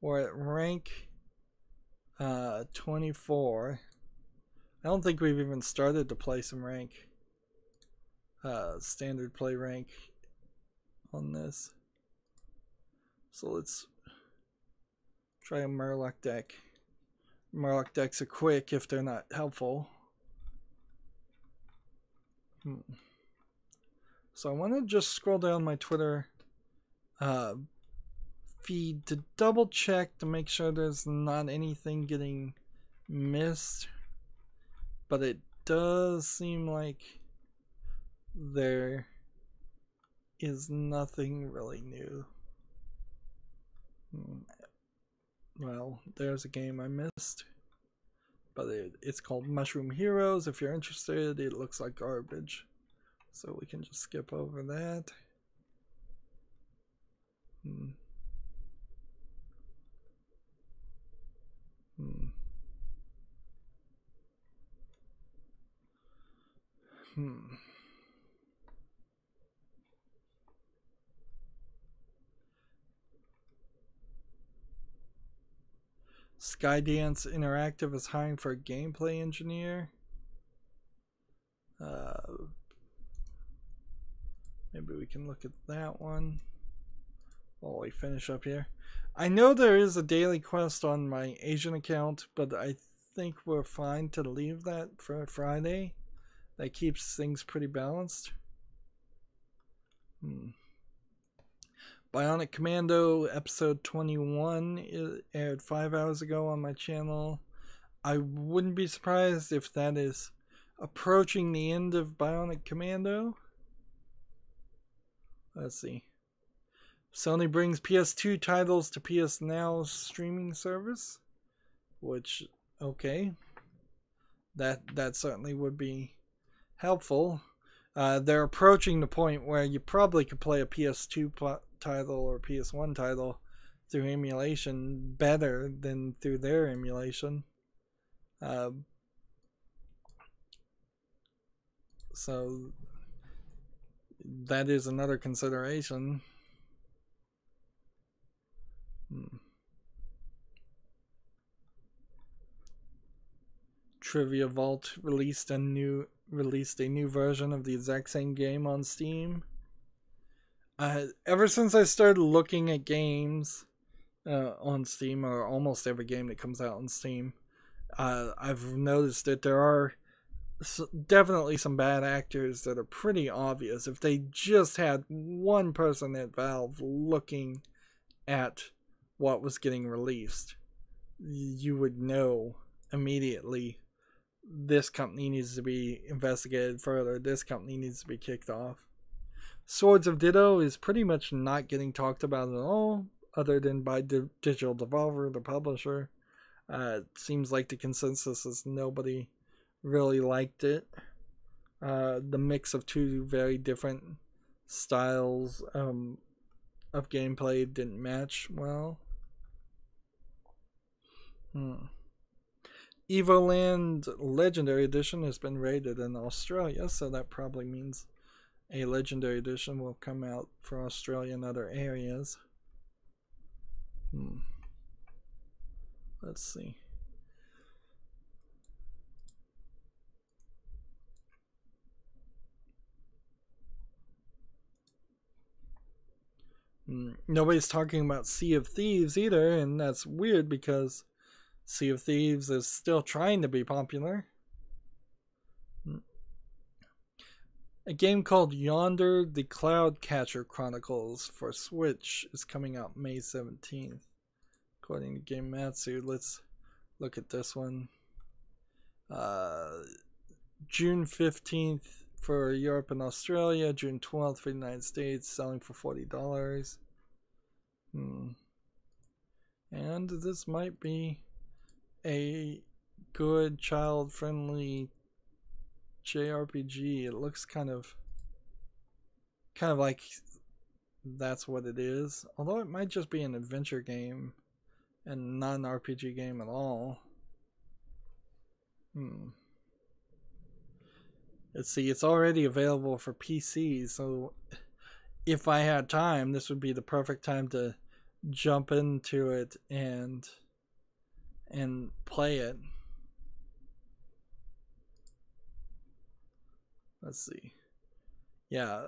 We're at rank 24. I don't think we've even started to play some rank. Standard play rank on this. So let's try a Murloc deck. Murloc decks are quick if they're not helpful. So I want to just scroll down my Twitter feed to double check to make sure there's not anything getting missed. But it does seem like there is nothing really new. Well, there's a game I missed, but it's called Mushroom Heroes. If you're interested, it looks like garbage, so we can just skip over that. Skydance Interactive is hiring for a gameplay engineer. Maybe we can look at that one while we finish up here. I know there is a daily quest on my Asian account, but I think we're fine to leave that for Friday. That keeps things pretty balanced. Bionic Commando episode 21 aired 5 hours ago on my channel. I wouldn't be surprised if that is approaching the end of Bionic Commando. Let's see. Sony brings PS2 titles to PS Now streaming service, which, okay, that certainly would be helpful. They're approaching the point where you probably could play a PS2 title or PS1 title through emulation better than through their emulation. So that is another consideration. Trivia Vault released a new version of the exact same game on Steam. Ever since I started looking at games on Steam, or almost every game that comes out on Steam, I've noticed that there are definitely some bad actors that are pretty obvious. If they just had one person at Valve looking at what was getting released, you would know immediately, this company needs to be investigated further, this company needs to be kicked off. Swords of Ditto is pretty much not getting talked about at all, other than by Digital Devolver, the publisher. It seems like the consensus is nobody really liked it. The mix of two very different styles of gameplay didn't match well. Evoland Legendary Edition has been rated in Australia, so that probably means a Legendary Edition will come out for Australia and other areas. Let's see. Nobody's talking about Sea of Thieves either, and that's weird because Sea of Thieves is still trying to be popular. A game called Yonder the Cloudcatcher Chronicles for Switch is coming out May 17th. According to Game Matsu, let's look at this one. June 15th for Europe and Australia, June 12th for the United States, selling for $40. And this might be a good child-friendly JRPG. It looks kind of like that's what it is, although it might just be an adventure game and not an RPG game at all. Let's see, it's already available for PC, so if I had time, this would be the perfect time to jump into it and play it. Let's see. Yeah.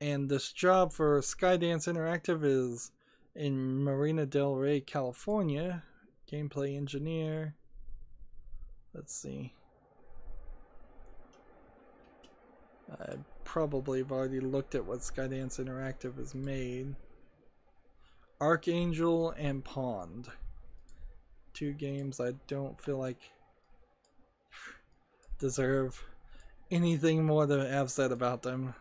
And this job for Skydance Interactive is in Marina del Rey, California. Gameplay engineer. Let's see. I probably have already looked at what Skydance Interactive has made. Archangel and Pond. Two games I don't feel like deserve anything more to have said about them.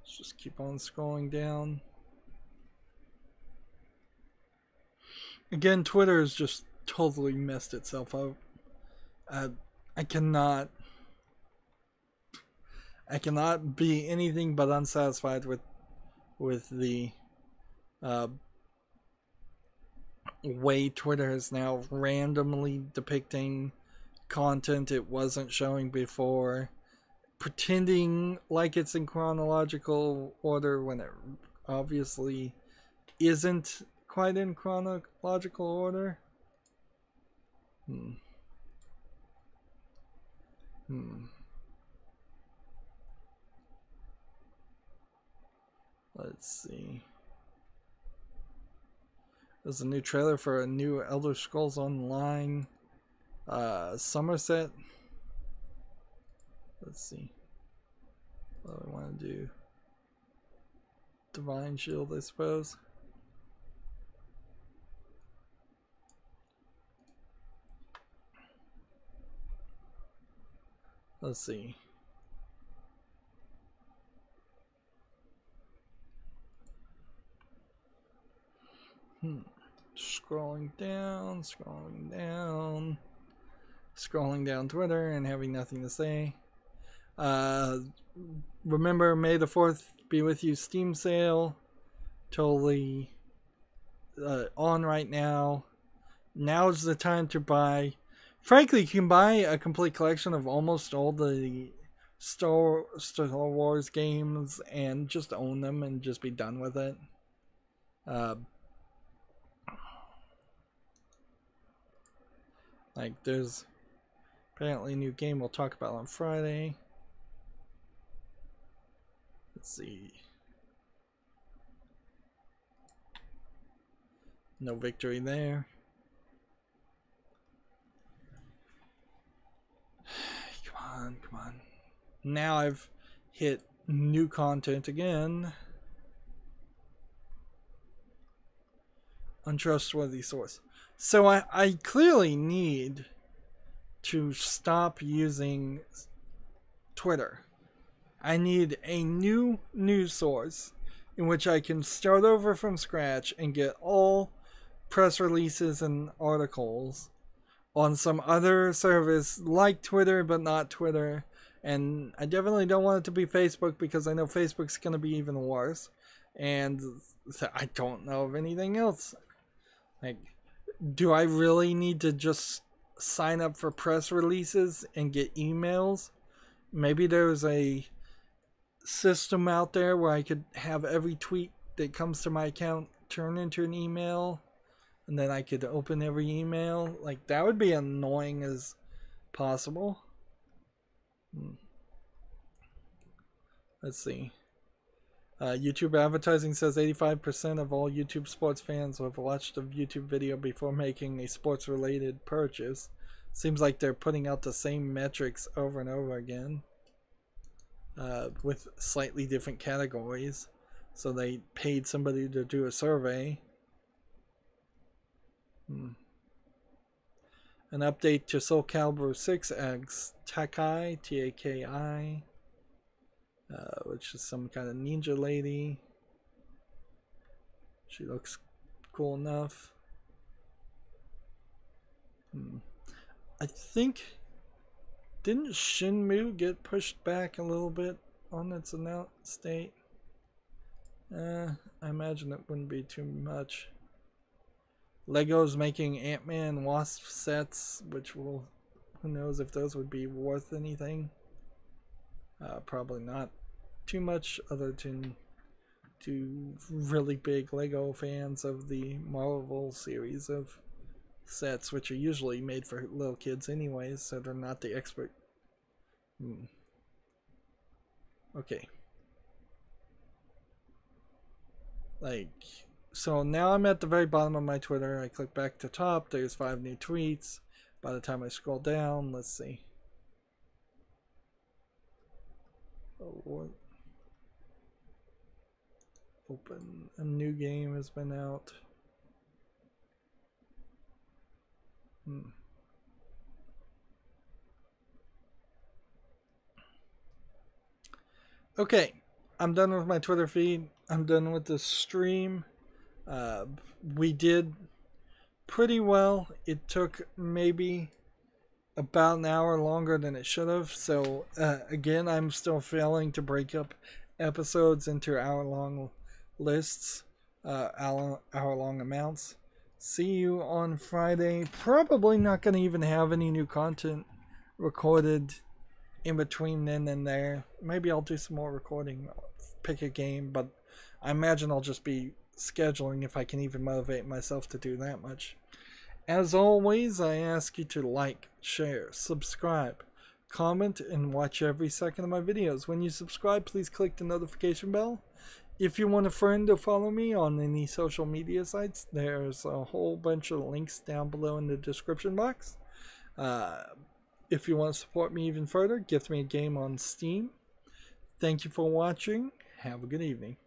Let's just keep on scrolling down. Again, Twitter has just totally messed itself up. I cannot be anything but unsatisfied with the way Twitter is now randomly depicting content it wasn't showing before, pretending like it's in chronological order when it obviously isn't quite in chronological order. Let's see. There's a new trailer for a new Elder Scrolls Online Somerset. Let's see. What do I want to do? Divine Shield, I suppose. Let's see. Scrolling down Twitter and having nothing to say. Remember, May the 4th be with you Steam sale. Totally on right now. Now's the time to buy. Frankly, you can buy a complete collection of almost all the Star Wars games and just own them and just be done with it. Like, there's apparently a new game we'll talk about on Friday. Let's see. No victory there. Come on. Now I've hit new content again. untrustworthy source. So I clearly need to stop using Twitter. I need a new news source in which I can start over from scratch and get all press releases and articles on some other service like Twitter, but not Twitter. And I definitely don't want it to be Facebook, because I know Facebook's going to be even worse. And I don't know of anything else. Like, do I really need to just sign up for press releases and get emails? Maybe there's a system out there where I could have every tweet that comes to my account turn into an email, and then I could open every email. Like, that would be annoying as possible. Let's see. YouTube advertising says 85% of all YouTube sports fans have watched a YouTube video before making a sports related purchase. Seems like they're putting out the same metrics over and over again, with slightly different categories. So they paid somebody to do a survey. An update to Soul Calibur 6X Takai, T-A-K-I, which is some kind of ninja lady. She looks cool enough. I think, didn't Shenmue get pushed back a little bit on its announced date? I imagine it wouldn't be too much. Lego's making Ant-Man Wasp sets, which will, who knows if those would be worth anything. Probably not too much, other than to really big Lego fans of the Marvel series of sets, which are usually made for little kids anyways, so they're not the expert. Okay. Like, so now I'm at the very bottom of my Twitter. I click back to top. There's 5 new tweets. By the time I scroll down, let's see. Oh, what? Open. A new game has been out. Okay, I'm done with my Twitter feed. I'm done with the stream. We did pretty well. It took maybe about an hour longer than it should have. So again, I'm still failing to break up episodes into hour-long lists, hour-long amounts. See you on Friday. Probably not going to even have any new content recorded in between then and there. Maybe I'll do some more recording, pick a game, but I imagine I'll just be scheduling if I can even motivate myself to do that much. As always, I ask you to like, share, subscribe, comment, and watch every second of my videos. When you subscribe, please click the notification bell. If you want a friend to follow me on any social media sites, there's a whole bunch of links down below in the description box. If you want to support me even further, gift me a game on Steam. Thank you for watching. Have a good evening.